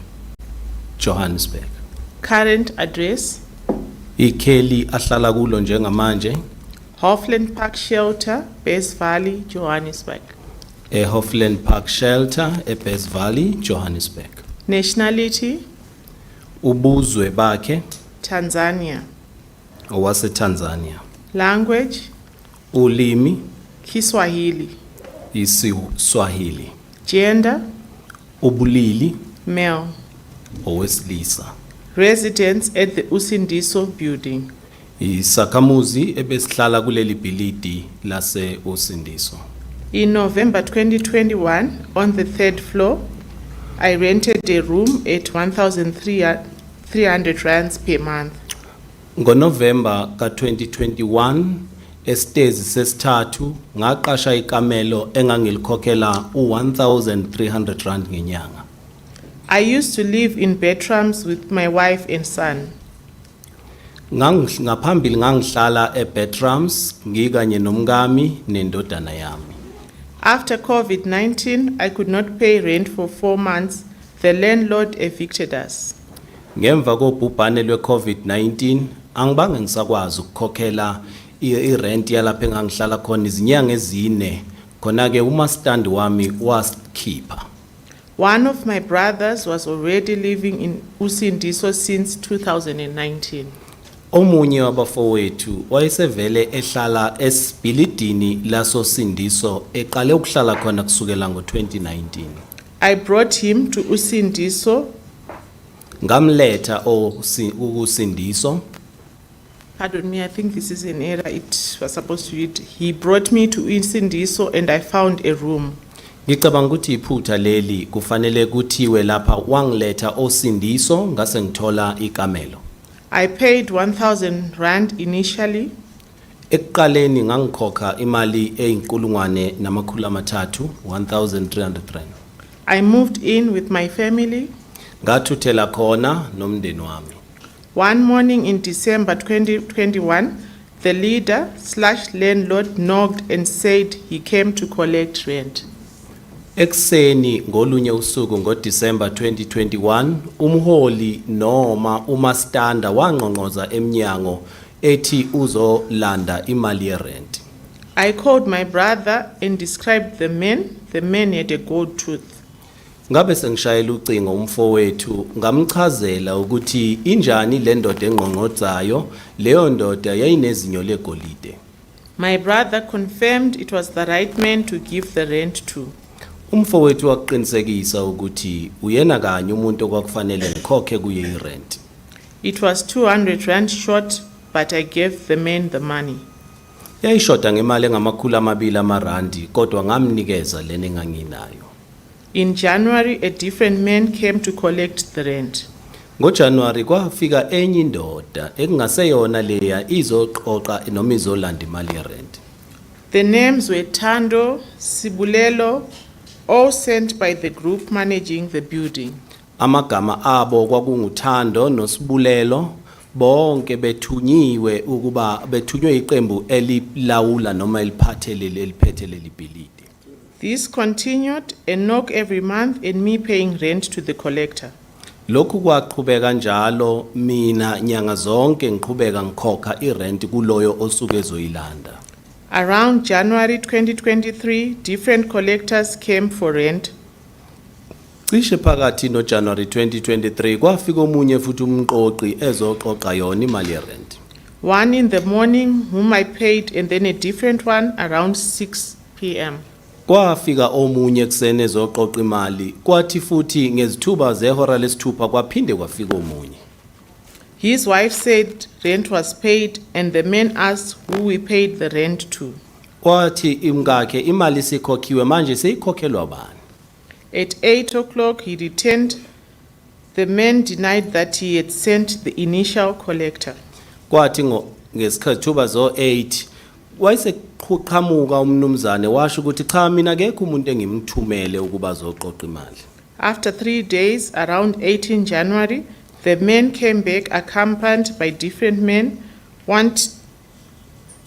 Speaker 11: Johannesburg.
Speaker 10: Current address,
Speaker 11: Ikheli ahlala kulo njengamanje
Speaker 10: Hoffland Park Shelter, Base Valley, Johannesburg.
Speaker 11: eHoffland Park Shelter eBest Valley, Johannesburg.
Speaker 10: Nationality,
Speaker 11: Ubuzwe bakhe
Speaker 10: Tanzania.
Speaker 11: owaseTanzania.
Speaker 10: Language,
Speaker 11: Ulimi
Speaker 10: Kiswahili.
Speaker 11: isiSwahili.
Speaker 10: Gender,
Speaker 11: Ubulili
Speaker 10: male.
Speaker 11: owesilisa.
Speaker 10: Residence at the Usindiso Building.
Speaker 11: Isakhamuzi ebesihlala kuleli bhilidi lase Usindiso.
Speaker 10: In November 2021, on the 3rd floor, I rented a room at 1,300 rands per month.
Speaker 11: NgoNovember ka2021 estezi sesithathu ngaqasha ikamelo engangilkhokhela u1300 rand ngenyanga.
Speaker 10: I used to live in bedrooms with my wife and son.
Speaker 11: Ngaphambili ngangihlala eBedrams ngikanye nomngami nendodana yami.
Speaker 10: After COVID-19, I could not pay rent for 4 months. The landlord evicted us.
Speaker 11: Ngemva kobhubhane lweCovid-19 angibange ngisakwazi ukukhokhela irent yalapha engangihlala khona izinyanga ezine, khona ke umastandi wami wasikhipha.
Speaker 10: One of my brothers was already living in Usindiso since 2019.
Speaker 11: Omunye wabafowethu wayesevele ehlala esibhilidini laso Sindiso eqale ukuhlala khona kusukela ngo2019.
Speaker 10: I brought him to Usindiso.
Speaker 11: Ngamletha uSindiso.
Speaker 10: Pardon me, I think this is an error. It was supposed to read, he brought me to Usindiso and I found a room.
Speaker 11: Ngicabanga ukuthi iphutha leli kufanele kuthiwe lapha wangiletha oSindiso ngase ngithola ikamelo.
Speaker 10: I paid 1,000 rand initially.
Speaker 11: Ekuqaleni ngangikhokha imali eyinkulungwane namakhulu amathathu 1,300 rand.
Speaker 10: I moved in with my family.
Speaker 11: Ngathuthela khona nomndeni wami.
Speaker 10: One morning in December 2021, the leader/landlord knocked and said he came to collect rent.
Speaker 11: Ekseni ngolunye usuku ngoDecember 2021 umholi noma umastanda wangqongqoza eminyango ethi uzolanda imali yerent.
Speaker 10: I called my brother and described the man. The man had a gold tooth.
Speaker 11: Ngabe sengishayela ucingo umfowethu ngamchazela ukuthi injani le ndoda engqongqodzayo, leyo ndoda yayinezinyo legolide.
Speaker 10: My brother confirmed it was the right man to give the rent to.
Speaker 11: Umfowethu waqinisekisa ukuthi uyena kanye umuntu okwakufanele ngikhokhe kuye irent.
Speaker 10: It was 200 rand short, but I gave the man the money.
Speaker 11: Yayishoda ngemali engamakhulu amabili amarandi kodwa ngamnikeza lena enganginayo.
Speaker 10: In January, a different man came to collect the rent.
Speaker 11: NgoJanuary kwafika enye indoda ekungaseyona leya izoqoqa noma izolanda imali yerent.
Speaker 10: The names were Tando, Sibulelo, all sent by the group managing the building.
Speaker 11: Amagama abo kwakunguThando noSibulelo, bonke bethunywe iqembu elilawula noma eliphethe leli bhilidi.
Speaker 10: This continued, a knock every month and me paying rent to the collector.
Speaker 11: Lokhu kwaqhubeka njalo, mina nyanga zonke ngiqhubeka ngikhokha irent kuloyo osuke ezoyilanda.
Speaker 10: Around January 2023, different collectors came for rent.
Speaker 11: Cishe phakathi noJanuary 2023 kwafika omunye futhi umqoqi ezoqoqa yona imali yerent.
Speaker 10: One in the morning, whom I paid, and then a different one around 6 p.m.
Speaker 11: Kwafika omunye eksene ezoqoqa imali, kwathi futhi ngezithuba zehora lesithupha kwaphinde kwafika omunye.
Speaker 10: His wife said rent was paid, and the man asked who we paid the rent to.
Speaker 11: Kwathi imkakhe imali sikhokhiwe manje seyikhokhelwa bani.
Speaker 10: At 8 o'clock, he returned. The man denied that he had sent the initial collector.
Speaker 11: Kwathi ngesikhathuba zo8 wayeseqhamuka umnumzane washo ukuthi cha mina akekho umuntu engimthumele ukuba zoqoqa imali.
Speaker 10: After 3 days, around 18 January, the man came back accompanied by different men,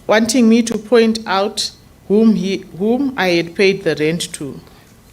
Speaker 10: wanting me to point out whom I had paid the rent to.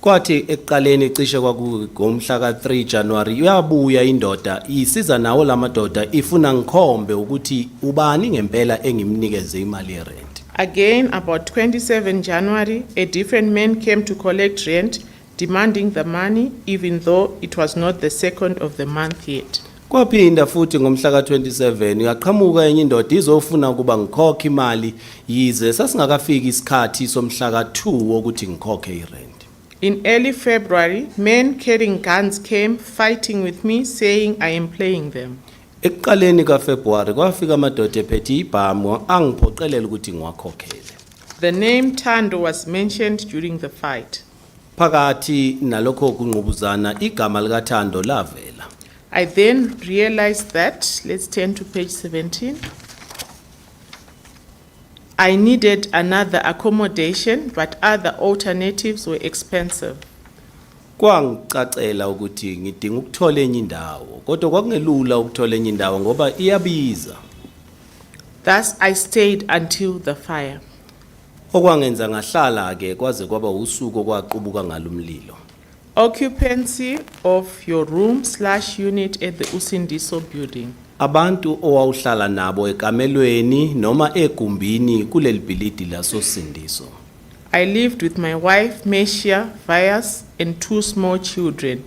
Speaker 11: Kwathi ekuqaleni cishe kwakungomhla ka3 January uyabuya indoda isiza nawo lamadoda ifuna ngikhombe ukuthi ubani ngempela engimnikeze imali yerent.
Speaker 10: Again, about 27 January, a different man came to collect rent, demanding the money, even though it was not the second of the month yet.
Speaker 11: Kwaphinda futhi ngomhla ka27 yaqhamuka enye indoda izofuna ukuba ngikhokhe imali yize sasingakafika isikhathi somhla ka2 wokuthi ngikhokhe irent.
Speaker 10: In early February, men carrying guns came fighting with me, saying I am playing them.
Speaker 11: Ekuqaleni kaFebruary kwafika amadoda ephethe ibhamu angiphoqelela ukuthi ngiwakhokhele.
Speaker 10: The name Tando was mentioned during the fight.
Speaker 11: Phakathi nalokho kunqubuzana igama likaThando lavela.
Speaker 10: I then realized that, let's turn to page 17. I needed another accommodation, but other alternatives were expensive.
Speaker 11: Kwangicacela ukuthi ngidinga ukuthola enye indawo, kodwa kwakungelula ukuthola enye indawo ngoba iyabiza.
Speaker 10: Thus I stayed until the fire.
Speaker 11: Okwangenza ngahlala ke kwaze kwaba usuku okwaqubuka ngalumlilo.
Speaker 10: Occupancy of your room/unit at the Usindiso building.
Speaker 11: Abantu owawuhlala nabo ekamelweni noma egumbini kuleli bhilidi lasosindiso.
Speaker 10: I lived with my wife, Meshia Vyas, and 2 small children.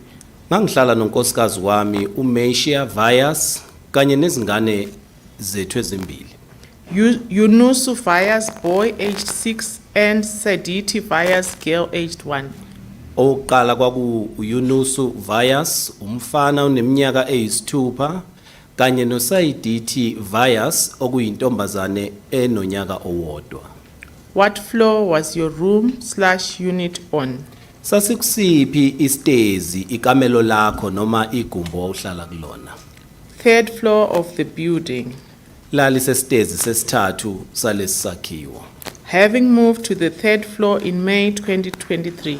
Speaker 11: Ngangihlala nonkosikazi wami uMeshia Vyas kanye nezingane zethu ezimbili.
Speaker 10: Yunusu Vyas, boy aged 6, and Saditi Vyas, girl aged 1.
Speaker 11: Oqala kwaku uYunusu Vyas umfana oneminyaka eyisithupha kanye noSayiditi Vyas okuyintombazane enonyaka owodwa.
Speaker 10: What floor was your room/unit on?
Speaker 11: Sasikusiphi istezi ikamelo lakho noma igumbo owuhlala kulona?
Speaker 10: 3rd floor of the building.
Speaker 11: Lali sesitezi sesithathu salesakhiwo.
Speaker 10: Having moved to the 3rd floor in May 2023.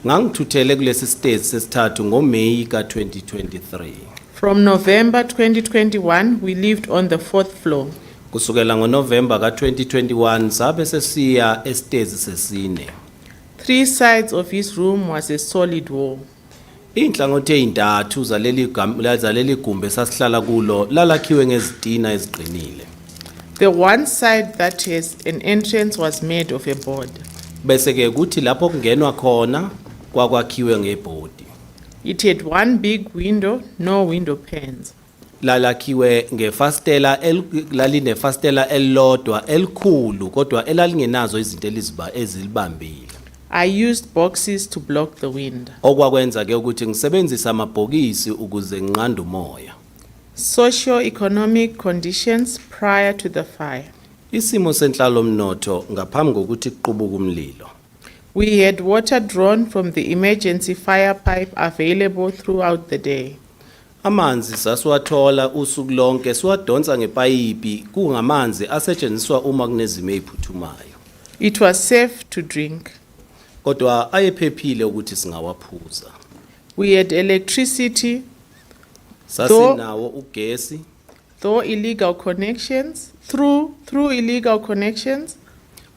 Speaker 11: Ngangithuthele kulesi sitezi sesithathu ngoMeyi ka2023.
Speaker 10: From November 2021, we lived on the 4th floor.
Speaker 11: Kusukela ngoNovember ka2021 sabe sesiya esitezi sesine.
Speaker 10: 3 sides of his room was a solid wall.
Speaker 11: Inhlangothi ezintathu zaleli gumbi esasihlala kulo lalakhiwe ngezitina eziqinile.
Speaker 10: The one side that has an entrance was made of a board.
Speaker 11: bese ke kuthi lapho kungenwa khona kwakwakhiwe ngebhodi.
Speaker 10: It had one big window, no window panes.
Speaker 11: Lalakhiwe ngefastela lalinefastela elilodwa elikhulu kodwa elalingenazo izinto ezilibambile.
Speaker 10: I used boxes to block the wind.
Speaker 11: Okwakwenza ke ukuthi ngisebenzise amabhokisi ukuze ngiqande umoya.
Speaker 10: Socio-economic conditions prior to the fire.
Speaker 11: Isimo senhlalo mnotho ngaphambi kokuthi kuqubuke umlilo.
Speaker 10: We had water drawn from the emergency fire pipe available throughout the day.
Speaker 11: Amanzi sasiwathola usuku lonke siwadonsa ngepayipi kungamanzi asetshenziswa uma kunezimo eziphuthumayo.
Speaker 10: It was safe to drink.
Speaker 11: Kodwa ayephephile ukuthi singawaphuza.
Speaker 10: We had electricity,
Speaker 11: Sasinawo ugesi
Speaker 10: through illegal connections,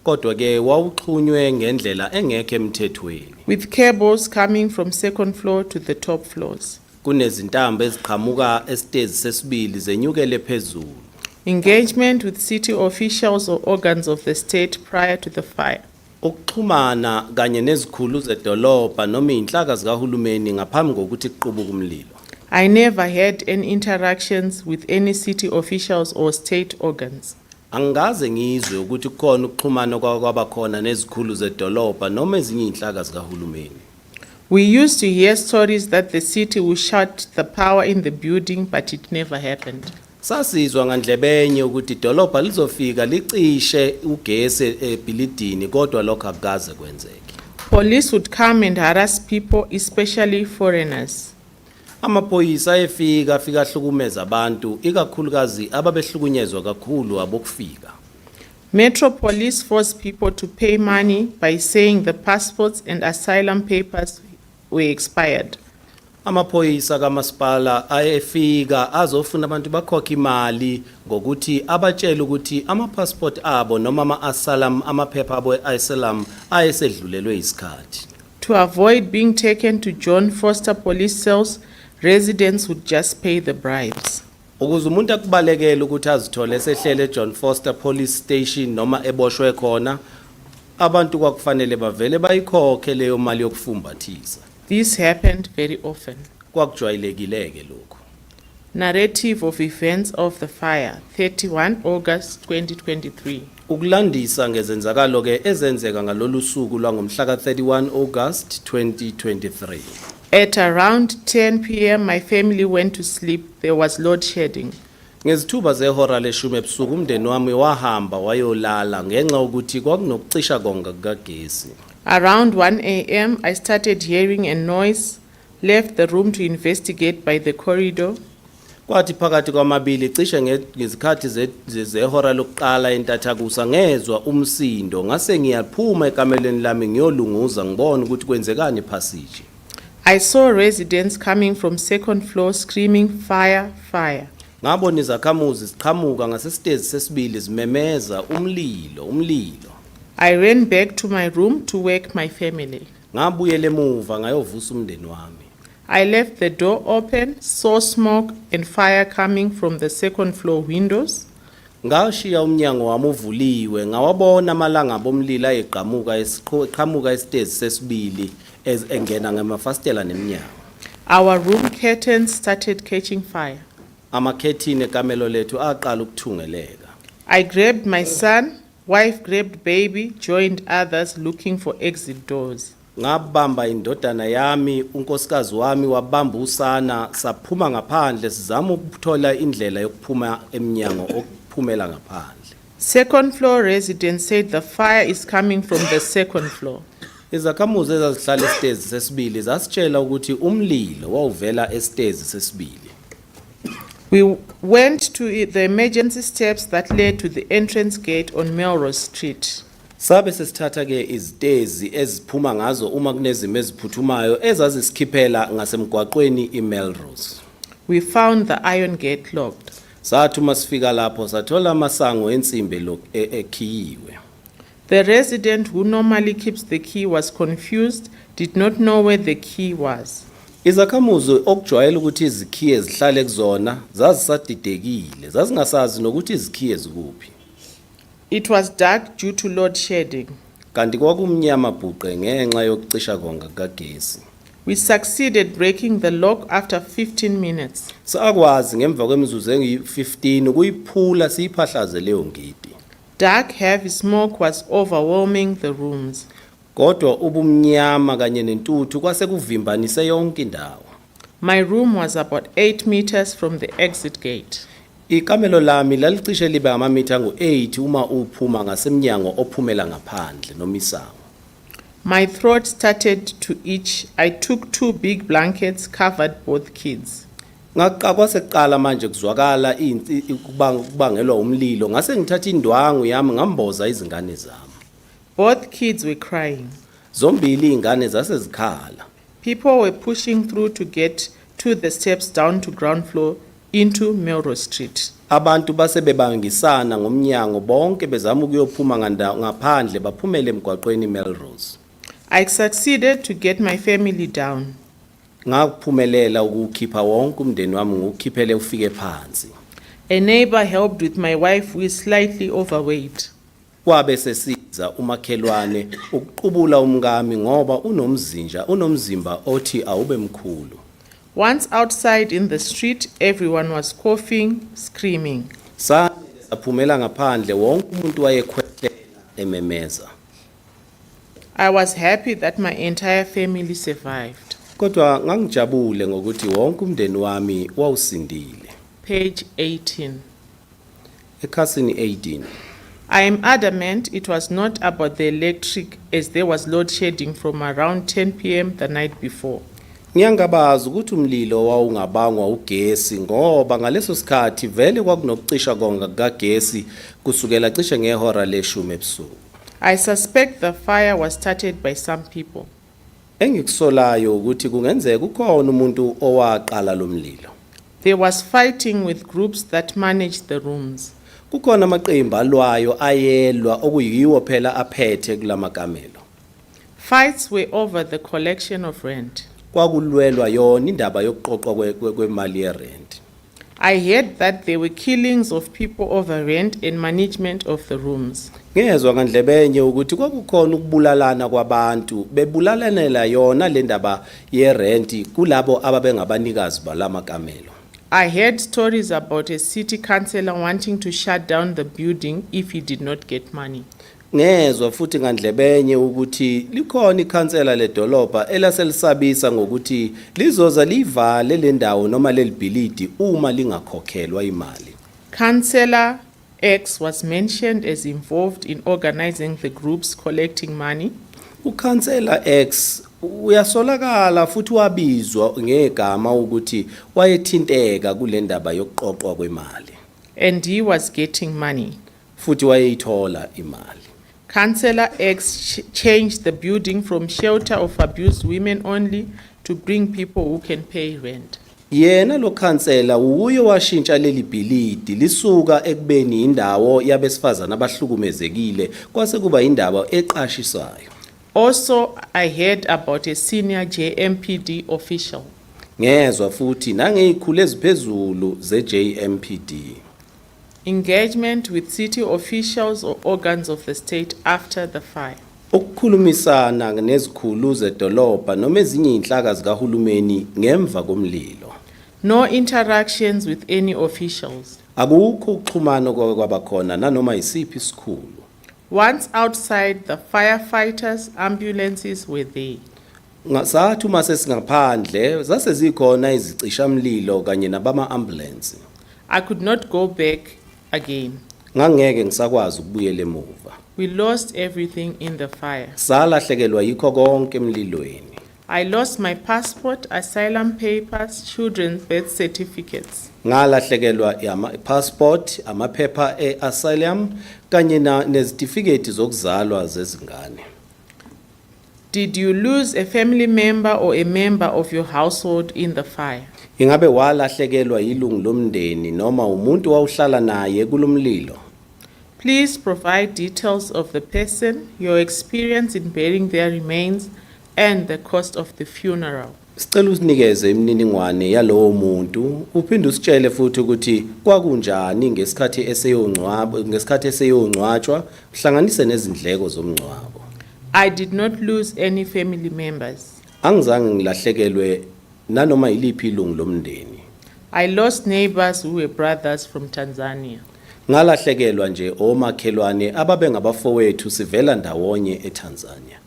Speaker 11: kodwa ke wawuxhunywe ngendlela engekho emthethweni.
Speaker 10: with cables coming from second floor to the top floors.
Speaker 11: Kunezintambo eziqhamuka esitezi sesibili zenyukele phezulu.
Speaker 10: Engagement with city officials or organs of the state prior to the fire.
Speaker 11: Ukuxhumana kanye nezikhulu zedolobha noma inhlaka zikahulumeni ngaphambi kokuthi kuqubuke umlilo.
Speaker 10: I never had any interactions with any city officials or state organs.
Speaker 11: Angaze ngizwe ukuthi kukhona ukuxhumana kwabakhona nezikhulu zedolobha noma ezinye inhlaka zikahulumeni.
Speaker 10: We used to hear stories that the city would shut the power in the building, but it never happened.
Speaker 11: Sasizwa ngandlebenye ukuthi idolobha lizofika licishe ugesi ebhilidini kodwa lokho akukaze kwenzeke.
Speaker 10: Police would come and harass people, especially foreigners.
Speaker 11: Amaphoyisa ayefika afika hlukumeza abantu ikakhulukazi ababehlukunyezwa kakhulu abokufika.
Speaker 10: Metro Police forced people to pay money by saying the passports and asylum papers were expired.
Speaker 11: Amaphoyisa kamasipala ayefika azofuna abantu bakhokhe imali ngokuthi abatshela ukuthi ama-passport abo noma ama-asylum amaphepha abo e-asylum ayesedlulelwe isikhathi.
Speaker 10: To avoid being taken to John Foster police cells, residents would just pay the bribes.
Speaker 11: Ukuze umuntu akubalekele ukuthi azithole esehlele eJohn Foster Police Station noma eboshwe khona, abantu kwakufanele bavele bayikhokhe leyo mali yokufumbathisa.
Speaker 10: This happened very often.
Speaker 11: Kwakujwayelekileke lokho.
Speaker 10: Narrative of events of the fire, 31 August 2023.
Speaker 11: Ukulandisa ngezenzakalo ke ezenzeka ngalolu suku lwangomhla ka 31 August 2023.
Speaker 10: At around 10 p.m., my family went to sleep. There was load shedding.
Speaker 11: Ngezithuba zehora leshumi ebusuku umndeni wami wahamba wayolala ngenxa ukuthi kwakunokucisha konga kukagesi.
Speaker 10: Around 1 a.m., I started hearing a noise, left the room to investigate by the corridor.
Speaker 11: Kwathi phakathi kwamabili cishe ngezikhathi zehora lokuqala entathakusa ngezwa umsindo ngase ngiyaphuma ekameleni lami ngiyolunguza ngibona ukuthi kwenzekani ephasiji.
Speaker 10: I saw residents coming from second floor screaming, "Fire, fire."
Speaker 11: Ngabona izakhamuzi ziqhamuka ngasesitezi sesibili zimemeza umlilo, umlilo.
Speaker 10: I ran back to my room to wake my family.
Speaker 11: Ngabuyela emuva ngayovusa umndeni wami.
Speaker 10: I left the door open, saw smoke and fire coming from the second floor windows.
Speaker 11: Ngashiya umnyango wami uvuliwe ngawabona amalanga bomlilo eqhamuka esitezi sesibili engena ngamafastela neminyango.
Speaker 10: Our room curtains started catching fire.
Speaker 11: Amakhethini ekamelo lethu aqala ukuthungeleka.
Speaker 10: I grabbed my son, wife grabbed baby, joined others looking for exit doors.
Speaker 11: Ngabamba indodana yami, unkosikazi wami wabamba usana, saphuma ngaphandle sizama ukuthola indlela yokuphuma eminyango okuphumela ngaphandle.
Speaker 10: Second floor residents said the fire is coming from the second floor.
Speaker 11: Izakhamuzi ezazihlala esitezi sesibili zasitshela ukuthi umlilo wawuvela esitezi sesibili.
Speaker 10: We went to the emergency steps that led to the entrance gate on Melrose Street.
Speaker 11: Sabe sesithatha ke izitezi eziphuma ngazo uma kunezimo eziphuthumayo ezazisikhiphela ngasemgwaqweni iMelrose.
Speaker 10: We found the iron gate locked.
Speaker 11: Sathi uma sifika lapho sathola amasango ensimbi ekhiyiwe.
Speaker 10: The resident who normally keeps the key was confused, did not know where the key was.
Speaker 11: Izakhamuzi okujwayela ukuthi izikhiye zihlale kuzona zazisadidekile zazingasazi nokuthi izikhiye zikuphi.
Speaker 10: It was dark due to load shedding.
Speaker 11: kanti kwakumnyama bhuqe ngenxa yokucisha konga kagesi.
Speaker 10: We succeeded breaking the lock after 15 minutes.
Speaker 11: Sakwazi ngemva kwemizuzu engu-15 ukuyiphula siyiphahlaze leyo ngidi.
Speaker 10: Dark, heavy smoke was overwhelming the rooms.
Speaker 11: Kodwa ubumnyama kanye nentuthu kwase kuvimbanise yonke indawo.
Speaker 10: My room was about 8 meters from the exit gate.
Speaker 11: Ikamelo lami lalicishe libe amamitha angu-8 uma uphuma ngasemnyango ophumela ngaphandle noma isango.
Speaker 10: My throat started to itch. I took 2 big blankets, covered both kids.
Speaker 11: Kwasekuqala manje kuzwakala ukubangelwa umlilo ngase ngithatha indwangu yami ngamboza izingane zami.
Speaker 10: Both kids were crying.
Speaker 11: Zombili izingane zase zikhala.
Speaker 10: People were pushing through to get to the steps down to ground floor into Melrose Street.
Speaker 11: Abantu base bebangisana ngomnyango bonke bezama ukuyophuma ngaphandle baphumele emgwaqweni Melrose.
Speaker 10: I succeeded to get my family down.
Speaker 11: Ngakuphumelela ukukhipha wonke umndeni wami ngukhiphele ufike phansi.
Speaker 10: A neighbor helped with my wife who is slightly overweight.
Speaker 11: Kwabe sesiza umakhelwane ukuqubula umkami ngoba unomzimba othi awube mkhulu.
Speaker 10: Once outside in the street, everyone was coughing, screaming.
Speaker 11: Saphumela ngaphandle wonke umuntu wayekhwehlela ememeza.
Speaker 10: I was happy that my entire family survived.
Speaker 11: Kodwa ngangijabule ngokuthi wonke umndeni wami wawusindile.
Speaker 10: Page 18.
Speaker 11: Ekhasini 18.
Speaker 10: I am adamant it was not about the electric as there was load shedding from around 10 p.m. the night before.
Speaker 11: Ngiyangabaza ukuthi umlilo wawungabangwa ugesi ngoba ngaleso sikhathi vele kwakunokucisha konga kagesi kusukela cishe ngehora leshumi ebusuku.
Speaker 10: I suspect the fire was started by some people.
Speaker 11: Engikusolayo ukuthi kungenzeka ukhona umuntu owaqala lo mlilo.
Speaker 10: There was fighting with groups that managed the rooms.
Speaker 11: Kukhona amaqembu alwayo ayelwa okuyiwo phela aphethe kulamakamelo.
Speaker 10: Fights were over the collection of rent.
Speaker 11: Kwakulwelwa yona indaba yokuqoqwa kwemali yerent.
Speaker 10: I heard that there were killings of people over rent and management of the rooms.
Speaker 11: Ngezwe ngandlebenye ukuthi kwakukhona ukubulalana kwabantu bebulalanela yona le ndaba yerent kulabo ababengabanikazi balamakamelo.
Speaker 10: I heard stories about a city councillor wanting to shut down the building if he did not get money.
Speaker 11: Ngezwe futhi ngandlebenye ukuthi likhona ikhansela ledolobha elaselisabisa ngokuthi lizoza livale le ndawo noma lelibhilidi uma lingakhokhelwa imali.
Speaker 10: Councillor X was mentioned as involved in organizing the groups collecting money.
Speaker 11: Ukhansela X uyasolakala futhi wabizwa ngegama ukuthi wayethinteka kule ndaba yokuqoqwa kwemali.
Speaker 10: And he was getting money.
Speaker 11: Futhi wayeyithola imali.
Speaker 10: Councillor X changed the building from shelter of abused women only to bring people who can pay rent.
Speaker 11: Yena lo khansela uye washintsha leli bhilidi lisuka ekubeni indawo yabesifazana abahlukumezekile kwase kuba indaba eqashisayo.
Speaker 10: Also, I heard about a senior JMPD official.
Speaker 11: Ngezwe futhi nangezikhulu eziphezulu ze-JMPD.
Speaker 10: Engagement with city officials or organs of the state after the fire.
Speaker 11: Ukukhulumisana nezikhulu zedolobha noma ezinye inhlaka zikahulumeni ngemva komlilo.
Speaker 10: No interactions with any officials.
Speaker 11: Akukho ukuxhumana kwabakhona nanoma isiphi isikhulu.
Speaker 10: Once outside, the firefighters, ambulances were there.
Speaker 11: Ngasathi uma sesingaphandle zase zikhona izicishamlilo kanye nabama ambulance.
Speaker 10: I could not go back again.
Speaker 11: Ngangeke ngisakwazi ukubuyela emuva.
Speaker 10: We lost everything in the fire.
Speaker 11: Salahlekelwa yikho konke emlilweni.
Speaker 10: I lost my passport, asylum papers, children's birth certificates.
Speaker 11: Ngalahlekelwa passport, amaphepha asylum kanye nezitifiketi zokuzalwa zezingane.
Speaker 10: Did you lose a family member or a member of your household in the fire?
Speaker 11: Ingabe walahlekelwa yilungu lomndeni noma umuntu wawuhlala naye kulomlilo?
Speaker 10: Please provide details of the person, your experience in burying their remains, and the cost of the funeral.
Speaker 11: Sicela usinikeze imininingwane yalowo muntu uphinde usitshele futhi ukuthi kwakunjani ngesikhathi eseyongcwatshwa kuhlanganise nezindleko zomngcwabo.
Speaker 10: I did not lose any family members.
Speaker 11: Angizange ngilahlekelwe nanoma yiliphi ilungu lomndeni.
Speaker 10: I lost neighbors who were brothers from Tanzania.
Speaker 11: Ngalahlekelwa nje omakhelwane ababengabafowethu sivela ndawonye eTanzania.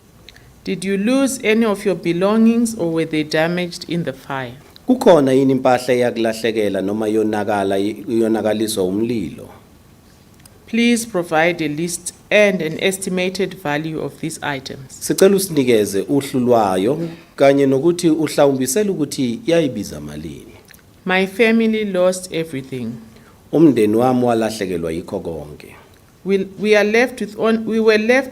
Speaker 10: Did you lose any of your belongings or were they damaged in the fire?
Speaker 11: Kukhona yini impahla eyakulahlekela noma yonakaliswa umlilo?
Speaker 10: Please provide a list and an estimated value of these items.
Speaker 11: Sicela usinikeze uhlu lwayo kanye nokuthi uhlawumbisela ukuthi yayibiza malini.
Speaker 10: My family lost everything.
Speaker 11: Umndeni wami walahlekelwa yikho konke.
Speaker 10: We were left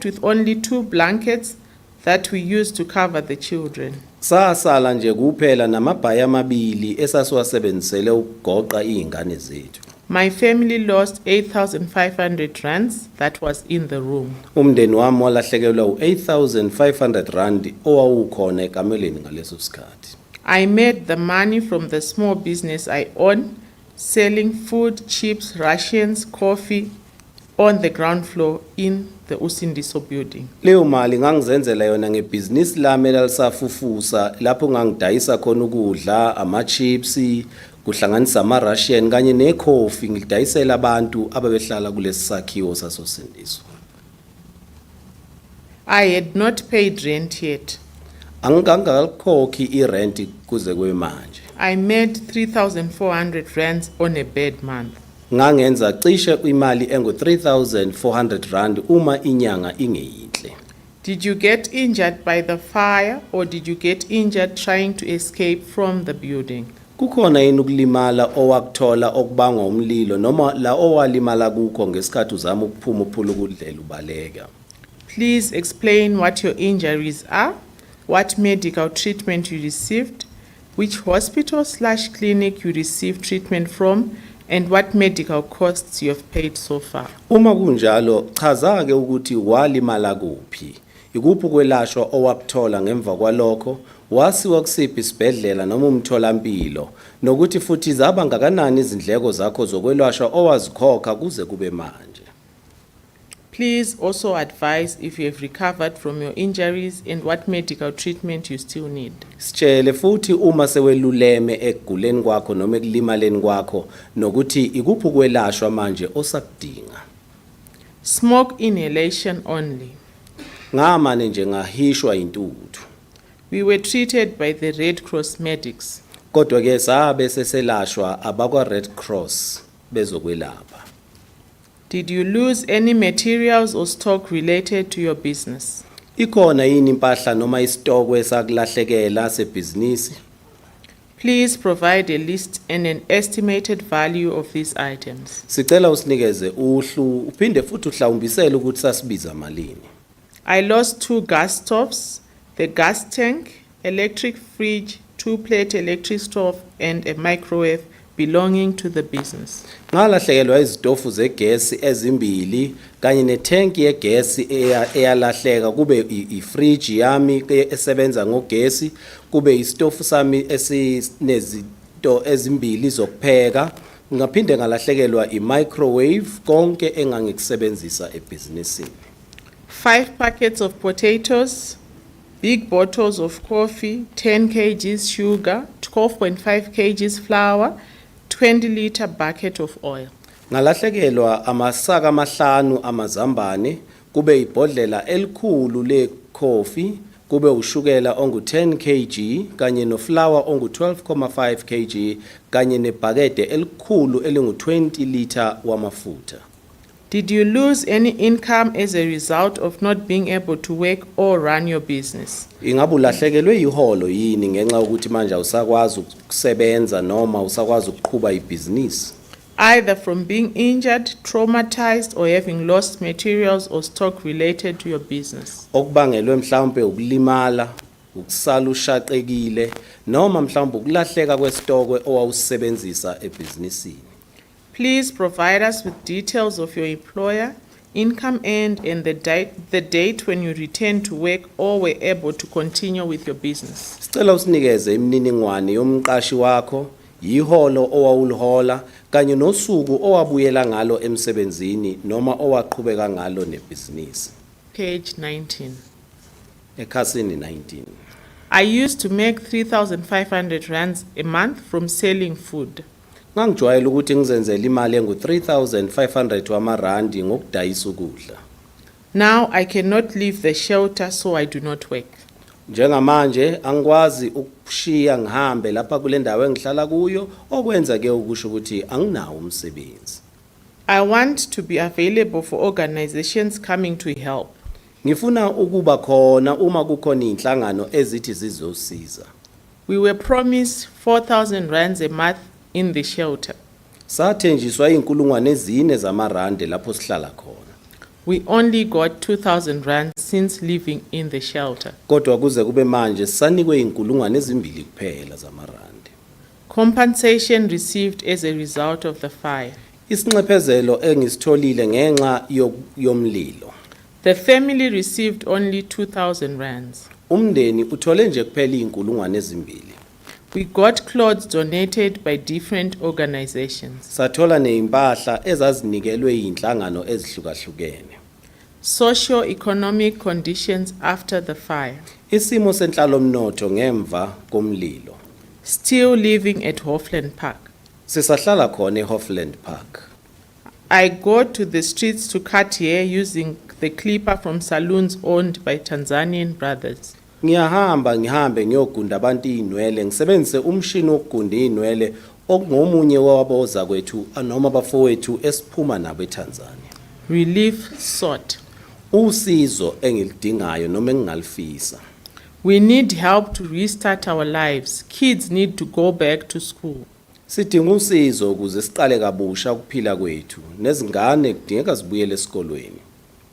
Speaker 10: with only 2 blankets that we used to cover the children.
Speaker 11: Sasala nje kuphela namabhaya amabili esasiwasebenzisele ukugoqa izingane zethu.
Speaker 10: My family lost 8,500 rands that was in the room.
Speaker 11: Umndeni wami walahlekelwa u8,500 rand owawukhona ekameleni ngaleso sikhathi.
Speaker 10: I made the money from the small business I own, selling food, chips, rations, coffee on the ground floor in the Usindiso building.
Speaker 11: Leyo mali ngangizenzela yona ngebhizinisi lami elalisafufusa lapho ngangidayisa khona ukudla, ama-chips, kuhlanganisa ama-ration kanye nekhofi ngidayisela abantu ababehlala kulesi sakhiwo sasosindiso.
Speaker 10: I had not paid rent yet.
Speaker 11: Angikangalikhokhi irent kuze kwemanje.
Speaker 10: I made 3,400 rands on a bad month.
Speaker 11: Ngangenza cishe imali engu3,400 rand uma inyanga ingeyinhle.
Speaker 10: Did you get injured by the fire or did you get injured trying to escape from the building?
Speaker 11: Kukhona yini ukulimala owakuthola okubangwa umlilo noma la owalimala kukho ngesikhathi uzama ukuphuma uphula ukudlela ubaleka?
Speaker 10: Please explain what your injuries are, what medical treatment you received, which hospital/clinic you received treatment from, and what medical costs you have paid so far.
Speaker 11: Uma kunjalo chaza ke ukuthi walimala kuphi, ikuphi ukwelashwa owakuthola ngemva kwalokho, wasiwa kusiphi isibhedlela noma umtholampilo, nokuthi futhi zaba ngakanani izindleko zakho zokwelashwa owazikhokha kuze kube manje.
Speaker 10: Please also advise if you have recovered from your injuries and what medical treatment you still need.
Speaker 11: Sitshele futhi uma seweluleme ekuguleni kwakho noma ekulimaleni kwakho nokuthi ikuphi ukwelashwa manje osakudinga.
Speaker 10: Smoke inhalation only.
Speaker 11: Ngamane nje ngahishwa intuthu.
Speaker 10: We were treated by the Red Cross medics.
Speaker 11: Kodwa ke sabe seselashwa abakwa Red Cross bezokwelapha.
Speaker 10: Did you lose any materials or stock related to your business?
Speaker 11: Ikhona yini impahla noma isitoko esakulahlekela sebhizinisi?
Speaker 10: Please provide a list and an estimated value of these items.
Speaker 11: Sicela usinikeze uhlu uphinde futhi uhlawumbisele ukuthi sasibiza malini.
Speaker 10: I lost 2 gas stoves, the gas tank, electric fridge, 2-plate electric stove, and a microwave belonging to the business.
Speaker 11: Ngalahlekelwa izitofu zegesi ezimbili kanye nethanki yegesi eyalahleka kube ifridge yami esebenza ngogesi kube isitofu sami esinezinto ezimbili zokupheka ngaphinde ngalahlekelwa imicrowave konke engangikusebenzisa ebhizinisini.
Speaker 10: 5 packets of potatoes, big bottles of coffee, 10 kgs sugar, 12.5 kgs flour, 20-liter bucket of oil.
Speaker 11: Ngalahlekelwa amasaka amahlanu amazambane kube ibhodlela elikhulu lekhofi kube ushukela ongu10 kg kanye noflour ongu12.5 kg kanye nebhakede elikhulu elingu20 liter wamafutha.
Speaker 10: Did you lose any income as a result of not being able to work or run your business?
Speaker 11: Ingabe ulahlekelwe iholo yini ngenxa ukuthi manje usakwazi ukusebenza noma usakwazi ukuqhubha ibhizinisi?
Speaker 10: Either from being injured, traumatized, or having lost materials or stock related to your business.
Speaker 11: Okubangelwe mhlawumbe ukulimala, ukusala ushaqekile noma mhlawumbe ukulahleka kwesitokwe owawusebenzisa ebhizinisini.
Speaker 10: Please provide us with details of your employer, income earned, and the date when you returned to work or were able to continue with your business.
Speaker 11: Sicela usinikeze imininingwane yomqashi wakho, iholo owawulihola kanye nosuku owabuyela ngalo emsebenzini noma owaqhubeka ngalo nebhizinisi.
Speaker 10: Page 19.
Speaker 11: Ekhasini 19.
Speaker 10: I used to make 3,500 rands a month from selling food.
Speaker 11: Ngangijwayele ukuthi ngizenzele imali engu 3,500 wamarandi ngokudayisa ukudla.
Speaker 10: Now I cannot leave the shelter, so I do not work.
Speaker 11: Njengamanje angikwazi ukushiya ngihambe lapha kule ndawo engihlala kuyo okwenza ke ukusho ukuthi anginawo umsebenzi.
Speaker 10: I want to be available for organizations coming to help.
Speaker 11: Ngifuna ukuba khona uma kukhona inhlangano ezithi zizosiza.
Speaker 10: We were promised 4,000 rands a month in the shelter.
Speaker 11: Sathenjiswa inkulungwane ezine zamarandi lapho sihlala khona.
Speaker 10: We only got 2,000 rands since living in the shelter.
Speaker 11: Kodwa kuze kube manje sanikwe inkulungwane ezimbili kuphela zamarandi.
Speaker 10: Compensation received as a result of the fire.
Speaker 11: Isinxephezelo engisitholile ngenxa yomlilo.
Speaker 10: The family received only 2,000 rands.
Speaker 11: Umndeni uthole nje kuphela inkulungwane ezimbili.
Speaker 10: We got clothes donated by different organizations.
Speaker 11: Sathola nezimpahla ezazinikelwe inhlangano ezihlukahlukene.
Speaker 10: Socio-economic conditions after the fire.
Speaker 11: Isimo senhlalomnotho ngemva komlilo.
Speaker 10: Still living at Hoffland Park.
Speaker 11: Sisahlala khona eHoffland Park.
Speaker 10: I go to the streets to cut hair using the clipper from saloons owned by Tanzanian brothers.
Speaker 11: Ngihambe ngiyogunda abantu inwele ngisebenzise umshini wokugunda inwele okungomunye waboza kwethu noma bafowethu esiphuma nabo eTanzania.
Speaker 10: Relief sought.
Speaker 11: Usizo engilidingayo noma engingalifisa.
Speaker 10: We need help to restart our lives. Kids need to go back to school.
Speaker 11: Sidinga usizo ukuze siqale kabusha ukuphila kwethu nezingane kudingeka zibuyele esikolweni.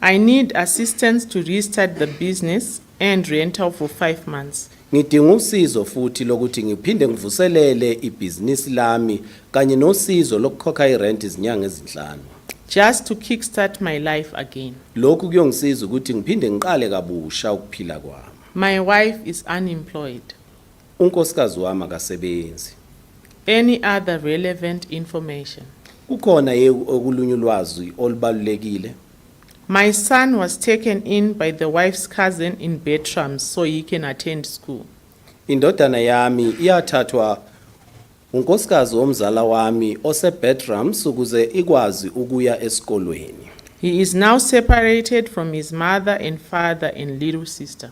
Speaker 10: I need assistance to restart the business and rental for 5 months.
Speaker 11: Ngidinga usizo futhi lokuthi ngiphinde ngivuselele ibhizinisi lami kanye nosizo lokukhokha irent izinyanga ezinhlanu.
Speaker 10: Just to kickstart my life again.
Speaker 11: Lokhu kuyongisiza ukuthi ngiphinde ngiqale kabusha ukuphila kwami.
Speaker 10: My wife is unemployed.
Speaker 11: Unkosikazi wami akasebenzi.
Speaker 10: Any other relevant information?
Speaker 11: Kukhona okulunywa ulwazi olubalulekile.
Speaker 10: My son was taken in by the wife's cousin in Bertram so he can attend school.
Speaker 11: Indodana yami iyathathwa unkosikazi womzala wami oseBertram ukuze ikwazi ukuya esikolweni.
Speaker 10: He is now separated from his mother and father and little sister.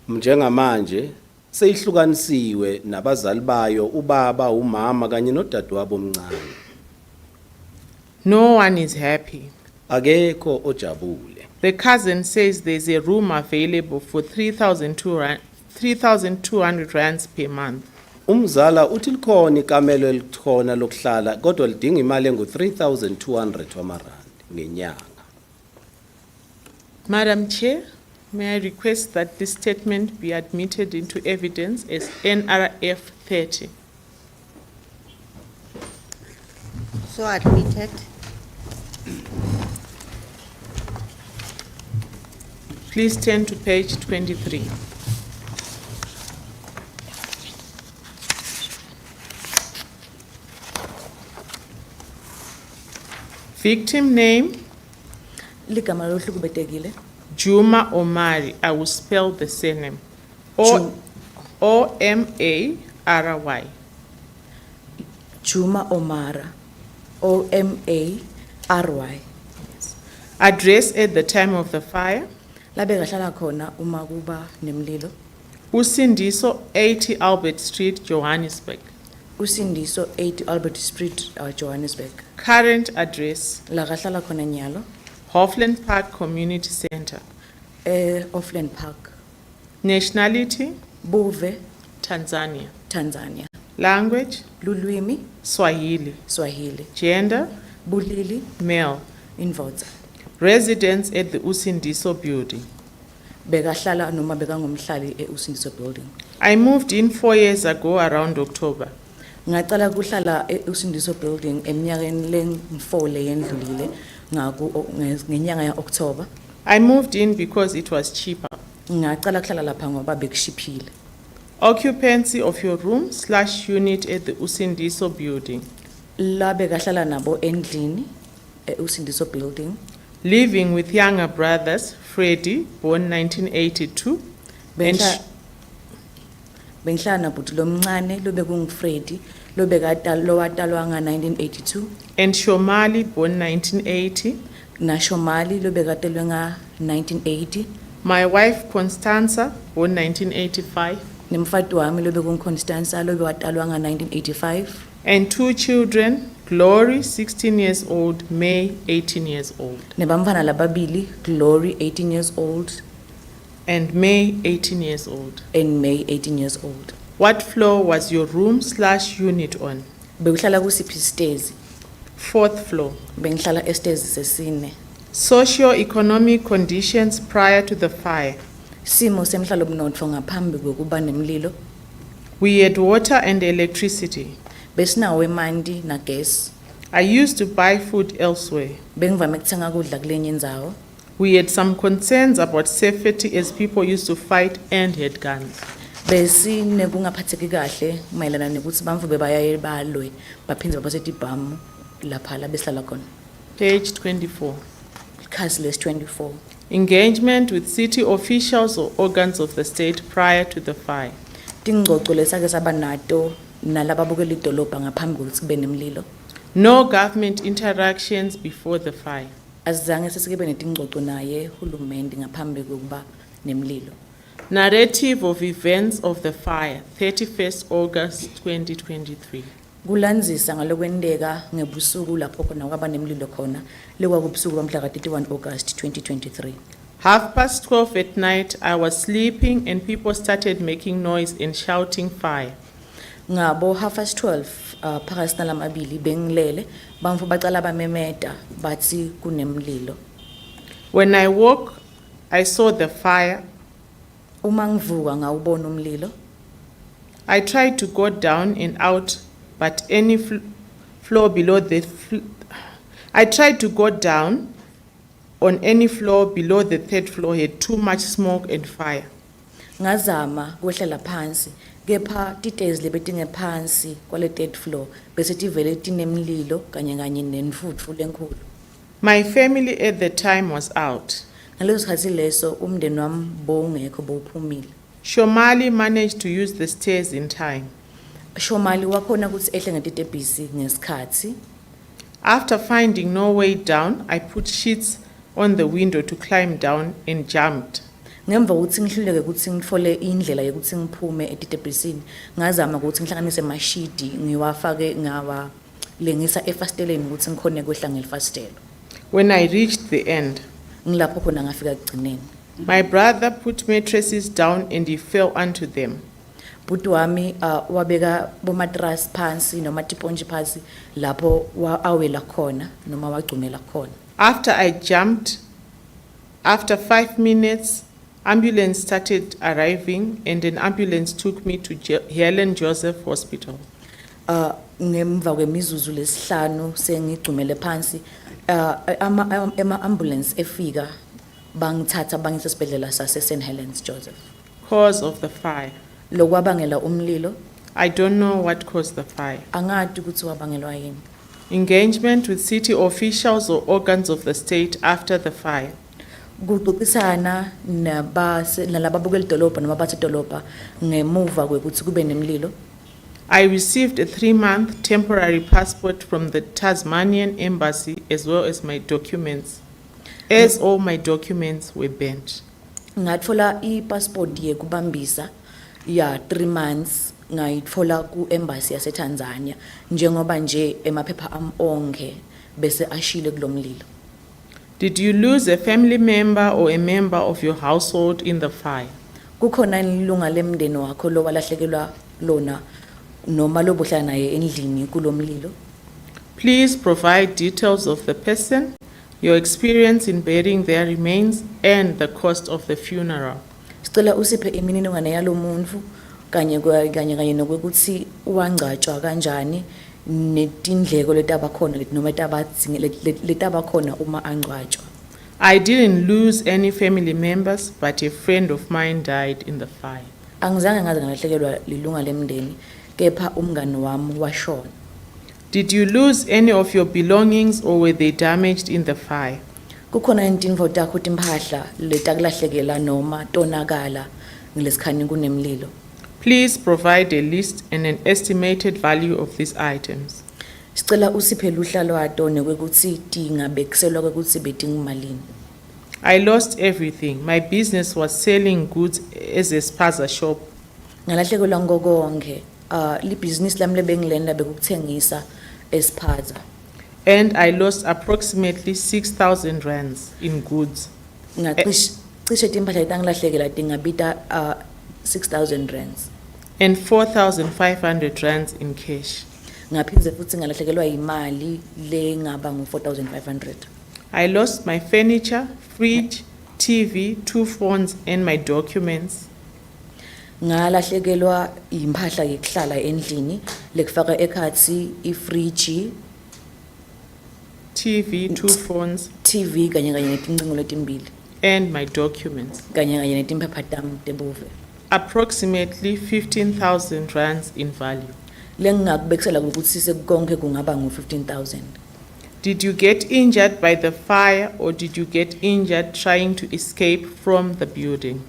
Speaker 11: Njengamanje seyihlukanisiwe nabazali bayo ubaba umama kanye nodadewabo omncane.
Speaker 10: No one is happy.
Speaker 11: Akekho ojabule.
Speaker 10: The cousin says there's a room available for 3,200 rands per month.
Speaker 11: Umzala uthi likhona ikamelo elikhona lokuhlala kodwa lidinga imali engu 3,200 wamarandi ngenyanga.
Speaker 10: Madam Chair, may I request that this statement be admitted into evidence as NRF 30.
Speaker 4: So admitted.
Speaker 10: Please turn to page 23. Victim name,
Speaker 12: Ligama lohlukubetekile.
Speaker 10: Juma Omari. I will spell the surname. O-M-A-R-Y.
Speaker 12: Juma Omara. O-M-A-R-Y.
Speaker 10: Address at the time of the fire,
Speaker 12: Labe gahlala khona uma kuba nemlilo.
Speaker 10: Usindiso, 80 Albert Street, Johannesburg.
Speaker 12: Usindiso 8 Albert Street, Johannesburg.
Speaker 10: Current address,
Speaker 12: La gahlala khona nyalo.
Speaker 10: Hoffland Park Community Center.
Speaker 12: Offland Park.
Speaker 10: Nationality,
Speaker 12: Buve,
Speaker 10: Tanzania.
Speaker 12: Tanzania.
Speaker 10: Language,
Speaker 12: Lulwimi,
Speaker 10: Swahili.
Speaker 12: Swahili.
Speaker 10: Gender,
Speaker 12: Bulili,
Speaker 10: male.
Speaker 12: Indvodza.
Speaker 10: Residence at the Usindiso building.
Speaker 12: Bekahlala noma bekangumhlali Usindiso building.
Speaker 10: I moved in 4 years ago around October.
Speaker 12: Ngaqala kuhlala Usindiso building eminyakeni leng4 leyendlulile ngenyanga ya-October.
Speaker 10: I moved in because it was cheaper.
Speaker 12: Ngacala kuhlala lapha ngoba bekushiphile.
Speaker 10: Occupancy of your room/unit at the Usindiso building.
Speaker 12: La bekahlala nabo endlini Usindiso building.
Speaker 10: Living with younger brothers, Freddie, born 1982, and
Speaker 12: Bengihlala nabhuti lomncane lo bekungufredi lo watalwa nga 1982
Speaker 10: and Shomali, born 1980.
Speaker 12: na Shomali lo bekatelwe nga 1980
Speaker 10: My wife, Constanza, born 1985.
Speaker 12: nemfati wami lo bekunguConstanza lo watalwa nga 1985
Speaker 10: And 2 children, Glory, 16 years old, May, 18 years old.
Speaker 12: nebamfana lababili, Glory 18 years old
Speaker 10: And May, 18 years old.
Speaker 12: and May 18 years old.
Speaker 10: What floor was your room/unit on?
Speaker 12: Bekuhlala kusiphi stairs?
Speaker 10: 4th floor.
Speaker 12: Bengihlala estairs sesine.
Speaker 10: Socio-economic conditions prior to the fire.
Speaker 12: Simo semhlalomnotho ngaphambi kokuba nemlilo.
Speaker 10: We had water and electricity.
Speaker 12: Besinawo emanti na gas.
Speaker 10: I used to buy food elsewhere.
Speaker 12: Bengivame ukuthenga kudla kulenye indzawo.
Speaker 10: We had some concerns about safety as people used to fight and had guns.
Speaker 12: Besine kungaphatheki kahle mayelana nekuthi bamfu bebayaye balwe baphindze babasethi ibhamu lapha la behlala khona.
Speaker 10: Page 24.
Speaker 12: Khasi les 24.
Speaker 10: Engagement with city officials or organs of the state prior to the fire.
Speaker 12: Tingcoco lesake saba nato nalababukela idolobha ngaphambi kokuthi kube nemlilo.
Speaker 10: No government interactions before the fire.
Speaker 12: Azange sesibe netingcoco naye hulumende ngaphambi kokuba nemlilo.
Speaker 10: Narrative of events of the fire, 31st August 2023.
Speaker 12: Kulandzisa ngalokwenteka ngebusuku lapho khona kwaba nemlilo khona lekwakubusuku bamhla ka 31 August 2023.
Speaker 10: 12:30 at night, I was sleeping and people started making noise and shouting fire.
Speaker 12: Ngabo 12:30 phakathi nalamabili bengilele bamfu bacala bamemeta bathi kunemlilo.
Speaker 10: When I woke, I saw the fire.
Speaker 12: Uma ngivuka ngawubona umlilo.
Speaker 10: I tried to go down and out, but any floor below I tried to go down on any floor below the 3rd floor had too much smoke and fire.
Speaker 12: Ngazama kwehlela phansi kepha titezi lebetinge phansi kwale 3rd floor bese tivele tinemlilo kanye kanye nenfutfu lenkulu.
Speaker 10: My family at the time was out.
Speaker 12: Ngaleso sikhathi leso umndeni wami bowungekho bowuphumile.
Speaker 10: Shomali managed to use the stairs in time.
Speaker 12: Shomali wakhona ukuthi ehle ngetitebhisi ngesikhathi.
Speaker 10: After finding no way down, I put sheets on the window to climb down and jumped.
Speaker 12: Ngemva ukuthi ngihluleke ukuthi ngifole indlela yokuthi ngiphume etitebhisini ngazama ukuthi ngihlanganise amashidi ngiwafake ngawa lengisa efasteleni ukuthi ngikhone kwehla ngelifastelo.
Speaker 10: When I reached the end,
Speaker 12: ngilapho khona ngafika kugcineni.
Speaker 10: My brother put mattresses down and he fell onto them.
Speaker 12: Bhuti wami wabeka bomatras phansi noma tiponji phansi lapho awela khona noma wagcumela khona.
Speaker 10: After I jumped, after 5 minutes, ambulance started arriving and an ambulance took me to Helen Joseph Hospital.
Speaker 12: Ngemva kwemizuzu lesihlanu sengigcumele phansi ama ambulance efika bangithatha bangisa esibhedlela sase St Helens Joseph.
Speaker 10: Cause of the fire.
Speaker 12: Lokwabangela umlilo.
Speaker 10: I don't know what caused the fire.
Speaker 12: Angadi ukuthi wabangelwa yini.
Speaker 10: Engagement with city officials or organs of the state after the fire.
Speaker 12: Kuxoxisana nalababukela idolobha noma bathi idolobha ngemuva kwekuthi kube nemlilo.
Speaker 10: I received a 3-month temporary passport from the Tasmanian embassy as well as my documents, as all my documents were burnt.
Speaker 12: Ngatfola i-passport yekubambisa ya 3 months ngayitfola ku embassy yase Tanzania njengoba nje emaphepha am onke bese ashile kulomlilo.
Speaker 10: Did you lose a family member or a member of your household in the fire?
Speaker 12: Kukhona ilunga lemndeni wakho lo walahlekelwa lona noma lobuhlala naye endlini kulomlilo?
Speaker 10: Please provide details of the person, your experience in burying their remains, and the cost of the funeral.
Speaker 12: Sicela usiphe imininingwane yalomuntu kanye nokuthi wangcatshwa kanjani netindleko letaba khona noma letaba khona uma angcwatshwa.
Speaker 10: I didn't lose any family members, but a friend of mine died in the fire.
Speaker 12: Angizange ngaze ngalahlekelwa lilunga lemndeni kepha umngani wami washona.
Speaker 10: Did you lose any of your belongings or were they damaged in the fire?
Speaker 12: Kukhona intindvo takho timphahla letakulahlekela noma tonakala ngilesikhani kunemlilo.
Speaker 10: Please provide a list and an estimated value of these items.
Speaker 12: Sicela usiphe luhla lwato nekwekutsi tingabekiselwa kwekutsi betingimalini.
Speaker 10: I lost everything. My business was selling goods as a spaza shop.
Speaker 12: Ngalahlekelwa ngokonke. Libhizinisi lami lebengilenda bekukuthengisa esphaza.
Speaker 10: And I lost approximately 6,000 rands in goods.
Speaker 12: Cishe timphahla letangilahlekela tingabita 6,000 rands.
Speaker 10: And 4,500 rands in cash.
Speaker 12: Ngaphindze futhi ngalahlekelwa imali lengaba ngu-4,500.
Speaker 10: I lost my furniture, fridge, TV, 2 phones, and my documents.
Speaker 12: Ngalahlekelwa imphahla yekuhlala endlini lekufaka ekhatsi ifriji,
Speaker 10: TV, 2 phones,
Speaker 12: TV kanye netincingo letimbili
Speaker 10: and my documents.
Speaker 12: kanye netimphahla tami tebuve.
Speaker 10: Approximately 15,000 rands in value.
Speaker 12: Lengingakubekisela ukuthi sekonke kungaba ngu-15,000.
Speaker 10: Did you get injured by the fire or did you get injured trying to escape from the building?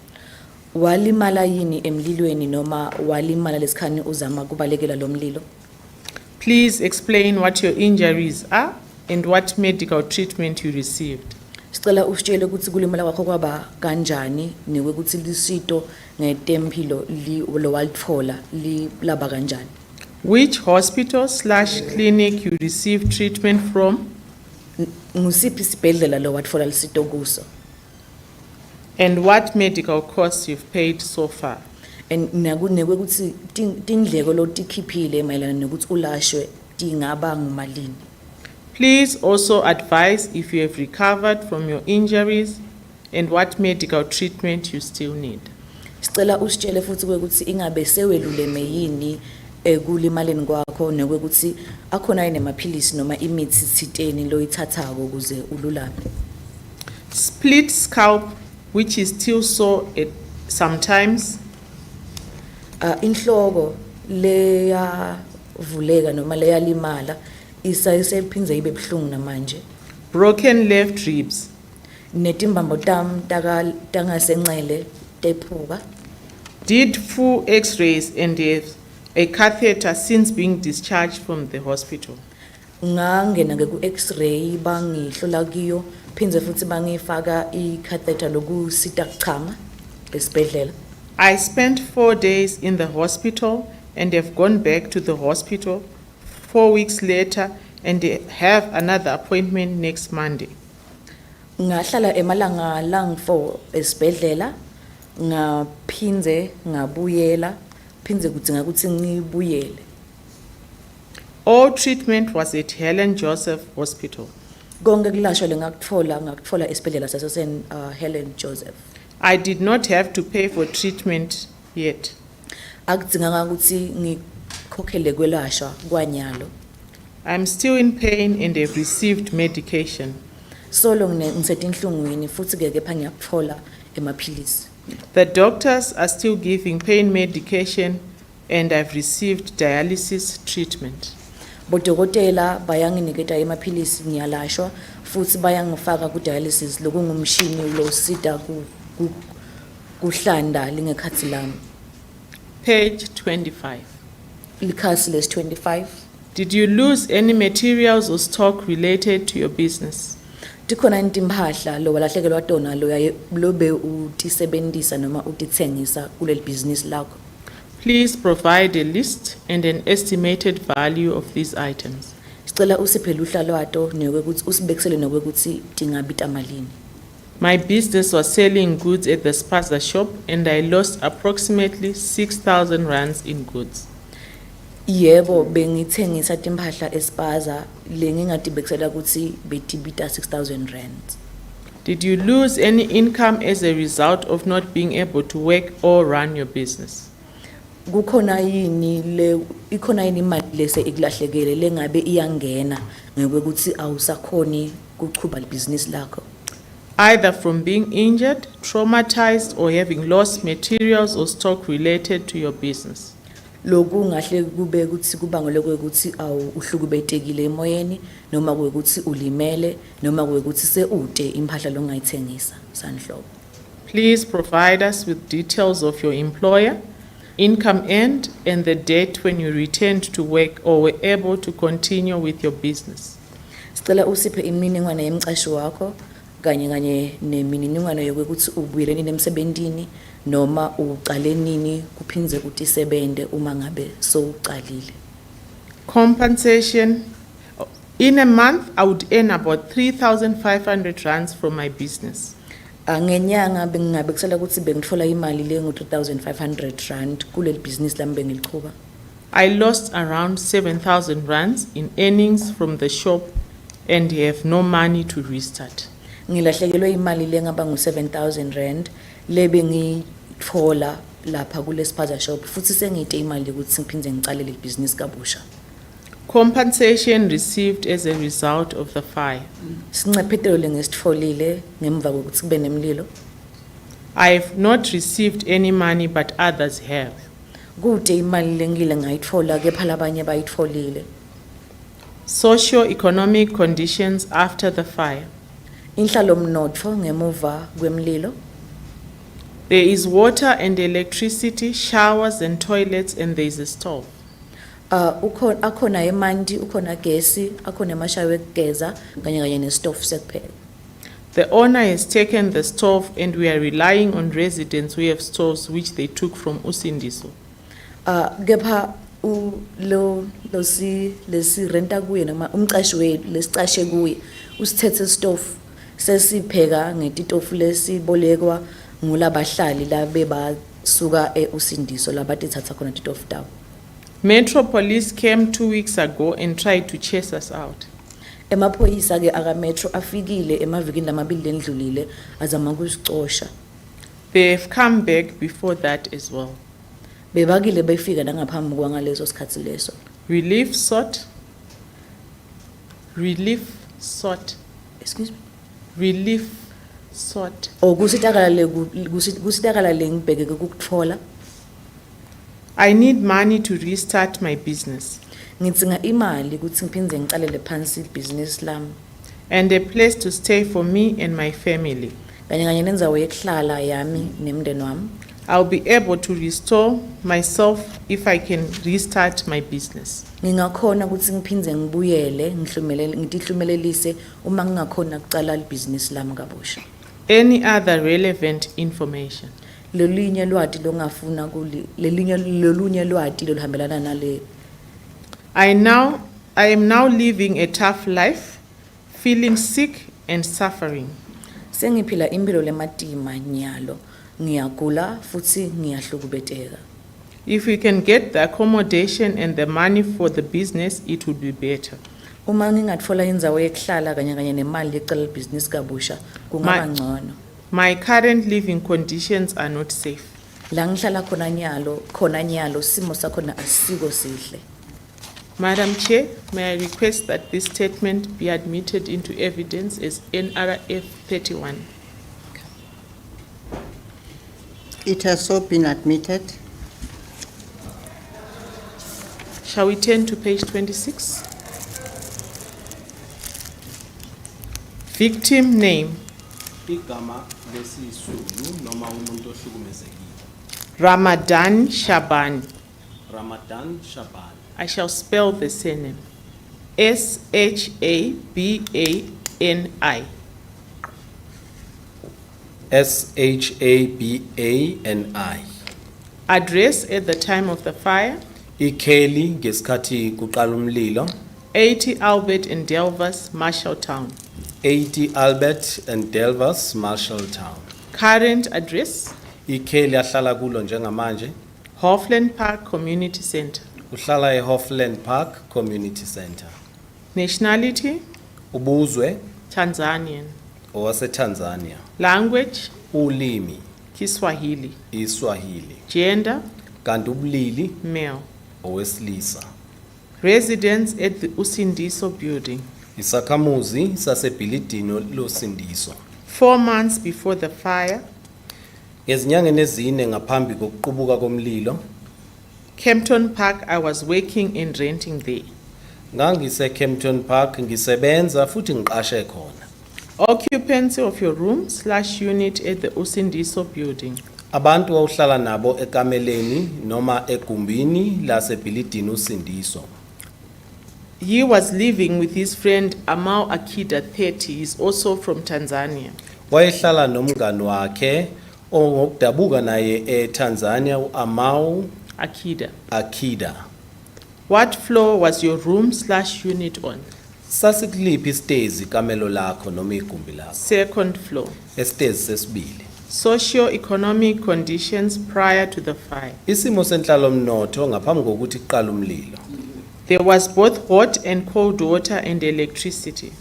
Speaker 12: Walimala yini emlilweni noma walimala lesikhani uzama kubalekela lo mlilo?
Speaker 10: Please explain what your injuries are and what medical treatment you received.
Speaker 12: Sicela usitshele ukuthi kulimala kwakho kwaba kanjani nekwekuthi lisito ngetempilo lo walitfola laba kanjani.
Speaker 10: Which hospital/clinic you received treatment from?
Speaker 12: Ngusiphi isibhedlela lo watfola lisito kuso?
Speaker 10: And what medical costs you've paid so far?
Speaker 12: And nekwekuthi tindleko lo tikhiphile mayelana nokuthi ulashwe tingaba ngumalini.
Speaker 10: Please also advise if you have recovered from your injuries and what medical treatment you still need.
Speaker 12: Sicela usitshele futhi kwekuthi ingabe seweluleme yini ekulimaleni kwakho nekwekuthi akhona yini amaphilisi noma imithi thiteni lo ithathako ukuze ululame.
Speaker 10: Split scalp, which is still sore sometimes.
Speaker 12: Inhloko leya vuleka noma leya limala isayisephinze ibe buhlungu namanje.
Speaker 10: Broken left ribs.
Speaker 12: Netimbambo tam tangasenxele tephuka.
Speaker 10: Did full x-rays and a catheter since being discharged from the hospital.
Speaker 12: Ngangena ke ku x-ray bangihlola kiyo phinze futhi bangifaka i-catheter lokusita kuchama esibhedlela.
Speaker 10: I spent 4 days in the hospital and have gone back to the hospital 4 weeks later and have another appointment next Monday.
Speaker 12: Ngahlala emalanga lang4 esibhedlela ngaphinze ngabuyela phinze kudinga ukuthi ngibuyele.
Speaker 10: All treatment was at Helen Joseph Hospital.
Speaker 12: Konke kulashwa ngakutfola esibhedlela sasen Helen Joseph.
Speaker 10: I did not have to pay for treatment yet.
Speaker 12: Akudinganga ukuthi ngikhokhele kwelashwa kwanyalo.
Speaker 10: I'm still in pain and have received medication.
Speaker 12: Solo ngisetinhlungwini futhi ke kepha ngiyakutfola emaphilisi.
Speaker 10: The doctors are still giving pain medication and I've received dialysis treatment.
Speaker 12: Bodokotela bayanginiketa emaphilisi ngiyalashwa futhi bayangifaka ku dialysis lokungumshini lo sita kuhlanda lingekhathi lami.
Speaker 10: Page 25.
Speaker 12: Likhasi les 25.
Speaker 10: Did you lose any materials or stock related to your business?
Speaker 12: Tikhona intimphahla lo walahlekelwa tona lo be utisebenzisa noma utithengisa kuleli business lakho.
Speaker 10: Please provide a list and an estimated value of these items.
Speaker 12: Sicela usiphe luhla lwato nekwekuthi usibekisele nekwekuthi tingabita malini.
Speaker 10: My business was selling goods at the spaza shop and I lost approximately 6,000 rands in goods.
Speaker 12: Yebo bengithengisa timphahla espaza lengingatibekisela ukuthi betibita 6,000 rands.
Speaker 10: Did you lose any income as a result of not being able to work or run your business?
Speaker 12: Kukhona yini imali lese ikulahlekele lengabe iyangena ngokuthi awusakhoni ukuqhuba ibhizinisi lakho?
Speaker 10: either from being injured, traumatized, or having lost materials or stock related to your business.
Speaker 12: Lokhu ngahle kube ukuthi kubangole ukuthi uhlukubetekile emoyeni noma ukuthi ulimele noma ukuthi seude impahla longayithengisa sanhlobo.
Speaker 10: Please provide us with details of your employer, income earned, and the date when you returned to work or were able to continue with your business.
Speaker 12: Sicela usiphe imininingwane yemcashi wakho kanye nemininingwane yokuthi ubuyele nini emsebentini noma uqale nini kuphindze kuthi sebende uma ngabe sowuqalile.
Speaker 10: Compensation. In a month, I would earn about 3,500 rands from my business.
Speaker 12: Ngenyanga bengabe kusala ukuthi bengithola imali le ngo-2,500 rand kuleli business lami bengiliqhuba.
Speaker 10: I lost around 7,000 rands in earnings from the shop and have no money to restart.
Speaker 12: Ngilahlekelwe imali le ngaba ngu-7,000 rand le bengithola lapha kule spaza shop futhi sengiyite imali ukuthi ngiphinde ngicale le business kabusha.
Speaker 10: Compensation received as a result of the fire.
Speaker 12: Sincephethelo lengesitfolile ngemva kokuthi kube nemlilo.
Speaker 10: I have not received any money but others have.
Speaker 12: Kude imali lengile ngayitfola kepha labanye bayitfolile.
Speaker 10: Socio-economic conditions after the fire.
Speaker 12: Inhlalo mnotfo ngemuva kwemlilo.
Speaker 10: There is water and electricity, showers and toilets, and there is a stove.
Speaker 12: Akhona emanti, ukhona gesi, akhona emashawe ekugeza kanye nestove sekupheka.
Speaker 10: The owner has taken the stove and we are relying on residents who have stoves which they took from Usindiso.
Speaker 12: Kepha lesi renta kuye noma umcashi wethu lesicashe kuye usithethe stove sesipheka ngetitofu lesibolekwa ngulabahlali labe basuka eUsindiso labatithatha khona titofu tawo.
Speaker 10: Metro Police came 2 weeks ago and tried to chase us out.
Speaker 12: Emaphoyisa ke aka Metro afikile emavikini lamabili endlulile azama kusicosha.
Speaker 10: They have come back before that as well.
Speaker 12: Bebakile befika ngaphambi kwangaleso sikhathi leso.
Speaker 10: Relief sought.
Speaker 12: Excuse me.
Speaker 10: Relief sought.
Speaker 12: Kusitakala le ngibheke ukuthola.
Speaker 10: I need money to restart my business.
Speaker 12: Ngidzinga imali ukuthi ngiphinde ngicalele phansi business lami.
Speaker 10: And a place to stay for me and my family.
Speaker 12: Kanye nenzawo yokuhlala yami nemndeni wami.
Speaker 10: I'll be able to restore myself if I can restart my business.
Speaker 12: Ngingakhona ukuthi ngiphinde ngibuyele ngitihlumelelise uma ngingakhona ukucala business lami kabusha.
Speaker 10: Any other relevant information.
Speaker 12: Lolunye lwati longafuna lolunye lwati lohambelana nale.
Speaker 10: I am now living a tough life, feeling sick and suffering.
Speaker 12: Sengiphila impilo lematima nyalo ngiyagula futhi ngiyahlukubeteka.
Speaker 10: If we can get the accommodation and the money for the business, it would be better.
Speaker 12: Uma ngingatfola inzawo yokuhlala kanye nemali yecala business kabusha kungaba ngcono.
Speaker 10: My current living conditions are not safe.
Speaker 12: La ngihlala khona nyalo simo sakhona asiko sihle.
Speaker 10: Madam Chair, may I request that this statement be admitted into evidence as NRF 31.
Speaker 4: It has so been admitted.
Speaker 10: Shall we turn to page 26? Victim name.
Speaker 11: Igama lesizulu noma umuntu ohlukumezekile.
Speaker 10: Ramadan Shaban.
Speaker 11: Ramadan Shaban.
Speaker 10: I shall spell the surname. S-H-A-B-A-N-I.
Speaker 11: SHABANI.
Speaker 10: Address at the time of the fire.
Speaker 11: Ikheli ngesikhathi kuqala umlilo.
Speaker 10: 80 Albert and Delvas, Marshalltown.
Speaker 11: 80 Albert and Delvas, Marshalltown.
Speaker 10: Current address.
Speaker 11: Ikheli ahlala kulo njengamanje.
Speaker 10: Hoffland Park Community Center.
Speaker 11: Uhlala eHoffland Park Community Center.
Speaker 10: Nationality.
Speaker 11: Ubuzwe.
Speaker 10: Tanzanian.
Speaker 11: OwaseTanzania.
Speaker 10: Language.
Speaker 11: Ulimi.
Speaker 10: Kiswahili.
Speaker 11: Iswahili.
Speaker 10: Gender.
Speaker 11: kanti ubulili
Speaker 10: male.
Speaker 11: owesilisa.
Speaker 10: Residents at the Usindiso building.
Speaker 11: Isakhamuzi sasebhilidini losindiso.
Speaker 10: 4 months before the fire,
Speaker 11: Ngezinyangeni ezine ngaphambi kokuqubuka komlilo,
Speaker 10: Kempton Park, I was working and renting there.
Speaker 11: ngangise Kempton Park ngisebenza futhi ngiqashe khona.
Speaker 10: Occupancy of your room/unit at the Usindiso building.
Speaker 11: Abantu awuhlala nabo ekameleni noma egumbini lasebhilidini usindiso.
Speaker 10: He was living with his friend Amau Akida 30, he is also from Tanzania.
Speaker 11: Wayehlala nomngani wakhe ongokudabuka naye eTanzania uAmau
Speaker 10: Akida.
Speaker 11: What
Speaker 10: floor was your room/unit on?
Speaker 11: Sasikuliphi isitezi kamelo lakho noma igumbi lakho?
Speaker 10: Second floor.
Speaker 11: Esitezi sesibili.
Speaker 10: Socio-economic conditions prior to the fire.
Speaker 11: Isimo senhlalomnotho ngaphambi kokuthi kuqala umlilo.
Speaker 10: There was both hot and cold water and electricity.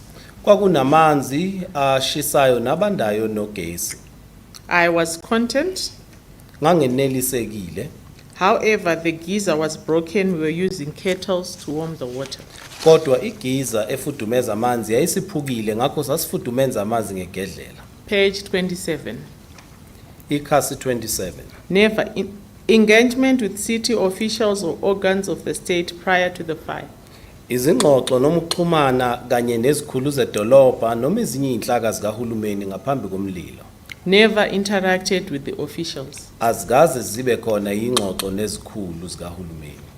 Speaker 11: Kwakunamanzi ashisayo nabandayo nogesi.
Speaker 10: I was content.
Speaker 11: Ngangenelisekile.
Speaker 10: However, the geyser was broken. We were using kettles to warm the water.
Speaker 11: Kodwa igiza efudumeza amanzi yayisiphukile ngakho sasifudumeza amanzi ngegedlela.
Speaker 10: Page 27.
Speaker 11: Ikhasi 27.
Speaker 10: Never engagement with city officials or organs of the state prior to the fire.
Speaker 11: Izingxoxo noma ukuxhumana kanye nezikhulu zedolobha noma ezinye inhlaka zikahulumeni ngaphambi komlilo.
Speaker 10: Never interacted with the officials.
Speaker 11: Azikaze zibe khona ingxoxo nezikhulu zikahulumeni.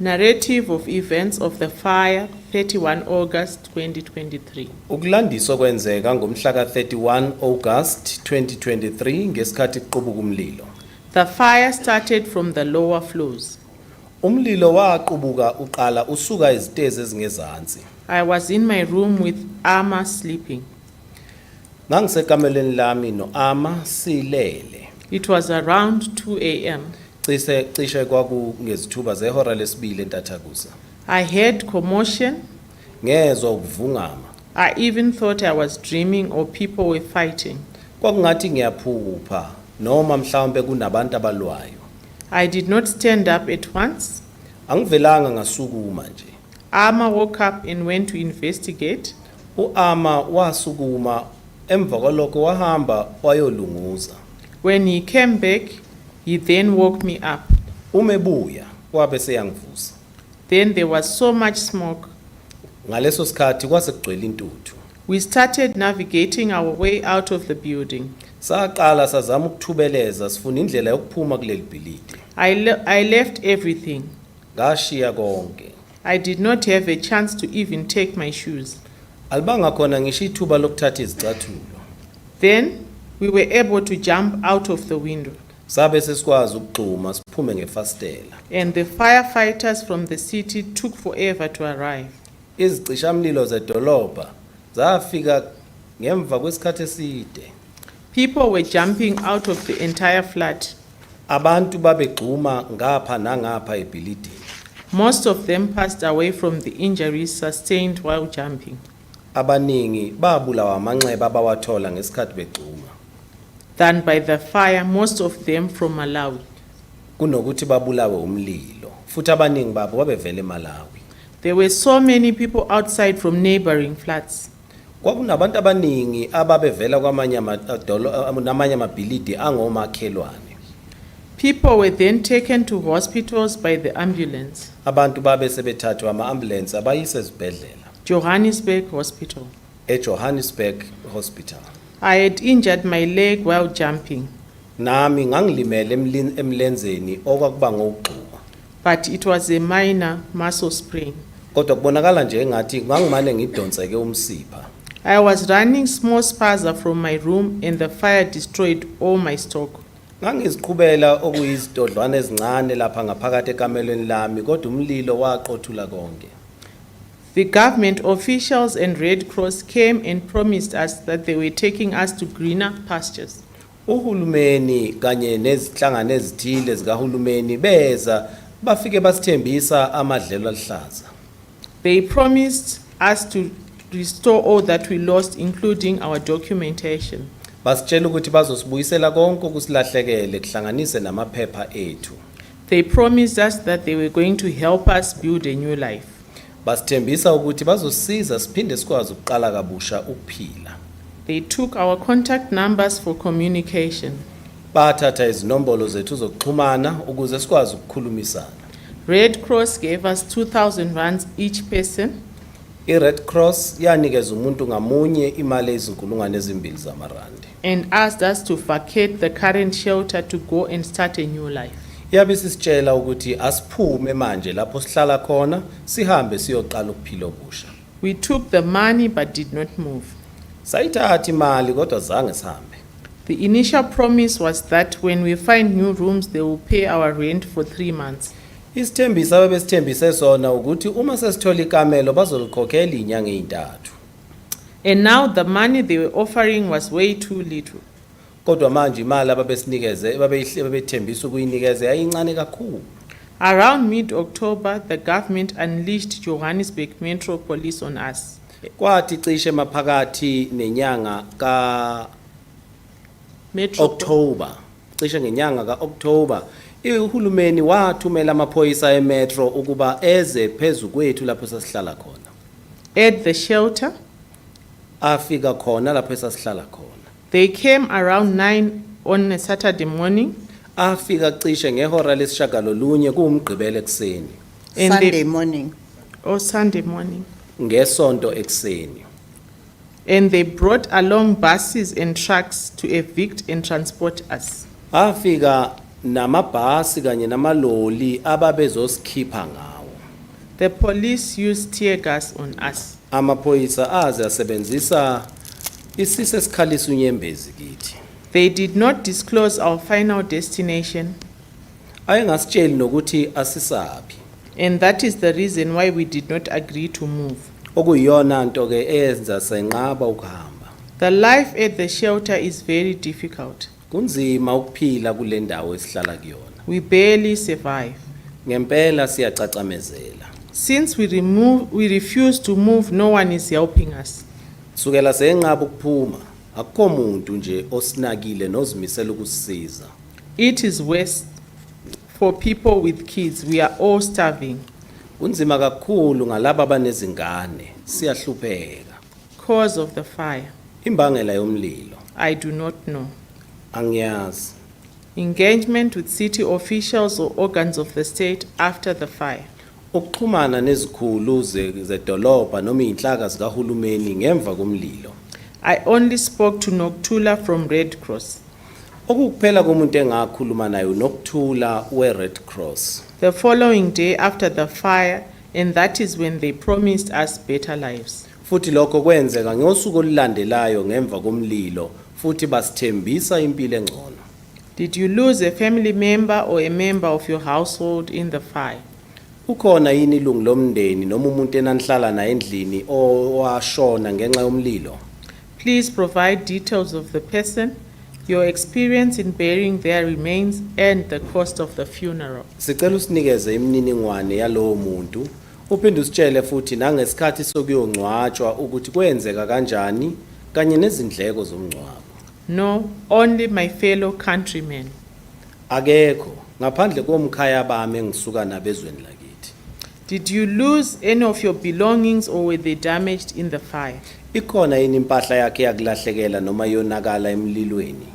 Speaker 10: Narrative of events of the fire, 31 August 2023.
Speaker 11: Ukulandiswa kwenzeka ngomhla ka-31 August 2023 ngesikhathi kuqubuka umlilo.
Speaker 10: The fire started from the lower floors.
Speaker 11: Umlilo waqubuka uqala usuka izitezi ezingezansi.
Speaker 10: I was in my room with Ama sleeping.
Speaker 11: Ngangisekameleni lami noAma silele.
Speaker 10: It was around 2 a.m.
Speaker 11: Cishe kwakungezithuba zehora lesibili entathakusa.
Speaker 10: I heard commotion.
Speaker 11: Ngezwa ukuvungama.
Speaker 10: I even thought I was dreaming or people were fighting.
Speaker 11: Kwakungathi ngiyaphupha noma mhlawumbe kunabantu abalwayo.
Speaker 10: I did not stand up at once.
Speaker 11: Angivelanga ngasukuma nje.
Speaker 10: Ama woke up and went to investigate.
Speaker 11: uAma wasukuma emva kwalokho wahamba wayolunguza.
Speaker 10: When he came back, he then woke me up.
Speaker 11: Umebuya wabe seyangivusa.
Speaker 10: Then there was so much smoke.
Speaker 11: Ngaleso sikhathi kwase kugcwele intuthu.
Speaker 10: We started navigating our way out of the building.
Speaker 11: Saqala sazama ukuthubeleza sifuna indlela yokuphuma kuleli bhilidi.
Speaker 10: I left everything.
Speaker 11: Ngashiya konke.
Speaker 10: I did not have a chance to even take my shoes.
Speaker 11: Alibanga khona ngisho ithuba lokuthatha izicathulo.
Speaker 10: Then we were able to jump out of the window.
Speaker 11: Sabe sesikwazi ukugxuma siphume ngefastela.
Speaker 10: And the firefighters from the city took forever to arrive.
Speaker 11: Izicishamlilo zedolobha zafika ngemva kwesikhathi eside.
Speaker 10: People were jumping out of the entire flat.
Speaker 11: Abantu babegxuma ngapha nangapha ebhilidini.
Speaker 10: Most of them passed away from the injuries sustained while jumping.
Speaker 11: Abaningi babulawa amanxeba abawathola ngesikhathi begxuma.
Speaker 10: Than by the fire, most of them from Malawi.
Speaker 11: Kunokuthi babulawe umlilo. Futhi abaningi babo babevela eMalawi.
Speaker 10: There were so many people outside from neighboring flats.
Speaker 11: Kwakunabantu abaningi ababevela kwamanye namanye amabhilidi angomakhelwane.
Speaker 10: People were then taken to hospitals by the ambulance.
Speaker 11: Abantu babe sebethathwa ama-ambulance abayise ezibhedlela.
Speaker 10: Johannesburg Hospital.
Speaker 11: eJohannesburg Hospital.
Speaker 10: I had injured my leg while jumping.
Speaker 11: Nami ngangilimele emlenzeni okwakuba ngokugxuma.
Speaker 10: But it was a minor muscle sprain.
Speaker 11: Kodwa kubonakala nje engathi ngangimane ngidonseke umsipha.
Speaker 10: I was running small spaza from my room and the fire destroyed all my stock.
Speaker 11: Ngangiziqhubela okuyizidodlwana ezincane lapha ngaphakathi ekamelweni lami kodwa umlilo waqothula konke.
Speaker 10: The government officials and Red Cross came and promised us that they were taking us to greener pastures.
Speaker 11: Uhulumeni kanye nezihlangano ezithile zikahulumeni beza bafike basithembisa amadlelo alihlaza.
Speaker 10: They promised us to restore all that we lost, including our documentation.
Speaker 11: Basitshela ukuthi bazosibuyisela konke okusilahlekele kuhlanganise namaphepha ethu.
Speaker 10: They promised us that they were going to help us build a new life.
Speaker 11: Basithembisa ukuthi bazosiza siphinde sikwazi ukuqala kabusha ukuphila.
Speaker 10: They took our contact numbers for communication.
Speaker 11: Bathatha izinombolo zethu zokuxhumana ukuze sikwazi ukukhulumisana.
Speaker 10: Red Cross gave us 2,000 rands each person.
Speaker 11: I-Red Cross yanikeza umuntu ngamunye imali ezinkulungwane ezimbili zamarandi.
Speaker 10: And asked us to vacate the current shelter to go and start a new life.
Speaker 11: Yabe sisitshela ukuthi asiphume manje lapho sihlala khona sihambe siyoqala ukuphila obusha.
Speaker 10: We took the money but did not move.
Speaker 11: Sayithatha imali kodwa zange sihambe.
Speaker 10: The initial promise was that when we find new rooms, they will pay our rent for 3 months.
Speaker 11: Isithembiso ababesithembise sona ukuthi uma sesithola ikamelo bazolikhokhela inyanga ezintathu.
Speaker 10: And now the money they were offering was way too little.
Speaker 11: Kodwa manje imali ababesinikeze babethembisa ukuyinikeza yayincane kakhulu.
Speaker 10: Around mid-October, the government unleashed Johannesburg Metro Police on us.
Speaker 11: Kwathi cishe maphakathi nenyanga ka
Speaker 10: Metro
Speaker 11: October, cishe ngenyanga kaOctober, uhulumeni wathumela amaphoyisa emetro ukuba eze phezulu kwethu lapho sasihlala khona.
Speaker 10: at the shelter.
Speaker 11: Afika khona lapho sasihlala khona.
Speaker 10: They came around 9 on a Saturday morning.
Speaker 11: Afika cishe ngehora lesishagalolunye kuumgqibelo ekseni.
Speaker 10: And
Speaker 4: Sunday morning.
Speaker 10: Or Sunday morning.
Speaker 11: Ngesonto ekseni.
Speaker 10: And they brought along buses and trucks to evict and transport us.
Speaker 11: Afika namabhasi kanye namaloli ababezosikhipa ngawo.
Speaker 10: The police used tear gas on us.
Speaker 11: Amaphoyisa aze asebenzisa isise sikhalisa unyembezi kithi.
Speaker 10: They did not disclose our final destination,
Speaker 11: Ayengasitsheli nokuthi asisaphi.
Speaker 10: and that is the reason why we did not agree to move.
Speaker 11: Okuyiyona nto ke eyenza senqaba ukuhamba.
Speaker 10: The life at the shelter is very difficult.
Speaker 11: Kunzima ukuphila kule ndawo esihlala kuyona.
Speaker 10: We barely survive.
Speaker 11: Ngempela siyacacamezela.
Speaker 10: Since we refuse to move, no one is helping us.
Speaker 11: Sukela senqaba ukuphuma, akukho umuntu nje osinakile nozimisela ukusisiza.
Speaker 10: It is worse for people with kids. We are all starving.
Speaker 11: Kunzima kakhulu ngalabo abanezingane, siyahlupheka.
Speaker 10: Cause of the fire,
Speaker 11: Imbangela yomlilo
Speaker 10: I do not know.
Speaker 11: angiyazi.
Speaker 10: Engagement with city officials or organs of the state after the fire.
Speaker 11: Ukuxhumana nezikhulu zedolobha noma inhlaka zikahulumeni ngemva komlilo.
Speaker 10: I only spoke to Noctula from Red Cross.
Speaker 11: Okukuphela komuntu engakhuluma naye uNokthula we-Red Cross.
Speaker 10: The following day after the fire, and that is when they promised us better lives.
Speaker 11: Futhi lokho kwenzeka ngosuku olulandelayo ngemva komlilo futhi basithembisa impilo engcono.
Speaker 10: Did you lose a family member or a member of your household in the fire?
Speaker 11: Ukhona yini ilungu lomndeni noma umuntu enanihlala naye endlini owashona ngenxa yomlilo?
Speaker 10: Please provide details of the person, your experience in burying their remains, and the cost of the funeral.
Speaker 11: Sicela usinikeze imininingwane yalowo muntu. Uphinde usitshele futhi nangesikhathi sokuyongcwatshwa ukuthi kwenzeka kanjani kanye nezindleko zomngcwabo.
Speaker 10: No, only my fellow countrymen.
Speaker 11: Akekho ngaphandle komkhaya bami engisuka nabezweni lakithi.
Speaker 10: Did you lose any of your belongings or were they damaged in the fire?
Speaker 11: Ikhona yini impahla yakhe yakulahlekela noma yonakala emlilweni?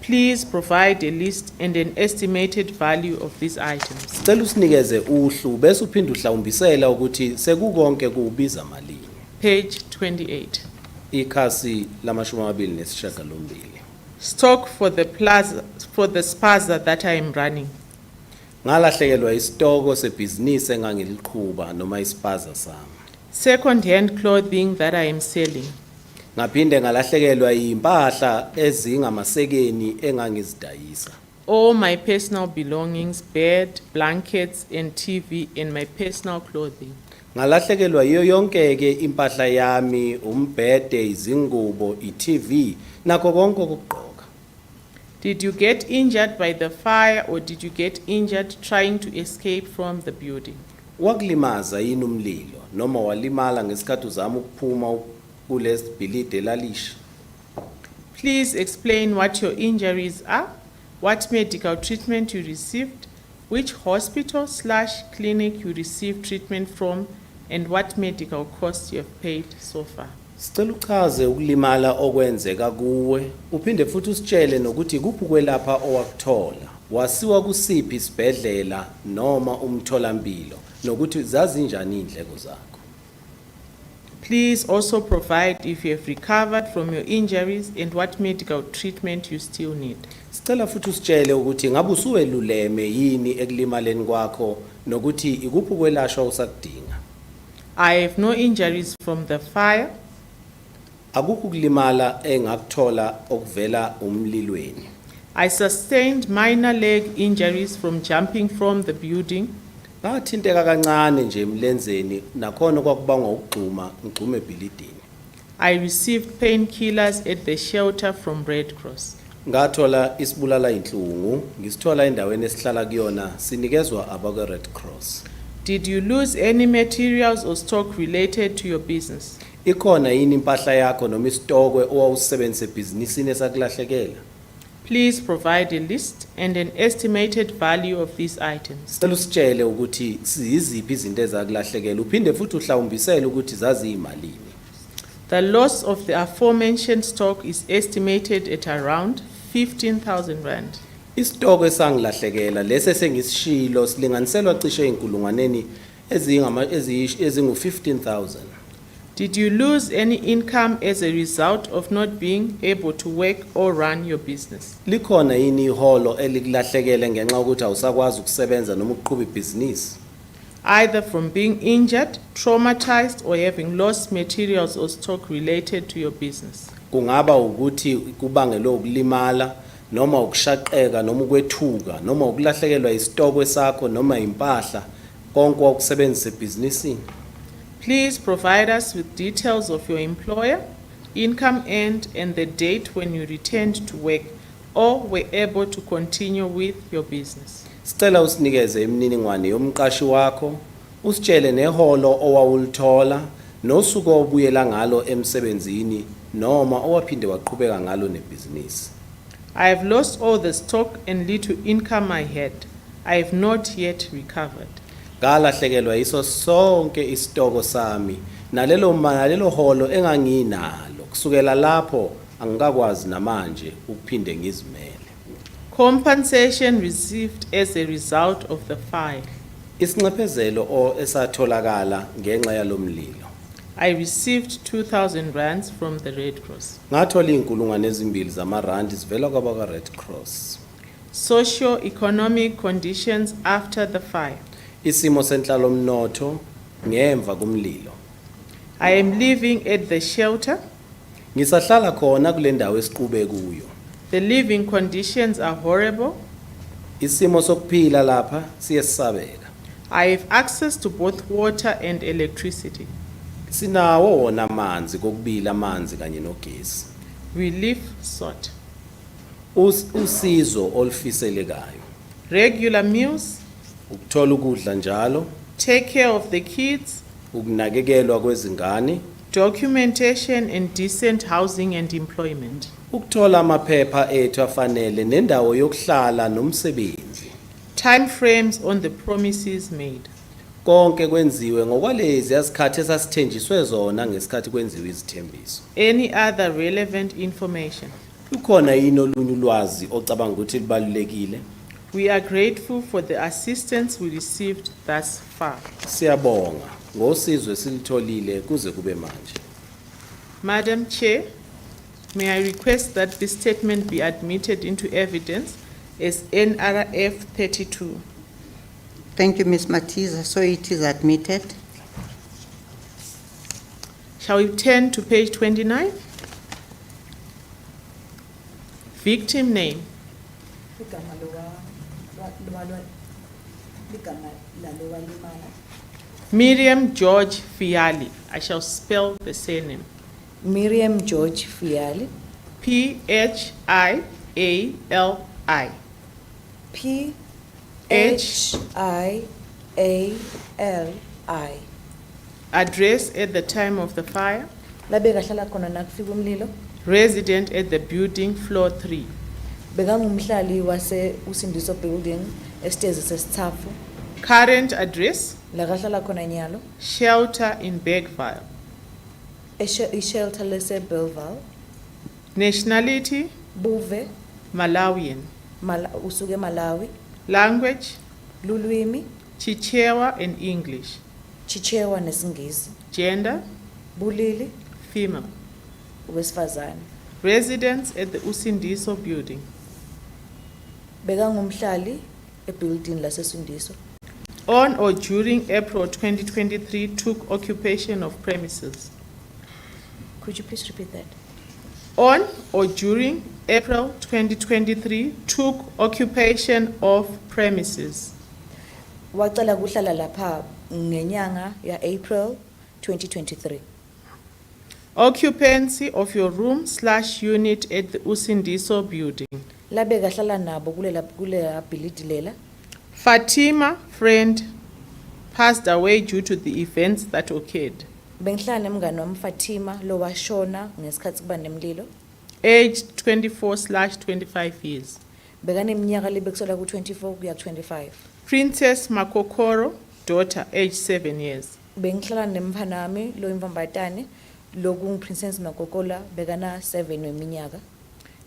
Speaker 10: Please provide a list and an estimated value of these items.
Speaker 11: Sicela usinikeze uhlu bese uphinde uhlawumbisela ukuthi sekukonke kubiza malini.
Speaker 10: Page 28.
Speaker 11: Ikhasi lama-29.
Speaker 10: Stock for the spaza that I am running.
Speaker 11: Ngalahlekelwa isitoko sebhizinisi engangiliqhuba noma ispaza sami.
Speaker 10: Second-hand clothing that I am selling.
Speaker 11: Ngaphinde ngalahlekelwa impahla ezingamasekeni engangizidayisa.
Speaker 10: All my personal belongings, bed, blankets, and TV, and my personal clothing.
Speaker 11: Ngalahlekelwa yiyo yonke ke impahla yami, umbhede, izingubo, iTV, nakho konke okugqoka.
Speaker 10: Did you get injured by the fire or did you get injured trying to escape from the building?
Speaker 11: Wakulimaza yini umlilo noma walimala ngesikhathi uzama ukuphuma kulesibhilidi elalisha?
Speaker 10: Please explain what your injuries are, what medical treatment you received, which hospital slash clinic you received treatment from, and what medical costs you have paid so far.
Speaker 11: Sicela uchaze ukulimala okwenzeka kuwe uphinde futhi usitshele nokuthi kuphi kwelapha owakuthola wasiwa kusiphi isibhedlela noma umtholampilo nokuthi zazinjani indleko zakho.
Speaker 10: Please also provide if you have recovered from your injuries and what medical treatment you still need.
Speaker 11: Sicela futhi usitshele ukuthi ngabe usuweluleme yini ekulimaleni kwakho nokuthi ikuphi kwelashwa usakudinga.
Speaker 10: I have no injuries from the fire.
Speaker 11: Akukho kulimala engakuthola okuvela umlilweni.
Speaker 10: I sustained minor leg injuries from jumping from the building.
Speaker 11: Ngathinteka kancane nje emlenzeni nakhona kwakubangwa ukugxuma ngigxume ebhilidini.
Speaker 10: I received painkillers at the shelter from Red Cross.
Speaker 11: Ngathola isibulala inhlungu ngisithola endaweni esihlala kuyona sinikezwa abakwe Red Cross.
Speaker 10: Did you lose any materials or stock related to your business?
Speaker 11: Ikhona yini impahla yakho noma isitokwe owawusebenzise ebhizinisini esakulahlekela?
Speaker 10: Please provide a list and an estimated value of these items.
Speaker 11: Sicela usitshele ukuthi siziphi izinto ezakulahlekela uphinde futhi uhlawumbisele ukuthi zaziyimalini.
Speaker 10: The loss of the aforementioned stock is estimated at around 15,000 rand.
Speaker 11: Isitokwe sangilahlekela lese sengisishilo silinganiselwa cishe inkulungwaneni ezingu-15,000.
Speaker 10: Did you lose any income as a result of not being able to work or run your business?
Speaker 11: Likhona yini iholo elikulahlekele ngenxa ukuthi awusakwazi ukusebenza noma ukuqhuba ibhizinisi?
Speaker 10: Either from being injured, traumatized, or having lost materials or stock related to your business.
Speaker 11: Kungaba ukuthi kubangelwe ukulimala noma ukushaqeka noma ukwethuka noma ukulahlekelwa isitokwe sakho noma impahla konke okusebenzisa ebhizinisini.
Speaker 10: Please provide us with details of your employer, income earned, and the date when you returned to work or were able to continue with your business.
Speaker 11: Sicela usinikeze imininingwane yomqashi wakho, usitshele neholo owawulithola nosuku obuyela ngalo emsebenzini noma owaphinde waqhubeka ngalo nebhizinisi.
Speaker 10: I have lost all the stock and little income I had. I have not yet recovered.
Speaker 11: Ngalahlekelwa iso sonke isitoko sami nalelo holo enganginalo kusukela lapho angikakwazi namanje ukuphinde ngizimele.
Speaker 10: Compensation received as a result of the fire.
Speaker 11: Isinxephezelo esatholakala ngenxa yalomlilo.
Speaker 10: I received 2,000 rands from the Red Cross.
Speaker 11: Ngathola inkulungwane ezimbili zamarandi zivela kwabaka Red Cross.
Speaker 10: Socio-economic conditions after the fire.
Speaker 11: Isimo senhlalo mnotho ngemva kumlilo.
Speaker 10: I am living at the shelter.
Speaker 11: Ngisahlala khona kule ndawo esiqhube kuyo.
Speaker 10: The living conditions are horrible.
Speaker 11: Isimo sokuphila lapha siyesabeka.
Speaker 10: I have access to both water and electricity.
Speaker 11: Sinawo wona amanzi kokubili amanzi kanye nogesi.
Speaker 10: Relief sought.
Speaker 11: Usizo olufiselekayo.
Speaker 10: Regular meals.
Speaker 11: Ukuthola ukudla njalo.
Speaker 10: Take care of the kids.
Speaker 11: Ukunakekelwa kwezingane.
Speaker 10: Documentation and decent housing and employment.
Speaker 11: Ukuthola amaphepha ethu afanele nendawo yokuhlala nomsebenzi.
Speaker 10: Time frames on the promises made.
Speaker 11: Konke kwenziwe ngokwalezi yazikhathi esasithenjiswe zona ngesikhathi kwenziwe izithembiso.
Speaker 10: Any other relevant information?
Speaker 11: Ukhona yini olunye ulwazi ocabanga ukuthi libalulekile?
Speaker 10: We are grateful for the assistance we received thus far.
Speaker 11: Siyabonga ngosizo esilitholile kuze kube manje.
Speaker 10: Madam Chair, may I request that this statement be admitted into evidence as NRF 32.
Speaker 4: Thank you, Ms. Matiza. So it is admitted.
Speaker 10: Shall we turn to page 29? Victim name. Miriam George Fiali. I shall spell the surname.
Speaker 12: Miriam George Fiali.
Speaker 10: Phiali.
Speaker 12: Phiali.
Speaker 10: Address at the time of the fire.
Speaker 12: Labekahlala khona nakufika umlilo.
Speaker 10: Resident at the building floor 3.
Speaker 12: Bekangumhlali wase Usindiso building esitezi sesithafu
Speaker 10: Current address,
Speaker 12: la kahlala khona nyalo
Speaker 10: shelter in Bergville.
Speaker 12: ishelter lese Belleville
Speaker 10: Nationality,
Speaker 12: buve
Speaker 10: Malawian.
Speaker 12: usuke Malawi
Speaker 10: Language,
Speaker 12: lulwimi
Speaker 10: Chichewa and English.
Speaker 12: Chichewa nesingisi
Speaker 10: Gender,
Speaker 12: bulili
Speaker 10: female.
Speaker 12: wesifazane
Speaker 10: Residence at the Usindiso building.
Speaker 12: bekangumhlali ebuilding laseSundiso
Speaker 10: On or during April 2023 took occupation of premises.
Speaker 12: could you please repeat that
Speaker 10: On or during April 2023 took occupation of premises.
Speaker 12: wacela kuhlala lapha ngenyanga ya April 2023
Speaker 10: Occupancy of your room/unit at the Usindiso building.
Speaker 12: labe kahlala nabo kule ability lela
Speaker 10: Fatima, friend, passed away due to the events that occurred.
Speaker 12: bengihlala nemngane wami Fatima lo washona ngesikhathi kuba nemlilo
Speaker 10: Aged 24/25 years.
Speaker 12: bekaneminyaka lebekusola ku24 kuya 25
Speaker 10: Princess Makokoro, daughter, aged 7 years.
Speaker 12: bengihlala nemfana wami lo imvambatane loku Princess Makokola bekana 7 weminyaka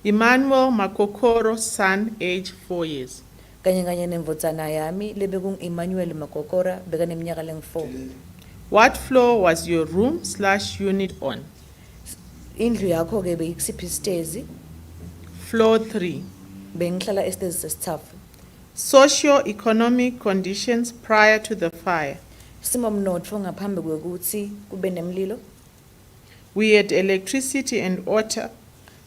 Speaker 10: Emmanuel Makokoro, son, age 4 years.
Speaker 12: kanye nemvotsana yami lebeku Emmanuel Makokora bekaneminyaka leng4
Speaker 10: What floor was your room/unit on?
Speaker 12: indlu yakho ke beyikusiphi isitezi
Speaker 10: Floor 3.
Speaker 12: bengihlala esitezi sesithafu
Speaker 10: Socio-economic conditions prior to the fire.
Speaker 12: simo mnotfo ngaphambi kwekuthi kube nemlilo
Speaker 10: We had electricity and water,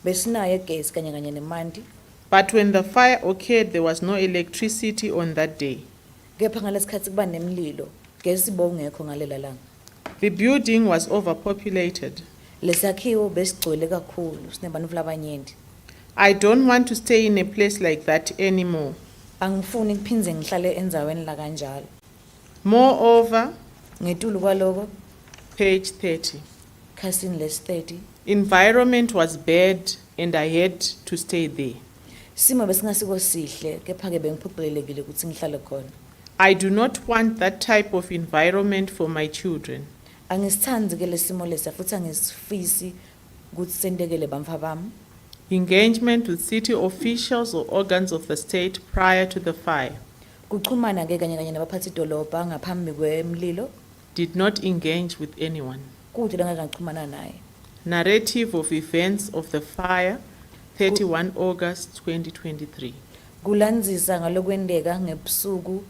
Speaker 12: besinayo igesi kanye nemanti
Speaker 10: but when the fire occurred, there was no electricity on that day.
Speaker 12: kepha ngalesikhathi kuba nemlilo gesi bowungekho ngalela langa
Speaker 10: The building was overpopulated.
Speaker 12: lesakhiwo besigcwele kakhulu sinebantu labanyenti
Speaker 10: I don't want to stay in a place like that anymore.
Speaker 12: angifuni kuphindze ngihlale endzaweni la kanjalo
Speaker 10: Moreover,
Speaker 12: ngetulu kwaloko
Speaker 10: page 30.
Speaker 12: khasini lesi30
Speaker 10: Environment was bad and I had to stay there.
Speaker 12: simo besingasiko sihle kepha ke bengiphoqelekile ukuthi ngihlale khona
Speaker 10: I do not want that type of environment for my children.
Speaker 12: angisithandi ke lesimo lesa futhi angisifisi ukuthi sentekele bamfa bami
Speaker 10: Engagement with city officials or organs of the state prior to the fire.
Speaker 12: kuchumana ke kanye nabaphathi dolobha ngaphambi kwemlilo
Speaker 10: Did not engage with anyone.
Speaker 12: kuthi langakachumana naye
Speaker 10: Narrative of events of the fire, 31 August 2023.
Speaker 12: kulandzisa ngalokwendeka ngebusuku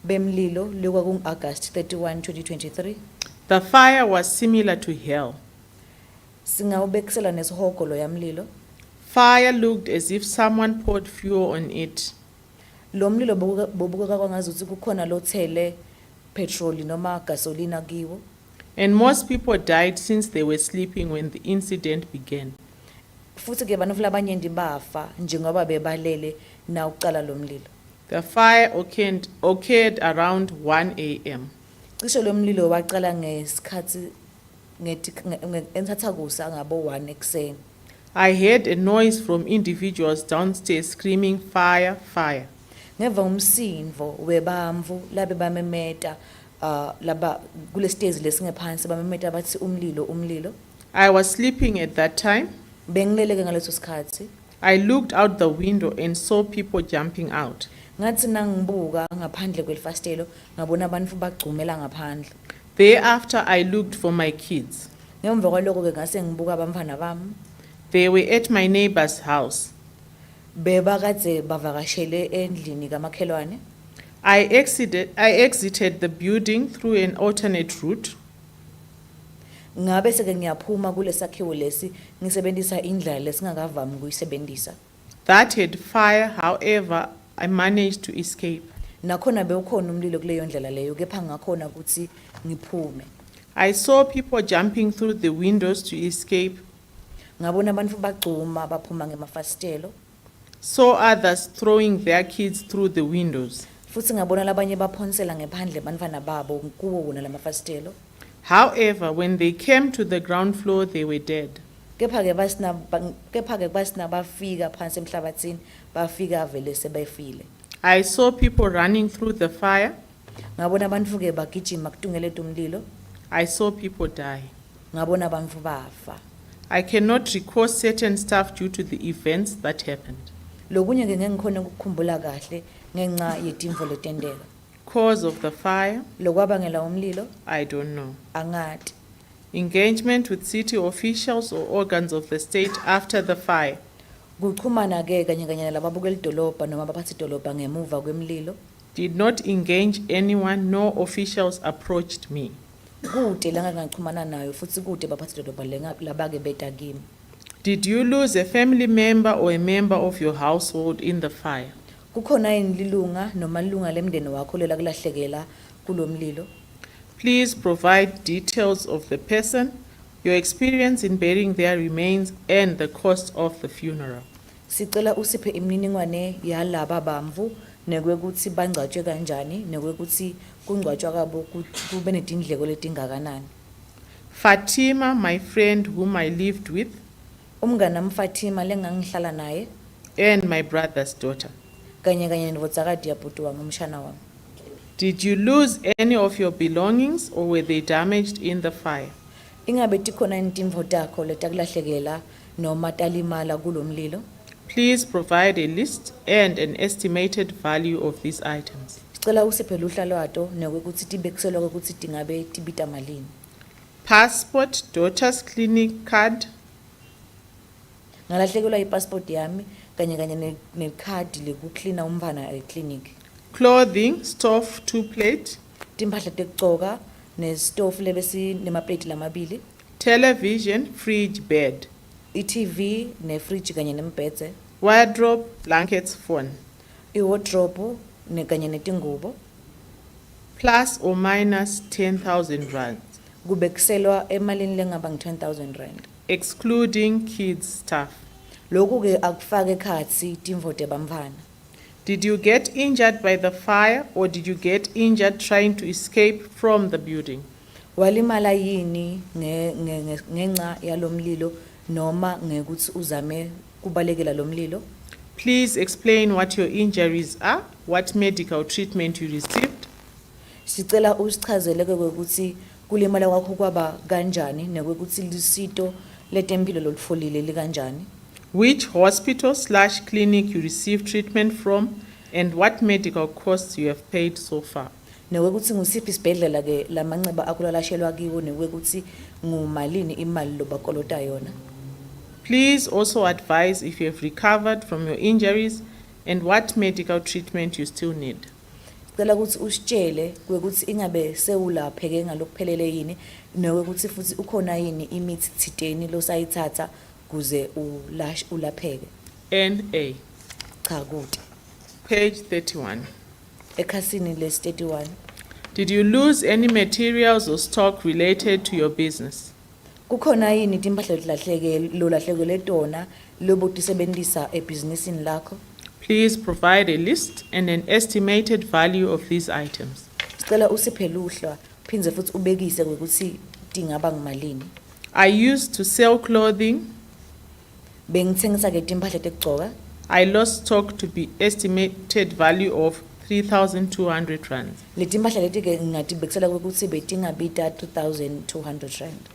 Speaker 12: bemlilo lokwa ku August 31 2023
Speaker 10: The fire was similar to hell.
Speaker 12: singawubekisela nesihogolo yamlilo
Speaker 10: Fire looked as if someone poured fuel on it.
Speaker 12: lo mlilo bobukeka kwangazuthi kukhona lothele petrol noma gasolina kiwo
Speaker 10: And most people died since they were sleeping when the incident began.
Speaker 12: futhi ke bantu labanyenti bafa njengoba bebalele na uqala lo mlilo
Speaker 10: The fire occurred around 1 a.m.
Speaker 12: cishe lo mlilo waqala ngesikhathi entatha kusa ngabo 1 ekseni
Speaker 10: I heard a noise from individuals downstairs screaming, "Fire, fire."
Speaker 12: ngeva umsindvo webamvu labe bamemeta laba kulesitezi lesingephansi bamemeta bathi umlilo
Speaker 10: I was sleeping at that time.
Speaker 12: bengileleke ngaleso sikhathi
Speaker 10: I looked out the window and saw people jumping out.
Speaker 12: ngathi nangibuka ngaphandle kwelifastelo ngabona abantu bagcumela ngaphandle
Speaker 10: Thereafter, I looked for my kids.
Speaker 12: ngemva kwaloko ke ngase ngibuka abamfana bami
Speaker 10: They were at my neighbor's house.
Speaker 12: bebakade bavakashele endlini kamakhelwane
Speaker 10: I exited the building through an alternate route.
Speaker 12: ngabe seke ngiyaphuma kulesakhiwo lesi ngisebenzisa indlela lesingakavami kuyisebenzisa
Speaker 10: That had fire, however, I managed to escape.
Speaker 12: nakhona bewukhona umlilo kuleyo ndlela leyo kepha ngakhona ukuthi ngiphume
Speaker 10: I saw people jumping through the windows to escape,
Speaker 12: ngabona abantu bagcuma baphuma ngemafastelo
Speaker 10: saw others throwing their kids through the windows.
Speaker 12: futhi ngabona labanye baphonsela ngephandle bantwana babo kuwo wona lamafastelo
Speaker 10: However, when they came to the ground floor, they were dead.
Speaker 12: kepha ke basina bafika phansi emhlabathini bafika vele sebefile
Speaker 10: I saw people running through the fire.
Speaker 12: ngabona bantfu ke bagijima kutungeleta umlilo,
Speaker 10: I saw people die.
Speaker 12: ngabona bantfu bafa.
Speaker 10: I cannot recall certain stuff due to the events that happened.
Speaker 12: Lokunye ke ngeke ngikhone ukukhumbula kahle ngenxa yetimvo letendeka.
Speaker 10: Cause of the fire,
Speaker 12: Lokwabangela umlilo
Speaker 10: I don't know.
Speaker 12: angati.
Speaker 10: Engagement with city officials or organs of the state after the fire.
Speaker 12: Kuchumana ke kanye kanye lababukela idolobha noma abaphatha idolobha ngemuva kwemlilo.
Speaker 10: Did not engage anyone, no officials approached me.
Speaker 12: Kude la ngangachumana nayo futhi kude baphatha idolobha labake beta kimi.
Speaker 10: Did you lose a family member or a member of your household in the fire?
Speaker 12: Kukhona yini lilunga noma ilunga lemndeni wakho lela kulahlekela kulomlilo?
Speaker 10: Please provide details of the person, your experience in burying their remains, and the cost of the funeral.
Speaker 12: Sicela usiphe imininingwane yalaba bamvu nekwekuthi bangcwatshwe kanjani nekwekuthi kungcwatshwa kabo kube netindleko letingakanani.
Speaker 10: Fatima, my friend whom I lived with,
Speaker 12: Umngane Fatima lengangihlala naye
Speaker 10: and my brother's daughter.
Speaker 12: kanye kanye nevodzakadi yabhuti wami umshana wami.
Speaker 10: Did you lose any of your belongings or were they damaged in the fire?
Speaker 12: Ingabe tikhona intimvo takho letakulahlekela noma talimala kulomlilo?
Speaker 10: Please provide a list and an estimated value of these items.
Speaker 12: Sicela usiphe luhla lwato nekwekuthi tibekiselwa ukuthi tingabe tibita malini.
Speaker 10: Passport, daughter's clinic card,
Speaker 12: Ngalahlekelwa ipassport yami kanye kanye nekhadi lekuklina umntfwana eclinic.
Speaker 10: clothing, stove, 2 plate,
Speaker 12: Timphahla tekugcoka nesitofu lebesi nemaplate lamabili,
Speaker 10: television, fridge, bed,
Speaker 12: i-TV nefridge kanye nembhedze,
Speaker 10: wardrobe, blankets, phone.
Speaker 12: iwardrobe kanye netingubo,
Speaker 10: Plus or minus 10,000 rand,
Speaker 12: kubekiselwa emalini lengaba ngu-10,000 rand.
Speaker 10: excluding kids' stuff.
Speaker 12: Lokhu ke akufake ekhatsi timvo tebamntfwana.
Speaker 10: Did you get injured by the fire or did you get injured trying to escape from the building?
Speaker 12: Walimala yini ngenxa yalomlilo noma ngekuthi uzame kubalekela lomlilo?
Speaker 10: Please explain what your injuries are, what medical treatment you received,
Speaker 12: Sicela usichazele ke ukuthi kulimala kwakho kwaba kanjani nekwekuthi lisito letempilo lolufolile likanjani.
Speaker 10: which hospital/clinic you received treatment from, and what medical costs you have paid so far.
Speaker 12: Nekwekuthi ngusiphi isibhedlela ke lamanxeba akulalashelwa kiwo nekwekuthi ngumalini imali lobakolota yona.
Speaker 10: Please also advise if you have recovered from your injuries and what medical treatment you still need.
Speaker 12: Sicela ukuthi usitshele kwekuthi ingabe sewulapheke ngalokuphelele yini nekwekuthi futhi ukhona yini imithi thiteni losayithatha kuze ulapheke.
Speaker 10: NA,
Speaker 12: Cha kude.
Speaker 10: page 31.
Speaker 12: Ekhasini lesi 31.
Speaker 10: Did you lose any materials or stock related to your business?
Speaker 12: Kukhona yini timphahla lolahlekele tona lobutisebentisa ebhizinisini lakho?
Speaker 10: Please provide a list and an estimated value of these items.
Speaker 12: Sicela usiphe luhla phindze futhi ubekise kwekuthi tingaba ngumalini.
Speaker 10: I used to sell clothing.
Speaker 12: Bengithengisa ke timphahla tekugcoka.
Speaker 10: I lost stock to be estimated value of 3,200 rand.
Speaker 12: Letimphahla leti ke ngatibekisela kwekuthi betingabita 3,200 rand.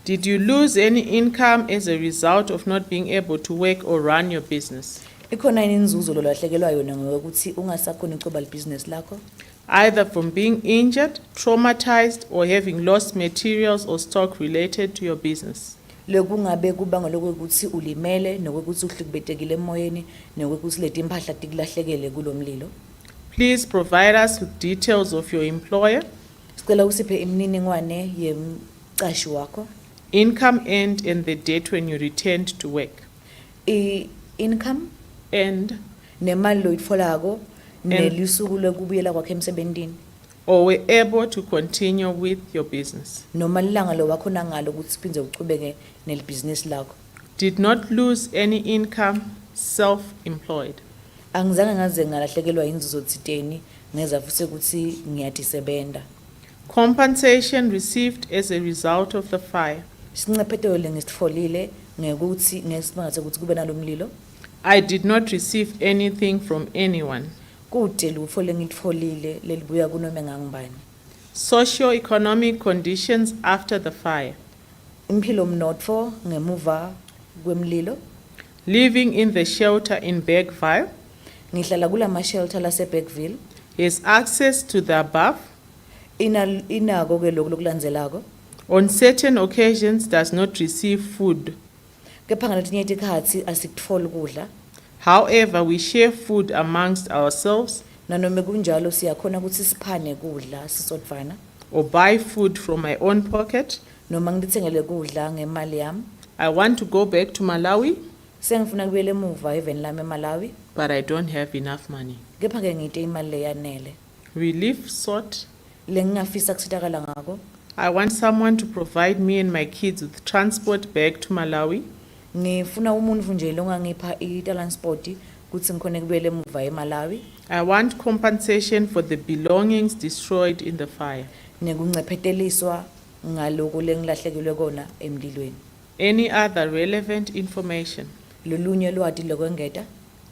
Speaker 10: Did you lose any income as a result of not being able to work or run your business?
Speaker 12: Ikhona yini inzuzo lolahlekelwa yona ngokuthi ungasakhona ukucoba libhizinisi lakho?
Speaker 10: Either from being injured, traumatized, or having lost materials or stock related to your business.
Speaker 12: Lokungabe kubanga lokuthi ulimele nokuthi uhlukubetekile emoyeni nokuthi letimphahla tikulahlekele kulomlilo.
Speaker 10: Please provide us with details of your employer,
Speaker 12: Sicela usiphe imininingwane yemcashi wakho,
Speaker 10: income earned, and the date when you returned to work.
Speaker 12: income
Speaker 10: And
Speaker 12: nemali loyitfolako nelisuku lokubuyela kwakhe emsebentini
Speaker 10: or were able to continue with your business.
Speaker 12: noma ilanga lowakhona ngalo ukuthi siphindze uchubeke nelibhizinisi lakho.
Speaker 10: Did not lose any income, self-employed.
Speaker 12: Angizange ngaze ngalahlekelwa inzuzo thiteni ngeza futhi ukuthi ngiyadisebenda.
Speaker 10: Compensation received as a result of the fire.
Speaker 12: Sincephetho lengisitfolile ngekuthi ngesibangathe ukuthi kube nalomlilo.
Speaker 10: I did not receive anything from anyone.
Speaker 12: kude lufole ngitfolile lelibuya kunome ngangibani.
Speaker 10: Socio-economic conditions after the fire.
Speaker 12: Impilo mnotfo ngemuva kwemlilo.
Speaker 10: Living in the shelter in Bergville.
Speaker 12: Ngihlala kula ma-shelter lase Bergville.
Speaker 10: Has access to the above.
Speaker 12: Inako ke lokhu lokulandzelako.
Speaker 10: On certain occasions does not receive food.
Speaker 12: Kepha ngaletinye tikhatsi asikutfoli kudla.
Speaker 10: However, we share food amongst ourselves
Speaker 12: Nanome kunjalo siyakhona ukuthi siphane kudla sisodvana.
Speaker 10: or buy food from my own pocket.
Speaker 12: Noma ngitithengele kudla ngemali yami.
Speaker 10: I want to go back to Malawi,
Speaker 12: Sengifuna kubuyela emuva even lami eMalawi.
Speaker 10: but I don't have enough money.
Speaker 12: Kepha ke ngite imali leyanele.
Speaker 10: Relief sought.
Speaker 12: Lengingafisa kusitakala ngako.
Speaker 10: I want someone to provide me and my kids with transport back to Malawi.
Speaker 12: Ngifuna umuntu nje longangipha itransport kuthi ngikhone kubuyela emuva eMalawi.
Speaker 10: I want compensation for the belongings destroyed in the fire.
Speaker 12: Nekuncepheteliswa ngaloko lengilahlekelwe kona emlilweni.
Speaker 10: Any other relevant information?
Speaker 12: Lolunye lwati lokwengeta.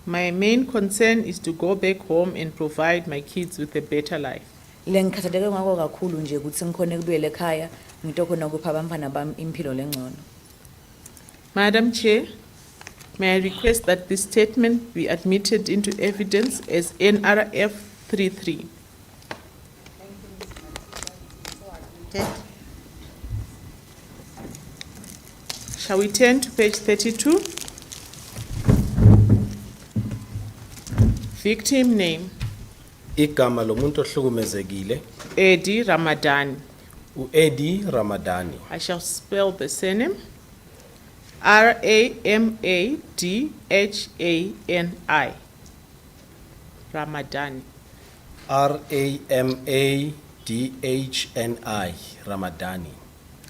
Speaker 10: My main concern is to go back home and provide my kids with a better life.
Speaker 12: Lengikhathaleke ngako kakhulu nje ukuthi ngikhone kubuyela ekhaya ngitokhona kupha abantwana bami impilo lengcono.
Speaker 10: Madam Chair, may I request that this statement be admitted into evidence as NRF 33. Shall we turn to page 32? Victim name,
Speaker 11: Igama lomuntu ohlukumezekile
Speaker 10: Eddie Ramadan.
Speaker 11: uEddie Ramadani.
Speaker 10: I shall spell the surname. Ramadhani. Ramadan.
Speaker 11: Ramadhni Ramadani.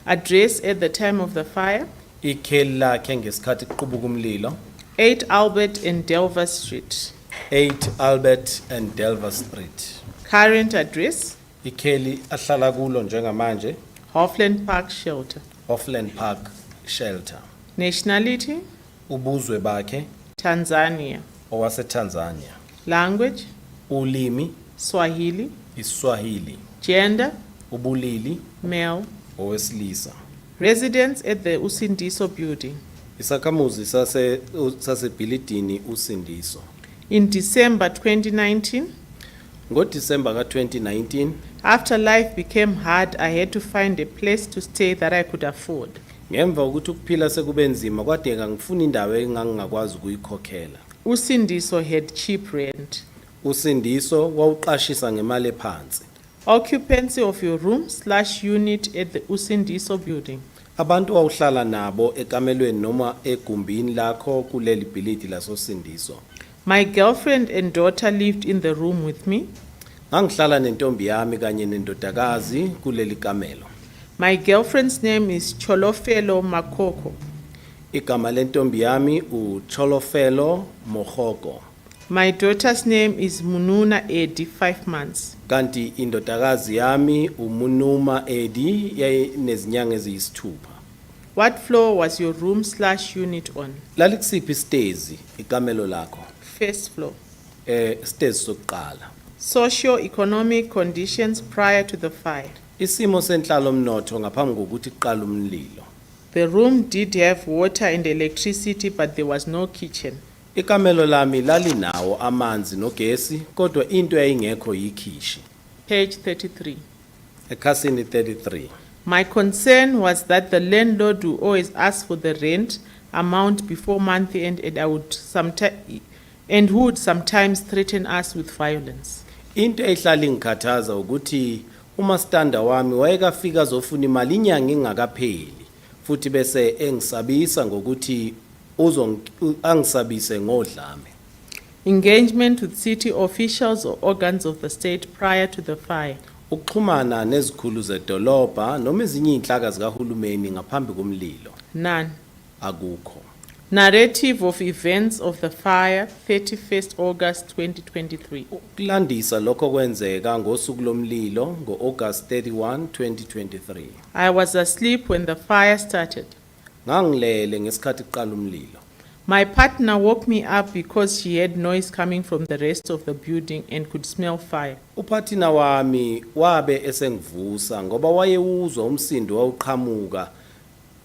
Speaker 10: Address at the time of the fire,
Speaker 11: Ikheli lakhe ngesikhathi kuqubuka umlilo
Speaker 10: 8 Albert and Delver Street.
Speaker 11: 8 Albert and Delver Street.
Speaker 10: Current address,
Speaker 11: Ikheli ahlala kulo njengamanje
Speaker 10: Hoffland Park Shelter.
Speaker 11: Offland Park Shelter.
Speaker 10: Nationality,
Speaker 11: Ubuzwe bakhe
Speaker 10: Tanzania.
Speaker 11: owaseTanzania.
Speaker 10: Language,
Speaker 11: Ulimi
Speaker 10: Swahili.
Speaker 11: iSwahili.
Speaker 10: Gender,
Speaker 11: Ubulili
Speaker 10: male.
Speaker 11: owesilisa.
Speaker 10: Residence at the Usindiso building.
Speaker 11: Isakhamuzi sasebhilidini Usindiso.
Speaker 10: In December 2019,
Speaker 11: NgoDisemba ka2019
Speaker 10: after life became hard, I had to find a place to stay that I could afford.
Speaker 11: ngemva ukuthi ukuphila sekube nzima kwadeka ngifuna indawo engangingakwazi ukuyikhokhela.
Speaker 10: Usindiso had cheap rent.
Speaker 11: Usindiso wawuqashisa ngemali ephansi.
Speaker 10: Occupancy of your room/unit at the Usindiso building.
Speaker 11: Abantu wawuhlala nabo ekamelweni noma egumbini lakho kuleli bhilidi lasosindiso.
Speaker 10: My girlfriend and daughter lived in the room with me.
Speaker 11: Ngangihlala nentombi yami kanye nendodakazi kuleli kamelo.
Speaker 10: My girlfriend's name is Cholofelo Makoko.
Speaker 11: Igama lentombi yami uCholofelo Mohoko.
Speaker 10: My daughter's name is Mununa Edi, 5 months.
Speaker 11: Kanti indodakazi yami uMunuma Edi yayinezinyanga eziyisithupha.
Speaker 10: What floor was your room/unit on?
Speaker 11: Lalikusiphi stezi ikamelo lakho?
Speaker 10: First floor.
Speaker 11: Stezi sokuqala.
Speaker 10: Socio-economic conditions prior to the fire.
Speaker 11: Isimo senhlalo mnotho ngaphambi kokuthi kuqala umlilo.
Speaker 10: The room did have water and electricity, but there was no kitchen.
Speaker 11: Ikamelo lami lalinawo amanzi nogesi kodwa into yayingekho yikhishi.
Speaker 10: Page 33.
Speaker 11: Ekhasini 33.
Speaker 10: My concern was that the landlord would always ask for the rent amount before month end, and would sometimes threaten us with violence.
Speaker 11: Into ehlala ingikhathaza ukuthi umastanda wami wayekafika zofuna imali inyanga ingakapheli futhi bese engisabisa ngokuthi angisabise ngodlame.
Speaker 10: Engagement with city officials or organs of the state prior to the fire.
Speaker 11: Ukuxhumana nezikhulu zedolobha noma ezinye inhlaka zikahulumeni ngaphambi komlilo.
Speaker 10: None.
Speaker 11: Akukho.
Speaker 10: Narrative of events of the fire, 31st August 2023.
Speaker 11: Ukulandisa lokho kwenzeka ngosuku lomlilo ngo-August 31, 2023.
Speaker 10: I was asleep when the fire started.
Speaker 11: Ngangilele ngesikhathi kuqala umlilo.
Speaker 10: My partner woke me up because she had noise coming from the rest of the building and could smell fire.
Speaker 11: Uphathina wami wabe esengivusa ngoba wayewuzwa umsindo wawuqhamuka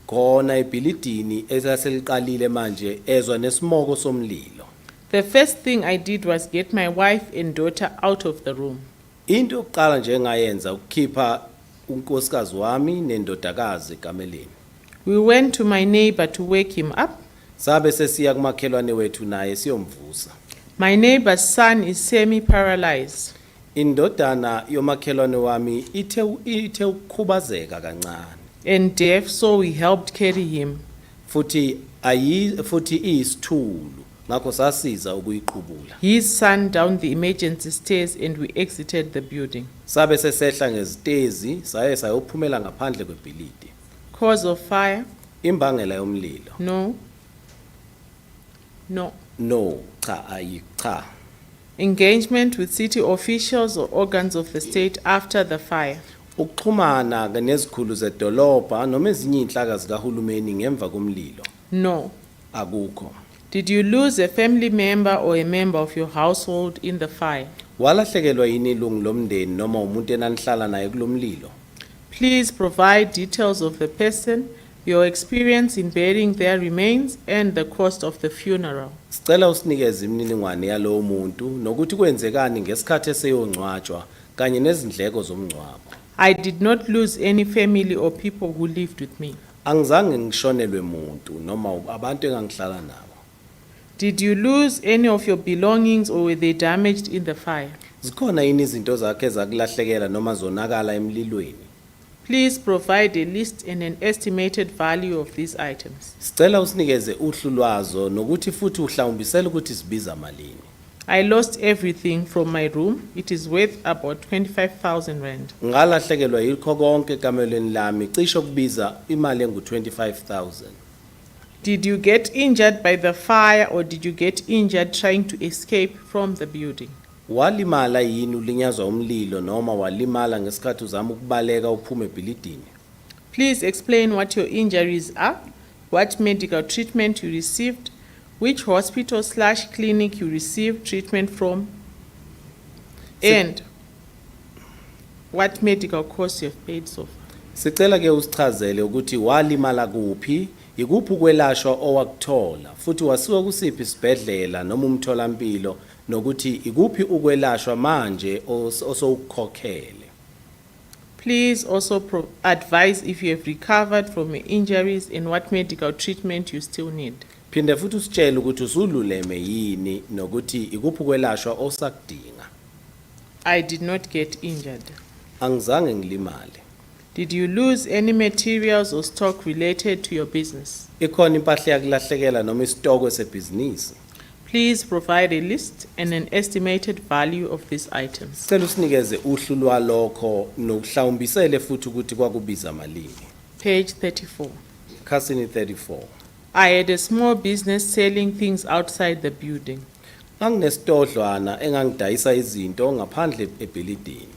Speaker 11: khona ebhilidini esaseliqalile manje ezwa nesimoko somlilo.
Speaker 10: The first thing I did was get my wife and daughter out of the room.
Speaker 11: Into yokuqala nje engayenza ukukhipha unkosikazi wami nendodakazi ekameleni.
Speaker 10: We went to my neighbor to wake him up.
Speaker 11: Sabe sesiya kumakhelwane wethu naye siyomvusa.
Speaker 10: My neighbor's son is semi-paralyzed.
Speaker 11: Indodana yomakhelwane wami ithe ukukhubazeka kancane.
Speaker 10: And deaf, so we helped carry him.
Speaker 11: Futhi iyisithulu ngakho sasiza ukuyiqhubula.
Speaker 10: His son down the emergency stairs and we exited the building.
Speaker 11: Sabe sesehla ngezitezi saye sayophumela ngaphandle kwebhilidi.
Speaker 10: Cause of fire?
Speaker 11: Imbangela yomlilo.
Speaker 10: No.
Speaker 11: No, cha.
Speaker 10: Engagement with city officials or organs of the state after the fire?
Speaker 11: Ukuxhumana nezikhulu zedolobha noma ezinye inhlaka zikahulumeni ngemva komlilo.
Speaker 10: No.
Speaker 11: Akukho.
Speaker 10: Did you lose a family member or a member of your household in the fire?
Speaker 11: Walahlekelwa yini ilungu lomndeni noma umuntu enanihlala naye kulomlilo?
Speaker 10: Please provide details of the person, your experience in burying their remains, and the cost of the funeral.
Speaker 11: Sicela usinikeze imininingwane yalowo muntu nokuthi kwenzekani ngesikhathi eseyongcwatshwa kanye nezindleko zomngcwabo.
Speaker 10: I did not lose any family or people who lived with me.
Speaker 11: Angizange ngishonelwe muntu noma abantu engangihlala nabo.
Speaker 10: Did you lose any of your belongings or were they damaged in the fire?
Speaker 11: Zikhona yini izinto zakhe zakulahlekela noma zonakala emlilweni?
Speaker 10: Please provide a list and an estimated value of these items.
Speaker 11: Sicela usinikeze uhlu lwazo nokuthi futhi uhlawumbisela ukuthi sibiza malini.
Speaker 10: I lost everything from my room. It is worth about 25,000 rand.
Speaker 11: Ngalahlekelwa yikho konke kamelweni lami cishe kubiza imali engu-25,000.
Speaker 10: Did you get injured by the fire or did you get injured trying to escape from the building?
Speaker 11: Walimala yini ulinyazwa umlilo noma walimala ngesikhathi uzama ukubaleka uphume ebhilidini?
Speaker 10: Please explain what your injuries are, what medical treatment you received, which hospital/clinic you received treatment from, and what medical costs you have paid so far.
Speaker 11: Sicela ke usichazele ukuthi walimala kuphi, ikuphi ukwelashwa owakuthola, futhi wasiwa kusiphi isibhedlela noma umtholampilo nokuthi ikuphi ukwelashwa manje osowukhokhele.
Speaker 10: Please also advise if you have recovered from your injuries and what medical treatment you still need.
Speaker 11: Phinde futhi usitshele ukuthi usululeme yini nokuthi ikuphi ukwelashwa osakudinga.
Speaker 10: I did not get injured.
Speaker 11: Angizange ngilimale.
Speaker 10: Did you lose any materials or stock related to your business?
Speaker 11: Ikhona impahla yakulahlekela noma isitoko sebhizinisi?
Speaker 10: Please provide a list and an estimated value of these items.
Speaker 11: Sicela usinikeze uhlu lwalokho nokuhlawumbisele futhi ukuthi kwakubiza malini.
Speaker 10: Page 34.
Speaker 11: Khasini 34.
Speaker 10: I had a small business selling things outside the building.
Speaker 11: Anginesitodlwana engangidayisa izinto ngaphandle ebhilidini.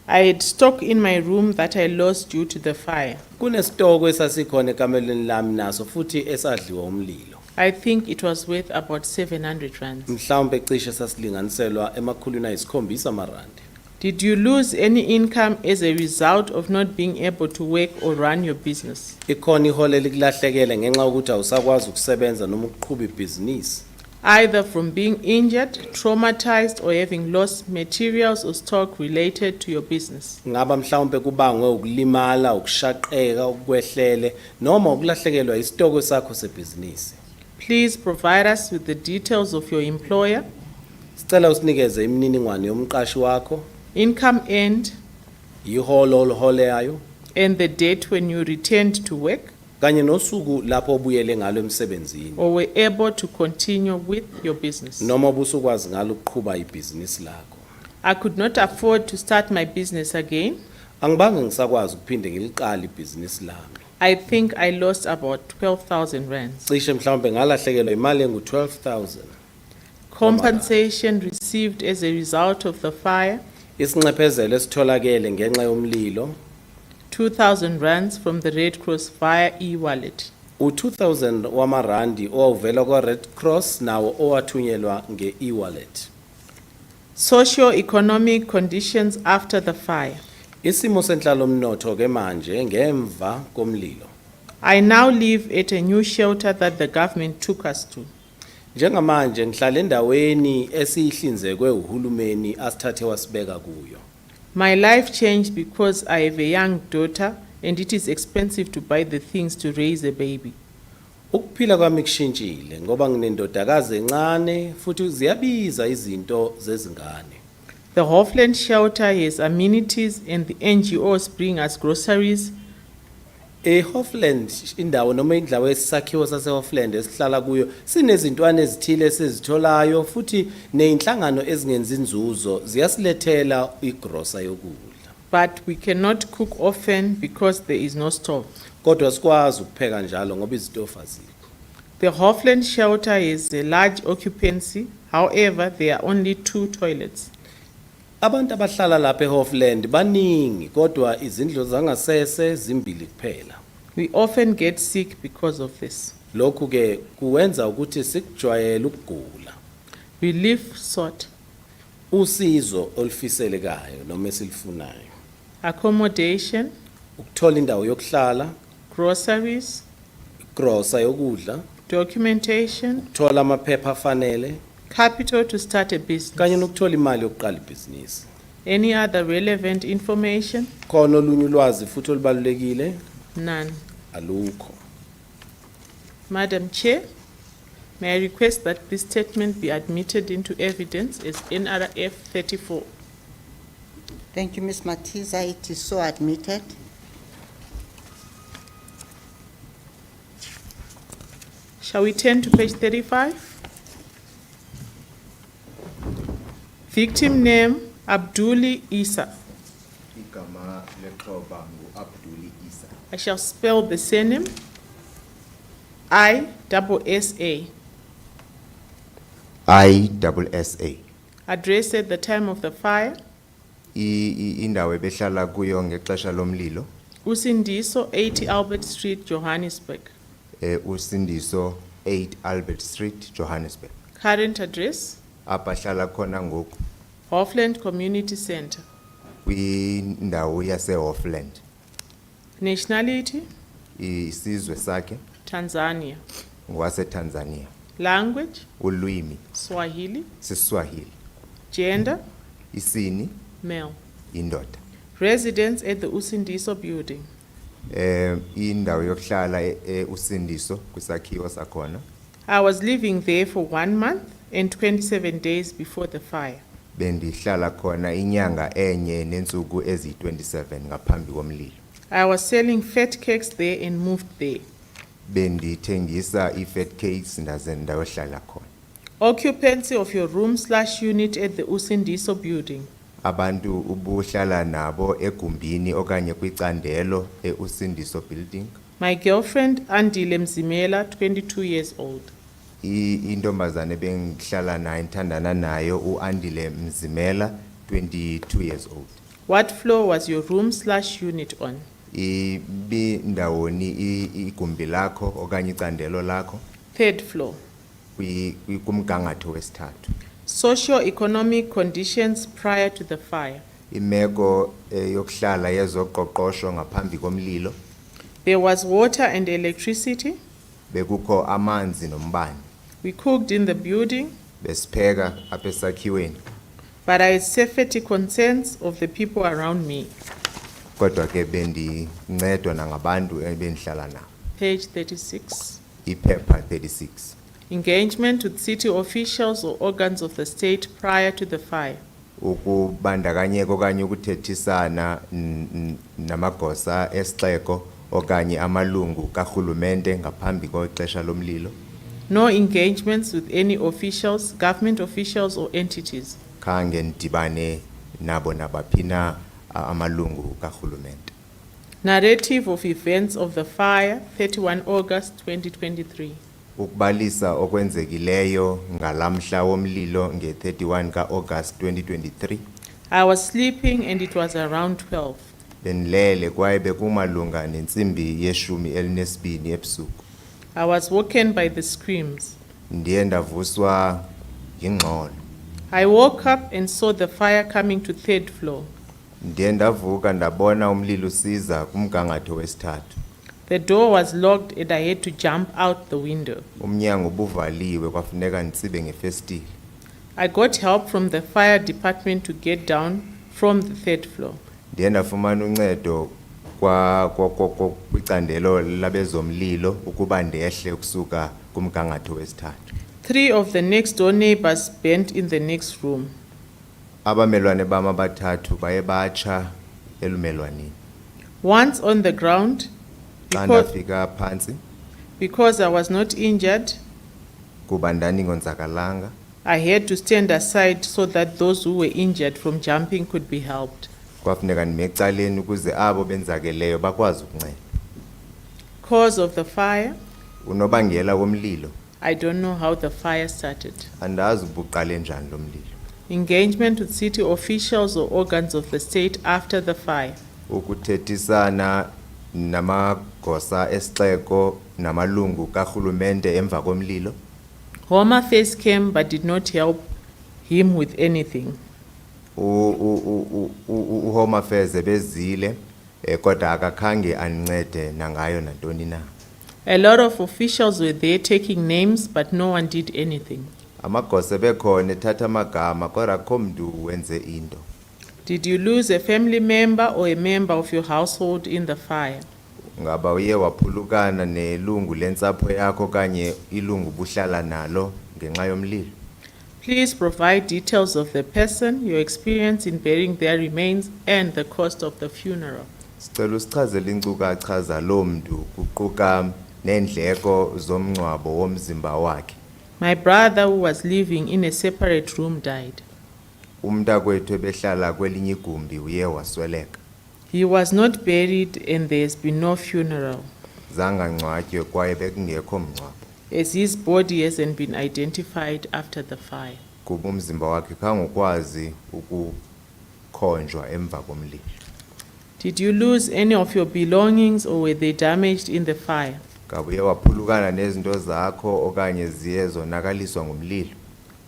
Speaker 10: I had stock in my room that I lost due to the fire.
Speaker 11: Kunesitoko esasikhona ekamelweni lami naso futhi esadliwa umlilo.
Speaker 10: I think it was worth about 700 rands.
Speaker 11: Mhlawumbe cishe sasilinganiselwa emakhulwini ayisikhombisa amarandi.
Speaker 10: Did you lose any income as a result of not being able to work or run your business?
Speaker 11: Ikhona ihole likulahlekele ngenxa ukuthi awusakwazi ukusebenza noma ukuqhuba ibhizinisi.
Speaker 10: Either from being injured, traumatized, or having lost materials or stock related to your business.
Speaker 11: Ngaba mhlawumbe kubangwe ukulimala, ukushaqeka, ukwehlele noma ukulahlekelwa isitoko sakho sebhizinisi.
Speaker 10: Please provide us with the details of your employer,
Speaker 11: Sicela usinikeze imininingwane yomqashi wakho,
Speaker 10: income earned,
Speaker 11: iholo oliholayo,
Speaker 10: and the date when you returned to work
Speaker 11: kanye nosuku lapho obuyele ngalo emsebenzini.
Speaker 10: or were able to continue with your business.
Speaker 11: Noma ubusukwazi ngalo ukuqhubha ibhizinisi lakho.
Speaker 10: I could not afford to start my business again.
Speaker 11: Angibange ngisakwazi ukuphinde ngiliqala ibhizinisi lami.
Speaker 10: I think I lost about 12,000 rands.
Speaker 11: Cishe mhlawumbe ngalahlekelwa imali engu-12,000.
Speaker 10: Compensation received as a result of the fire,
Speaker 11: Isinxephezelo esitholakele ngenxa yomlilo,
Speaker 10: 2,000 rands from the Red Cross via e-wallet.
Speaker 11: u-2000 wamarandi owawuvela kwa-Red Cross nawo owathunyelwa nge-e-wallet.
Speaker 10: Socio-economic conditions after the fire.
Speaker 11: Isimo senhlalo-mnotho ke manje ngemva komlilo.
Speaker 10: I now live at a new shelter that the government took us to.
Speaker 11: Njengamanje ngihlala endaweni esihlinzekwe uhulumeni asithathe wasibeka kuyo.
Speaker 10: My life changed because I have a young daughter and it is expensive to buy the things to raise a baby.
Speaker 11: Ukuphila kwami kushintshile ngoba nginendodakazi encane futhi ziyabiza izinto zezingane.
Speaker 10: The Hoffland shelter has amenities and the NGOs bring us groceries.
Speaker 11: Hoffland indawo noma indlawo esakhiwo sase Hoffland esihlala kuyo sinezintwana ezithile esizitholayo futhi nezinhlangano ezingenza inzuzo ziyasilethela igrosa yokudla.
Speaker 10: But we cannot cook often because there is no stove.
Speaker 11: Kodwa sikwazi ukupheka njalo ngoba izitofu azikho.
Speaker 10: The Hoffland shelter has a large occupancy, however there are only 2 toilets.
Speaker 11: Abantu abahlala lapha eHoffland baningi kodwa izindlu zangasese zimbili kuphela.
Speaker 10: We often get sick because of this.
Speaker 11: Lokhu ke kuwenza ukuthi sikujwayele ukugula.
Speaker 10: We live sought
Speaker 11: Usizo olufiselekayo noma esilifunayo.
Speaker 10: accommodation,
Speaker 11: Ukuthola indawo yokuhlala,
Speaker 10: groceries,
Speaker 11: grosa yokudla,
Speaker 10: documentation,
Speaker 11: ukuthola amaphepha afanele
Speaker 10: capital to start a
Speaker 11: kanye
Speaker 10: business.
Speaker 11: nokuthola imali yokuqala ibhizinisi.
Speaker 10: Any other relevant information?
Speaker 11: Khona olunye ulwazi futhi olubalulekile?
Speaker 10: None.
Speaker 11: Alukho.
Speaker 10: Madam Chair, may I request that this statement be admitted into evidence as NRF 34.
Speaker 4: Thank you, Ms. Matiza. It is so admitted.
Speaker 10: Shall we turn to page 35? Victim name, Abduli Isa.
Speaker 2: Igama lexhoba ngu-Abduli Isa.
Speaker 10: I shall spell the surname. ISSA.
Speaker 2: ISSA.
Speaker 10: Address at the time of the fire.
Speaker 2: Indawo ebehlala kuyo ngexesha lomlilo.
Speaker 10: Usindiso, 80 Albert Street, Johannesburg.
Speaker 2: Usindiso 8 Albert Street, Johannesburg.
Speaker 10: Current address,
Speaker 2: Apha hlala khona ngoku
Speaker 10: Hoffland Community Center.
Speaker 2: kwindawo yase-Hoffland.
Speaker 10: Nationality,
Speaker 2: Isizwe sakhe
Speaker 10: Tanzania.
Speaker 2: ngwaseTanzania.
Speaker 10: Language,
Speaker 2: Ulwimi
Speaker 10: Swahili.
Speaker 2: siswahili.
Speaker 10: Gender,
Speaker 2: Isini
Speaker 10: male.
Speaker 2: indoda.
Speaker 10: Residence at the Usindiso building.
Speaker 2: Indawo yokuhlala Usindiso kwisakhiwo sakhona.
Speaker 10: I was living there for 1 month and 27 days before the fire.
Speaker 2: Bendihlala khona inyanga enye nensuku ezi-27 ngaphambi komlilo.
Speaker 10: I was selling fat cakes there and moved there.
Speaker 2: Bendithengisa i-fat cakes ndaze ndayohlala khona.
Speaker 10: Occupancy of your room/unit at the Usindiso building.
Speaker 2: Abantu ubuhlala nabo egumbini okanye kwicandelo Usindiso building.
Speaker 10: My girlfriend, Andile Mzimela, 22 years old.
Speaker 2: Intombazane bengihlala nayo intandana nayo uAndile Mzimela 22 years old.
Speaker 10: What floor was your room/unit on?
Speaker 2: Ibindawoni igumbi lakho okanye icandelo lakho?
Speaker 10: 3rd floor.
Speaker 2: Kumgangatho wesithathu.
Speaker 10: Socio-economic conditions prior to the fire.
Speaker 2: Imeko yokuhlala yezoqoqosho ngaphambi komlilo.
Speaker 10: There was water and electricity.
Speaker 2: Bekukho amanzi nombane.
Speaker 10: We cooked in the building,
Speaker 2: Besipheka apha esakhiweni.
Speaker 10: but I had safety concerns of the people around me.
Speaker 2: Kodwa ke bendincedwa nangabantu ebendihlala nabo.
Speaker 10: Page 36.
Speaker 2: Iphepha 36.
Speaker 10: Engagement with city officials or organs of the state prior to the fire.
Speaker 2: Ukubandakanyeka okanye ukuthethisana namagosa esixeko okanye amalungu karhulumente ngaphambi kwexesha lomlilo.
Speaker 10: No engagements with any officials, government officials or entities.
Speaker 2: Khange ndibane nabo nabaphina amalungu karhulumente.
Speaker 10: Narrative of events of the fire, 31 August 2023.
Speaker 2: Ukubalisa okwenzekileyo ngalamhla womlilo nge-31 ka-August 2023.
Speaker 10: I was sleeping and it was around 12.
Speaker 2: Benilele kwaye bekumalunga nentsimbi yeshumi elinesibini ebusuku.
Speaker 10: I was woken by the screams.
Speaker 2: Ndiye ndavuswa yingxolo.
Speaker 10: I woke up and saw the fire coming to third floor.
Speaker 2: Ndiye ndavuka ndabona umlilo usiza kumgangatho wesithathu.
Speaker 10: The door was locked and I had to jump out the window.
Speaker 2: Umnyango ubuvaliwe kwafuneka nditsibe ngefestile.
Speaker 10: I got help from the fire department to get down from the third floor.
Speaker 2: Ndiye ndafumana uncedo kwicandelo labezomlilo ukuba ndehle ukusuka kumgangatho wesithathu.
Speaker 10: 3 of the next door neighbors burnt in the next room.
Speaker 2: Abamelwane bam abathathu baye batsha elumelwaneni.
Speaker 10: Once on the ground,
Speaker 2: Xa
Speaker 10: because,
Speaker 2: ndafika phantsi
Speaker 10: because I was not injured,
Speaker 2: kuba ndandingonzakalanga,
Speaker 10: I had to stand aside so that those who were injured from jumping could be helped.
Speaker 2: kwafuneka ndime ecaleni ukuze abo benzakeleyo bakwazi ukunceda.
Speaker 10: Cause of the fire,
Speaker 2: Unobangela womlilo
Speaker 10: I don't know how the fire started.
Speaker 2: andazi ubuqale njani lo mlilo.
Speaker 10: Engagement with city officials or organs of the state after the fire.
Speaker 2: Ukuthethisana namagosa esixeko namalungu karhulumente emva komlilo.
Speaker 10: Home Affairs came but did not help him with anything.
Speaker 2: Home Affairs bezile kodwa akakhange ancede nangayo nantoni na.
Speaker 10: A lot of officials were there taking names, but no one did anything.
Speaker 2: Amagosa bekhona ethatha amagama kodwa akho mntu wenze into.
Speaker 10: Did you lose a family member or a member of your household in the fire?
Speaker 2: Ngaba uye waphulukana nelungu lentsapho yakho kanye ilungu buhlala nalo ngenxa yomlilo.
Speaker 10: Please provide details of the person, your experience in burying their remains, and the cost of the funeral.
Speaker 2: Sicela usichazele inkcukacha zalo mntu kuquka neendleko zomngcwabo womzimba wakhe.
Speaker 10: My brother, who was living in a separate room, died.
Speaker 2: Umntakwethu ebehlala kwelinye igumbi uye wasweleka.
Speaker 10: He was not buried and there has been no funeral,
Speaker 2: Zange angcwatywe kwaye bekungekho mngcwabo
Speaker 10: as his body hasn't been identified after the fire.
Speaker 2: kuba umzimba wakhe khange ukwazi ukukhonjwa emva komlilo.
Speaker 10: Did you lose any of your belongings or were they damaged in the fire?
Speaker 2: Ngaba uye waphulukana nezinto zakho okanye ziye zonakaliswa ngumlilo.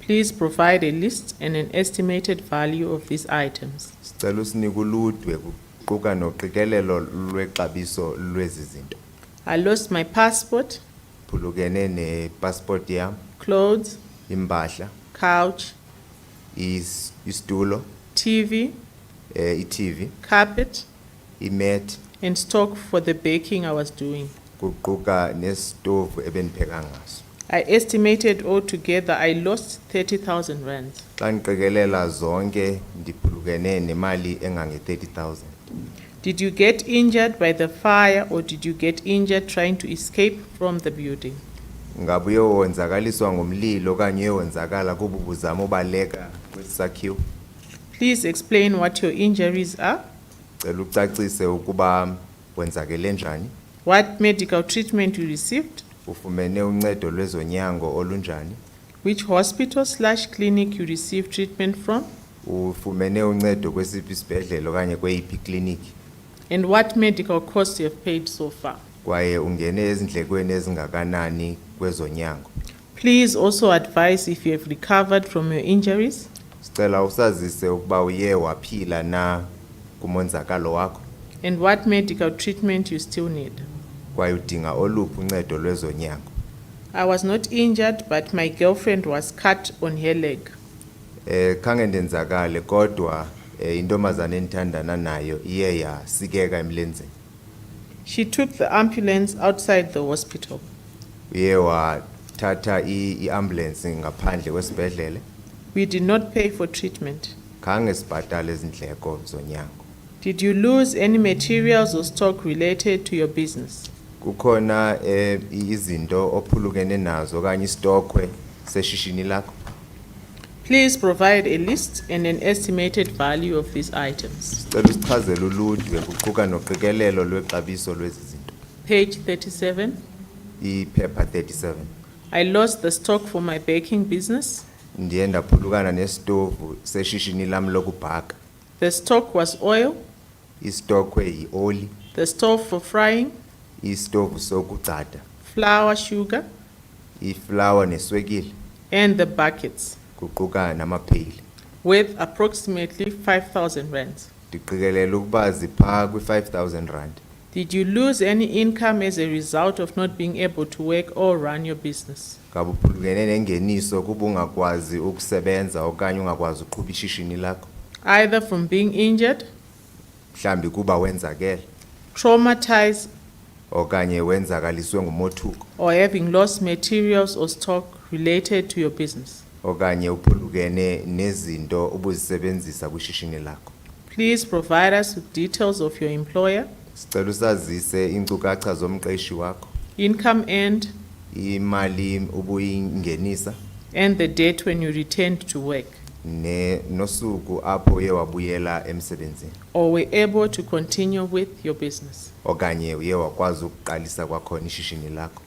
Speaker 10: Please provide a list and an estimated value of these items.
Speaker 2: Sicela usinike uludwe kuquka noqikelelo lwexabiso lwezi zinto.
Speaker 10: I lost my passport,
Speaker 2: Phulukene nepassport yam,
Speaker 10: clothes,
Speaker 2: impahla,
Speaker 10: couch,
Speaker 2: isitulo,
Speaker 10: TV,
Speaker 2: iTV,
Speaker 10: carpet,
Speaker 2: imat,
Speaker 10: and stock for the baking I was doing.
Speaker 2: kuquka nesitovu ebendipheka ngaso.
Speaker 10: I estimated altogether I lost 30,000 rands.
Speaker 2: Xa ndiqikelela zonke ndiphulukene nemali engange 30,000.
Speaker 10: Did you get injured by the fire or did you get injured trying to escape from the building?
Speaker 2: Ngaba uye wonzakaliswa ngumlilo okanye uye wonzakala kuba ubuzama ubaleka kwesakhiwo.
Speaker 10: Please explain what your injuries are,
Speaker 2: Cela ucacise ukuba wenzakele njani,
Speaker 10: what medical treatment you received,
Speaker 2: ufumene uncedo lwezonyango olunjani,
Speaker 10: which hospital/clinic you received treatment from,
Speaker 2: ufumene uncedo kwesiphi isibhedlele okanye kweyiphi ikliniki,
Speaker 10: and what medical costs you have paid so far.
Speaker 2: kwaye ungene ezindlekweni ezingakanani kwezonyango.
Speaker 10: Please also advise if you have recovered from your injuries,
Speaker 2: Sicela usazise ukuba uye waphila na kumonzakalo wakho
Speaker 10: and what medical treatment you still need.
Speaker 2: kwaye udinga oluphi uncedo lwezonyango.
Speaker 10: I was not injured, but my girlfriend was cut on her leg.
Speaker 2: Khange ndenzakale kodwa intombazana endithandana nayo iye yasikeka emlenzeni.
Speaker 10: She took the ambulance outside the hospital.
Speaker 2: Uye wathatha iambulance ngaphandle kwesibhedlele.
Speaker 10: We did not pay for treatment.
Speaker 2: Khange sibhatale izindleko zonyango.
Speaker 10: Did you lose any materials or stock related to your business?
Speaker 2: Kukhona izinto ophulukene nazo okanye istokwe seshishini lakho.
Speaker 10: Please provide a list and an estimated value of these items.
Speaker 2: Sicela usichazele uludwe kuquka noqikelelo lwexabiso lwezi zinto.
Speaker 10: Page 37.
Speaker 2: Iphepha 37.
Speaker 10: I lost the stock for my baking business.
Speaker 2: Ndiye ndaphulukana nesitovu seshishini lam lokubhaka.
Speaker 10: The stock was oil,
Speaker 2: Istokwe yioli,
Speaker 10: the stove for frying,
Speaker 2: isitovu sokugcada,
Speaker 10: flour, sugar,
Speaker 2: iflour neswekile,
Speaker 10: and the buckets,
Speaker 2: kuquka namapheyili.
Speaker 10: worth approximately 5,000 rands.
Speaker 2: Ndiqikelela ukuba zipha kwi-5,000 rand.
Speaker 10: Did you lose any income as a result of not being able to work or run your business?
Speaker 2: Ngabe uphulukene nengeniso kuba ungakwazi ukusebenza okanye ungakwazi uqhuba ishishini lakho?
Speaker 10: Either from being injured,
Speaker 2: Mhlambi kuba wenzakele
Speaker 10: traumatized,
Speaker 2: okanye wenzakaliswe ngumothuko
Speaker 10: or having lost materials or stock related to your business.
Speaker 2: okanye uphulukene nezinto ubuzisebenzisa kwishishini lakho.
Speaker 10: Please provide us with details of your employer,
Speaker 2: Sicela usazise iinkcukacha zomqeshi wakho,
Speaker 10: income earned,
Speaker 2: imali ubuyingenisa
Speaker 10: and the date when you returned to work,
Speaker 2: nosuku apho uye wabuyela emsebenzini
Speaker 10: or were able to continue with your business.
Speaker 2: okanye uye wakwazi ukuqalisa kwakhona ishishini lakho.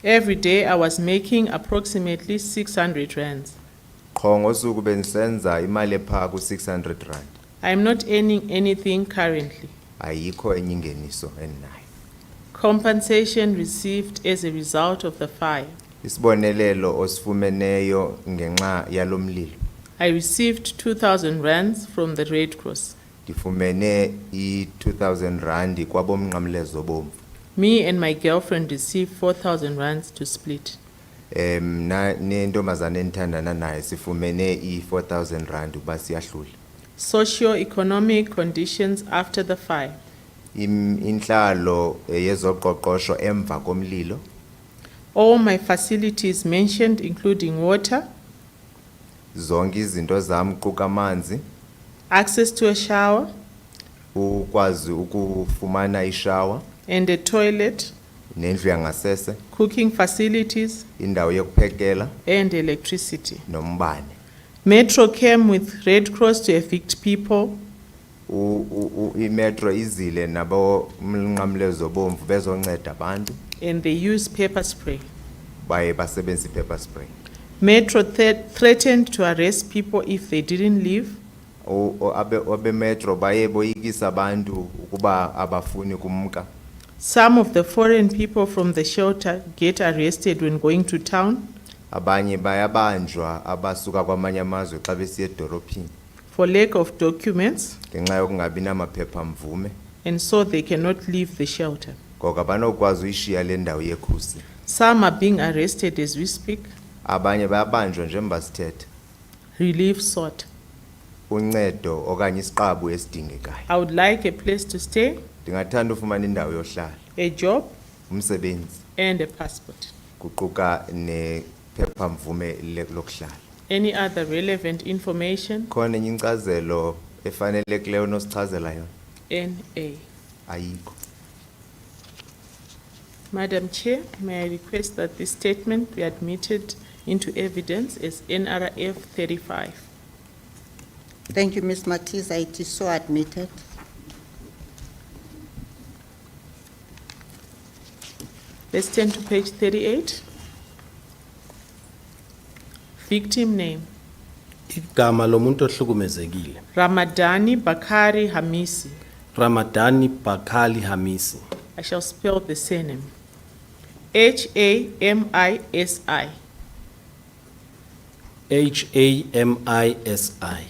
Speaker 10: Every day I was making approximately 600 rands.
Speaker 2: Qho ngosuku bendisenza imali ephaa ku-600 rand.
Speaker 10: I am not earning anything currently.
Speaker 2: Ayikho enye ingeniso endinayo.
Speaker 10: Compensation received as a result of the fire.
Speaker 2: Isibonelelo osifumeneyo ngenxa yalomlilo.
Speaker 10: I received 2,000 rands from the Red Cross.
Speaker 2: Ndifumene i-2,000 rand kwabomnqamlezo bomvu.
Speaker 10: Me and my girlfriend received 4,000 rands to split.
Speaker 2: Mna nentombazane endithandana naye sifumene i-4,000 rand uba siyahlula.
Speaker 10: Socio-economic conditions after the fire.
Speaker 2: Inhlalo yezoqoqosho emva komlilo.
Speaker 10: All my facilities mentioned, including water,
Speaker 2: Zonke izinto zam kuquka amanzi,
Speaker 10: access to a shower,
Speaker 2: ukwazi ukufumana ishawa,
Speaker 10: and a toilet,
Speaker 2: nendlu yangasese,
Speaker 10: cooking facilities,
Speaker 2: indawo yokuphekela
Speaker 10: and electricity.
Speaker 2: nombane.
Speaker 10: Metro came with Red Cross to evict people.
Speaker 2: Imetro izile nabo mnqamlezo bomvu bezonceda abantu
Speaker 10: And they used pepper spray.
Speaker 2: baye basebenzisa pepper spray.
Speaker 10: Metro threatened to arrest people if they didn't leave.
Speaker 2: Abe metro baye boyikisa abantu ukuba abafuni kumka.
Speaker 10: Some of the foreign people from the shelter get arrested when going to town.
Speaker 2: Abanye bayabanjwa abasuka kwamanye amazwe xa besiya edolophini
Speaker 10: For lack of documents,
Speaker 2: ngenxa yokungabi namaphepha mvume,
Speaker 10: and so they cannot leave the shelter.
Speaker 2: ngoko abanokwazi uyishiya le ndawo yekhusi.
Speaker 10: Some are being arrested as we speak.
Speaker 2: Abanye bayabanjwa njengoba sithetha.
Speaker 10: Relief sought.
Speaker 2: Uncedo okanye isiqabu esidingekayo.
Speaker 10: I would like a place to stay,
Speaker 2: Ndingathanda ufumana indawo yohlala,
Speaker 10: a job,
Speaker 2: umsebenzi,
Speaker 10: and a passport.
Speaker 2: kuquka nephepha mvume lokuhlala.
Speaker 10: Any other relevant information?
Speaker 2: Khona enye inkcazelo efanelekileyo nosichazela yona?
Speaker 10: NA.
Speaker 2: Ayikho.
Speaker 10: Madam Chair, may I request that this statement be admitted into evidence as NRF 35.
Speaker 4: Thank you, Ms. Matiza. It is so admitted.
Speaker 10: Let's turn to page 38. Victim name,
Speaker 11: igama lomuntu ohlukumezekile
Speaker 10: Ramadani Bakari Hamisi.
Speaker 11: Ramadani Bakali Hamisi.
Speaker 10: I shall spell the surname. Hamisi.
Speaker 11: HAMISI.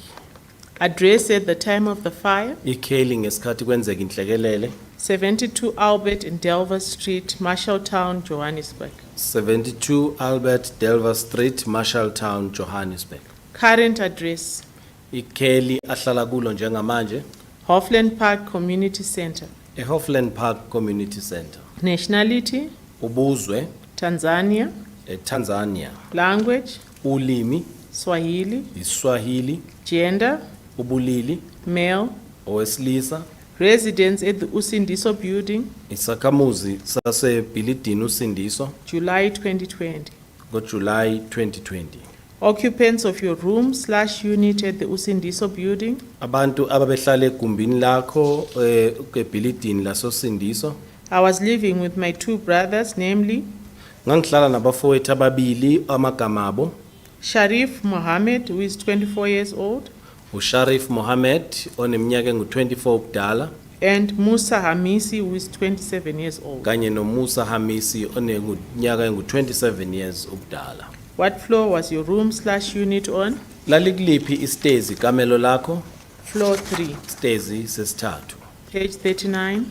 Speaker 10: Address at the time of the fire,
Speaker 11: Ikheli ngesikhathi kwenzeka inhlekelele
Speaker 10: 72 Albert and Delver Street, Marshalltown, Johannesburg.
Speaker 11: 72 Albert Delver Street, Marshalltown, Johannesburg.
Speaker 10: Current address,
Speaker 11: Ikheli ahlala kulo njengamanje
Speaker 10: Hoffland Park Community Center.
Speaker 11: eHoffland Park Community Center.
Speaker 10: Nationality,
Speaker 11: Ubuzwe
Speaker 10: Tanzania.
Speaker 11: eTanzania.
Speaker 10: Language,
Speaker 11: Ulimi
Speaker 10: Swahili.
Speaker 11: iSwahili.
Speaker 10: Gender,
Speaker 11: Ubulili
Speaker 10: male.
Speaker 11: owesilisa.
Speaker 10: Residence at the Usindiso building,
Speaker 11: Isakhamuzi sasebhilidini Usindiso
Speaker 10: July 2020.
Speaker 11: ngoJuly 2020.
Speaker 10: Occupants of your room/unit at the Usindiso building,
Speaker 11: Abantu ababehlala egumbini lakho ebhilidini lasosindiso.
Speaker 10: I was living with my two brothers, namely
Speaker 11: Ngangihlala nabafowethu ababili amagama abo
Speaker 10: Sharif Mohammed, who is 24 years old,
Speaker 11: uSharif Mohammed oneminyaka engu24 ubudala
Speaker 10: and Musa Hamisi, who is 27 years old.
Speaker 11: kanye noMusa Hamisi oneminyaka engu-27 years ubudala.
Speaker 10: What floor was your room/unit on?
Speaker 11: Lalikuliphi istezi ikamelo lakho?
Speaker 10: Floor 3,
Speaker 11: Stezi sesithathu.
Speaker 10: page 39.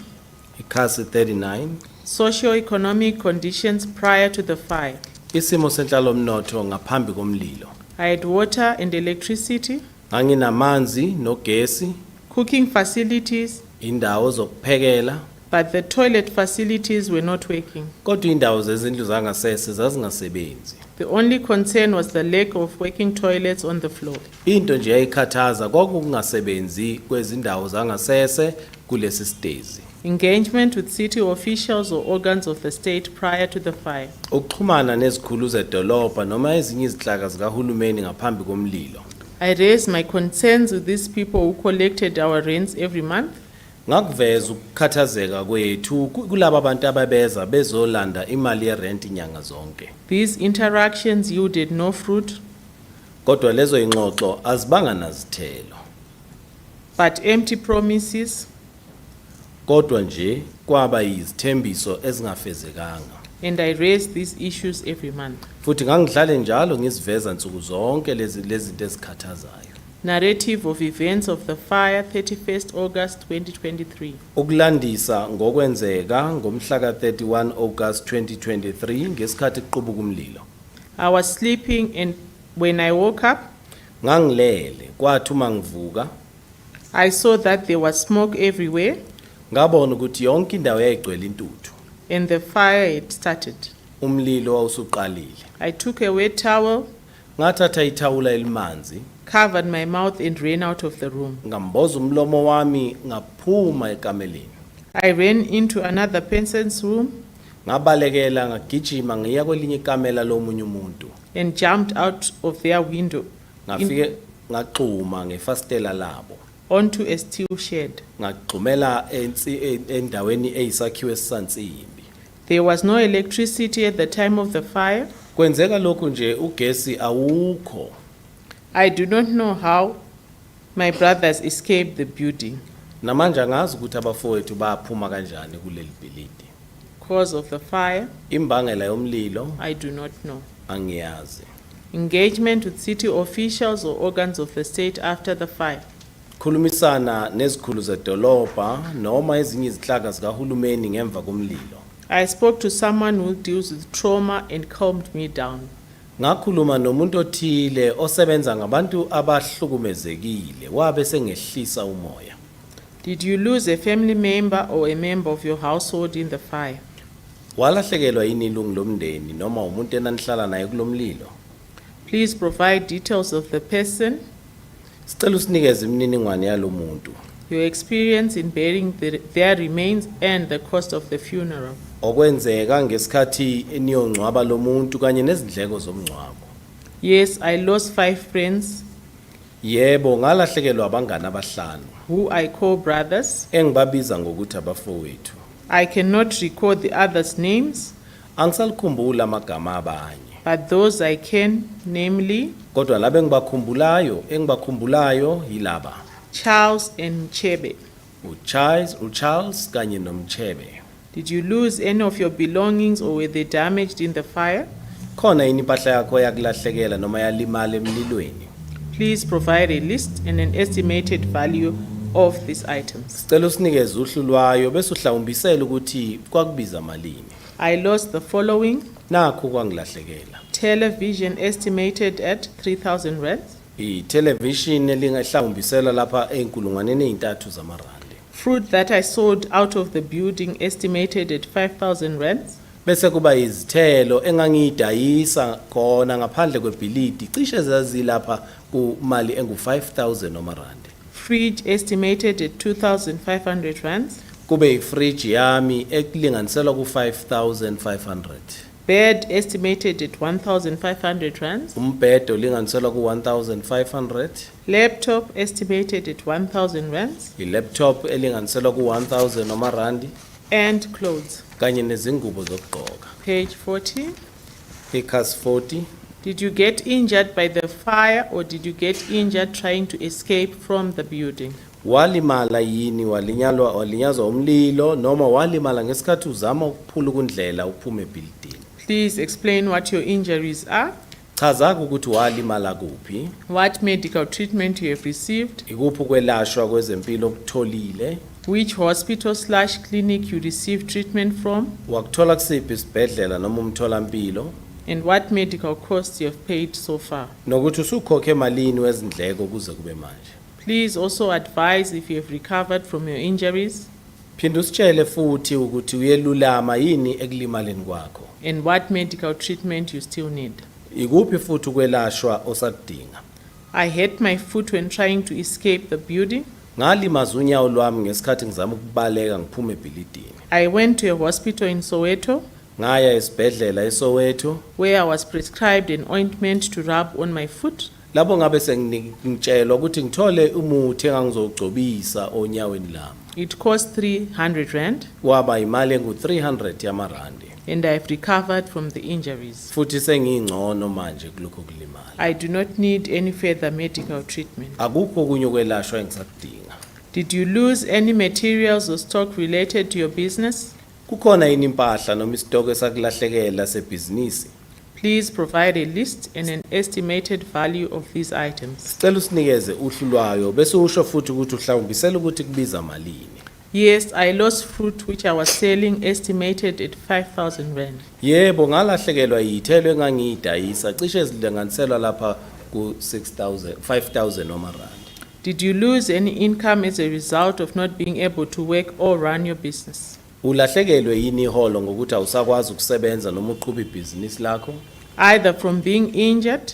Speaker 11: Ikhasi 39.
Speaker 10: Socio-economic conditions prior to the fire.
Speaker 11: Isimo senhlalomnotho ngaphambi komlilo.
Speaker 10: I had water and electricity,
Speaker 11: Nganginamanzi nogesi,
Speaker 10: cooking facilities,
Speaker 11: indawo zokuphekela,
Speaker 10: but the toilet facilities were not working.
Speaker 11: kodwa indawo zezindlu zangasese zazingasebenzi.
Speaker 10: The only concern was the lack of working toilets on the floor.
Speaker 11: Into nje eyikhathaza kwakungasebenzi kwezindawo zangasese kulesi stezi.
Speaker 10: Engagement with city officials or organs of the state prior to the fire.
Speaker 11: Ukuxhumana nezikhulu zedolobha noma ezinye izinhlaka zikahulumeni ngaphambi komlilo.
Speaker 10: I raised my concerns with these people who collected our rents every month.
Speaker 11: Ngakuveza ukukhathazeka kwethu kulabo abantu ababeza bezolanda imali yerent inyanga zonke.
Speaker 10: These interactions yielded no fruit,
Speaker 11: Kodwa lezo ingxoxo azibanga nazithelo.
Speaker 10: but empty promises,
Speaker 11: Kodwa nje kwaba yizithembiso ezingafezekanga.
Speaker 10: and I raised these issues every month.
Speaker 11: Futhi ngangihlale njalo ngiziveza nsuku zonke lezi zinto ezikhathazayo.
Speaker 10: Narrative of events of the fire, 31st August 2023.
Speaker 11: Ukulandisa ngokwenzeka ngomhla ka-31 August 2023 ngesikhathi kuqubuka umlilo.
Speaker 10: I was sleeping, and when I woke up,
Speaker 11: Ngangilele kwathi uma ngivuka
Speaker 10: I saw that there was smoke everywhere
Speaker 11: ngabona ukuthi yonke indawo yayigcwele intuthu.
Speaker 10: and the fire had started.
Speaker 11: Umlilo wawusuqalile.
Speaker 10: I took a wet towel,
Speaker 11: Ngathatha ithawula elimanzi,
Speaker 10: covered my mouth, and ran out of the room.
Speaker 11: ngamboza umlomo wami ngaphuma ekameleni.
Speaker 10: I ran into another person's room
Speaker 11: Ngabalekela ngagijima ngiya kwelinye ikamela lomunye umuntu.
Speaker 10: and jumped out of their window
Speaker 11: Ngafike ngaxhuma ngefastela labo.
Speaker 10: onto a steel shed.
Speaker 11: Ngagxumela endaweni eyisakhiwo esisansimbi.
Speaker 10: There was no electricity at the time of the fire.
Speaker 11: Kwenzeka lokhu nje ugesi awukho.
Speaker 10: I do not know how my brothers escaped the building
Speaker 11: Namanje angazi ukuthi abafowethu baphuma kanjani kuleli bhilidi.
Speaker 10: cause of the fire.
Speaker 11: Imbangela yomlilo
Speaker 10: I do not know.
Speaker 11: angiyazi.
Speaker 10: Engagement with city officials or organs of the state after the fire.
Speaker 11: Khulumisana nezikhulu zedolobha noma ezinye izinhlaka zikahulumeni ngemva komlilo.
Speaker 10: I spoke to someone who deals with trauma and calmed me down.
Speaker 11: Ngakhuluma nomuntu othile osebenza ngabantu abahlukumezekile wabe sengehlisa umoya.
Speaker 10: Did you lose a family member or a member of your household in the fire?
Speaker 11: Walahlekelwa yini ilungu lomndeni noma umuntu enanihlala naye kulomlilo?
Speaker 10: Please provide details of the person,
Speaker 11: Sicela usinikeze imininingwane yalomuntu.
Speaker 10: your experience in burying their remains, and the cost of the funeral.
Speaker 11: Okwenzeka ngesikhathi eniyongcwaba lomuntu kanye nezindleko zomngcwabo.
Speaker 10: Yes, I lost 5 friends
Speaker 11: Yebo ngalahlekelwa abangani abahlanu
Speaker 10: who I call brothers.
Speaker 11: engibabiza ngokuthi abafowethu.
Speaker 10: I cannot recall the others' names,
Speaker 11: Angisalikhumbula amagama abanye.
Speaker 10: but those I can, namely
Speaker 11: Kodwa laba engibakhumbulayo yilaba.
Speaker 10: Charles and Chebe.
Speaker 11: Charles kanye nomchebe.
Speaker 10: Did you lose any of your belongings or were they damaged in the fire?
Speaker 11: Khona yini impahla yakho yakulahlekela noma yalimala emlilweni?
Speaker 10: Please provide a list and an estimated value of these items.
Speaker 11: Sicela usinikeze uhlu lwayo bese uhlawumbisela ukuthi kwakubiza malini.
Speaker 10: I lost the following:
Speaker 11: Nakho kwangilahlekela.
Speaker 10: television estimated at 3,000 rands,
Speaker 11: I-television elingahlawumbisela lapha enkulungwaneni ey'ntathu zamarandi.
Speaker 10: fruit that I sold out of the building estimated at 5,000 rands,
Speaker 11: Bese kuba izithelo engangiyidayisa khona ngaphandle kwebhilidi cishe zazilapha kumali engu-5,000 omarandi.
Speaker 10: fridge estimated at 2,500 rands,
Speaker 11: Kube ifridge yami ekulinganiselwa ku-5,500.
Speaker 10: bed estimated at 1,500 rands,
Speaker 11: Umbhedo ulinganiselwa ku-1,500.
Speaker 10: laptop estimated at 1,000 rands,
Speaker 11: I-laptop elinganiselwa ku-1,000 omarandi
Speaker 10: and clothes.
Speaker 11: kanye nezingubo zokugqoka.
Speaker 10: Page 40.
Speaker 11: Ikhasi 40.
Speaker 10: Did you get injured by the fire or did you get injured trying to escape from the building?
Speaker 11: walimala yini walinyazwa umlilo noma walimala ngesikhathi uzama ukuphula ukundlela uphume ebhilidini?
Speaker 10: Please explain what your injuries are,
Speaker 11: Chaza ukuthi walimala kuphi,
Speaker 10: what medical treatment you have received,
Speaker 11: ikuphi ukwelashwa kwezempilo okutholile,
Speaker 10: which hospital/clinic you received treatment from,
Speaker 11: wakuthola kusiphi isibhedlela noma umtholampilo,
Speaker 10: and what medical costs you have paid so far.
Speaker 11: nokuthi usukhokhe malini wezindleko kuze kube manje.
Speaker 10: Please also advise if you have recovered from your injuries
Speaker 11: Phinda usitshele futhi ukuthi uyelulama yini ekulimaleni kwakho.
Speaker 10: and what medical treatment you still need.
Speaker 11: Ikuphi futhi ukwelashwa osakudinga.
Speaker 10: I hurt my foot when trying to escape the building.
Speaker 11: Ngalimaza unyawo lwami ngesikhathi ngizama ukubaleka ngiphume ebhilidini.
Speaker 10: I went to a hospital in Soweto
Speaker 11: Ngaya esibhedlela eSoweto
Speaker 10: where I was prescribed an ointment to rub on my foot.
Speaker 11: lapho ngabe sengitshelwa ukuthi ngithole umuthi engangizogcobisa onyaweni lami.
Speaker 10: It cost 300 rand
Speaker 11: Waba imali engu300 yamarandi.
Speaker 10: and I have recovered from the injuries.
Speaker 11: Futhi sengingcono manje kulokho kulimala.
Speaker 10: I do not need any further medical treatment.
Speaker 11: Akukho kunye ukwelashwa engisakudinga.
Speaker 10: Did you lose any materials or stock related to your business?
Speaker 11: Kukhona yini impahla noma isitoko esakulahlekela sebhizinisi?
Speaker 10: Please provide a list and an estimated value of these items.
Speaker 11: Sicela usinikeze uhlu lwayo bese usho futhi ukuthi uhlawumbisela ukuthi kubiza malini.
Speaker 10: Yes, I lost fruit which I was selling estimated at 5,000 rand.
Speaker 11: Yebo ngalahlekelwa yithelo engangiyidayisa cishe zilinganiselwa lapha ku 6,000 5,000 noma rand.
Speaker 10: Did you lose any income as a result of not being able to work or run your business?
Speaker 11: Ulahlekelwe yini iholo ngokuthi awusakwazi ukusebenza noma uqhubha ibhizinisi lakho?
Speaker 10: Either from being injured,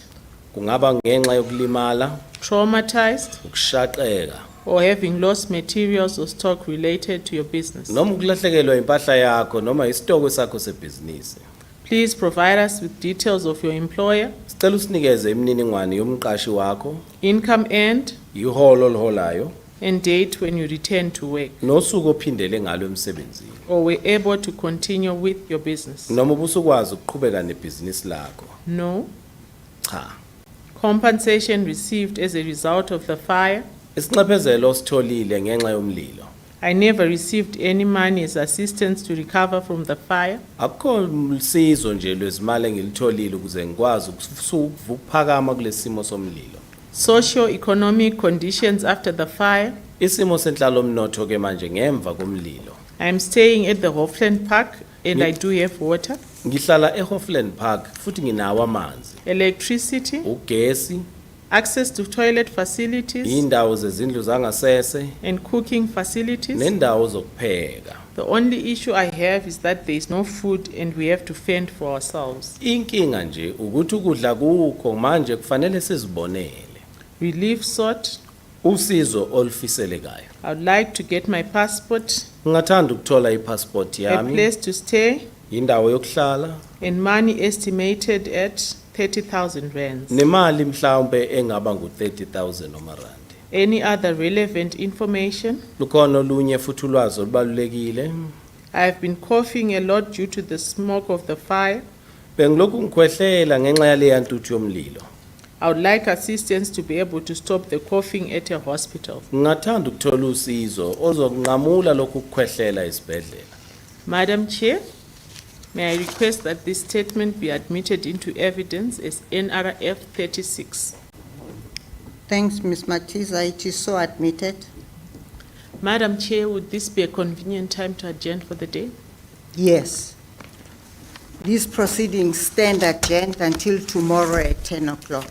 Speaker 11: Kungaba ngenxa yokulimala,
Speaker 10: traumatized,
Speaker 11: ukushaqeka,
Speaker 10: or having lost materials or stock related to your business.
Speaker 11: noma ukulahlekelwa impahla yakho noma isitoko sakho sebhizinisi.
Speaker 10: Please provide us with details of your employer,
Speaker 11: Sicela usinikeze imininingwane yomqashi wakho,
Speaker 10: income earned,
Speaker 11: iholo oliholayo,
Speaker 10: and date when you return to work
Speaker 11: nosuku ophindele ngalo emsebenzini.
Speaker 10: or were able to continue with your business.
Speaker 11: Noma ubusukwazi ukuqhubeka nebhizinisi lakho.
Speaker 10: No.
Speaker 11: Cha.
Speaker 10: Compensation received as a result of the fire.
Speaker 11: Isinxephezelo ositholile ngenxa yomlilo.
Speaker 10: I never received any money as assistance to recover from the fire.
Speaker 11: Akukho usizo nje lwezimali engilitholile ukuze ngikwazi ukuphakama kulesimo somlilo.
Speaker 10: Socio-economic conditions after the fire.
Speaker 11: Isimo senhlalo omnotho ke manje ngemva komlilo.
Speaker 10: I am staying at the Hofland Park and I do have water,
Speaker 11: Ngihlala eHofland Park futhi nginawo amanzi,
Speaker 10: electricity,
Speaker 11: ugesi,
Speaker 10: access to toilet facilities,
Speaker 11: indawo zezindlu zangasese,
Speaker 10: and cooking facilities.
Speaker 11: nendawo zokupheka.
Speaker 10: The only issue I have is that there is no food and we have to fend for ourselves.
Speaker 11: Inkinga nje ukuthi ukudla kukho manje kufanele sizibonele.
Speaker 10: Relief sought.
Speaker 11: Usizo olufiselekayo.
Speaker 10: I would like to get my passport,
Speaker 11: Ngingathanda ukuthola ipassport
Speaker 10: a
Speaker 11: yami,
Speaker 10: place to stay,
Speaker 11: indawo yokuhlala,
Speaker 10: and money estimated at 30,000 rands.
Speaker 11: nemali mhlawumbe engaba ngu30,000 noma rand.
Speaker 10: Any other relevant information?
Speaker 11: Lukhona olunye futhi ulwazi olubalulekile.
Speaker 10: I have been coughing a lot due to the smoke of the fire.
Speaker 11: Bengilokhu ngikhwehlela ngenxa yale yantuthu yomlilo.
Speaker 10: I would like assistance to be able to stop the coughing at a hospital.
Speaker 11: Ngingathanda ukuthola usizo ozokunqamula lokhu kukhwehlela esibhedlela.
Speaker 10: Madam Chair, may I request that this statement be admitted into evidence as NRF 36.
Speaker 4: Thanks, Ms. Matiza. It is so admitted.
Speaker 10: Madam Chair, would this be a convenient time to adjourn for the day?
Speaker 4: Yes. These proceedings stand adjourned until tomorrow at 10 o'clock.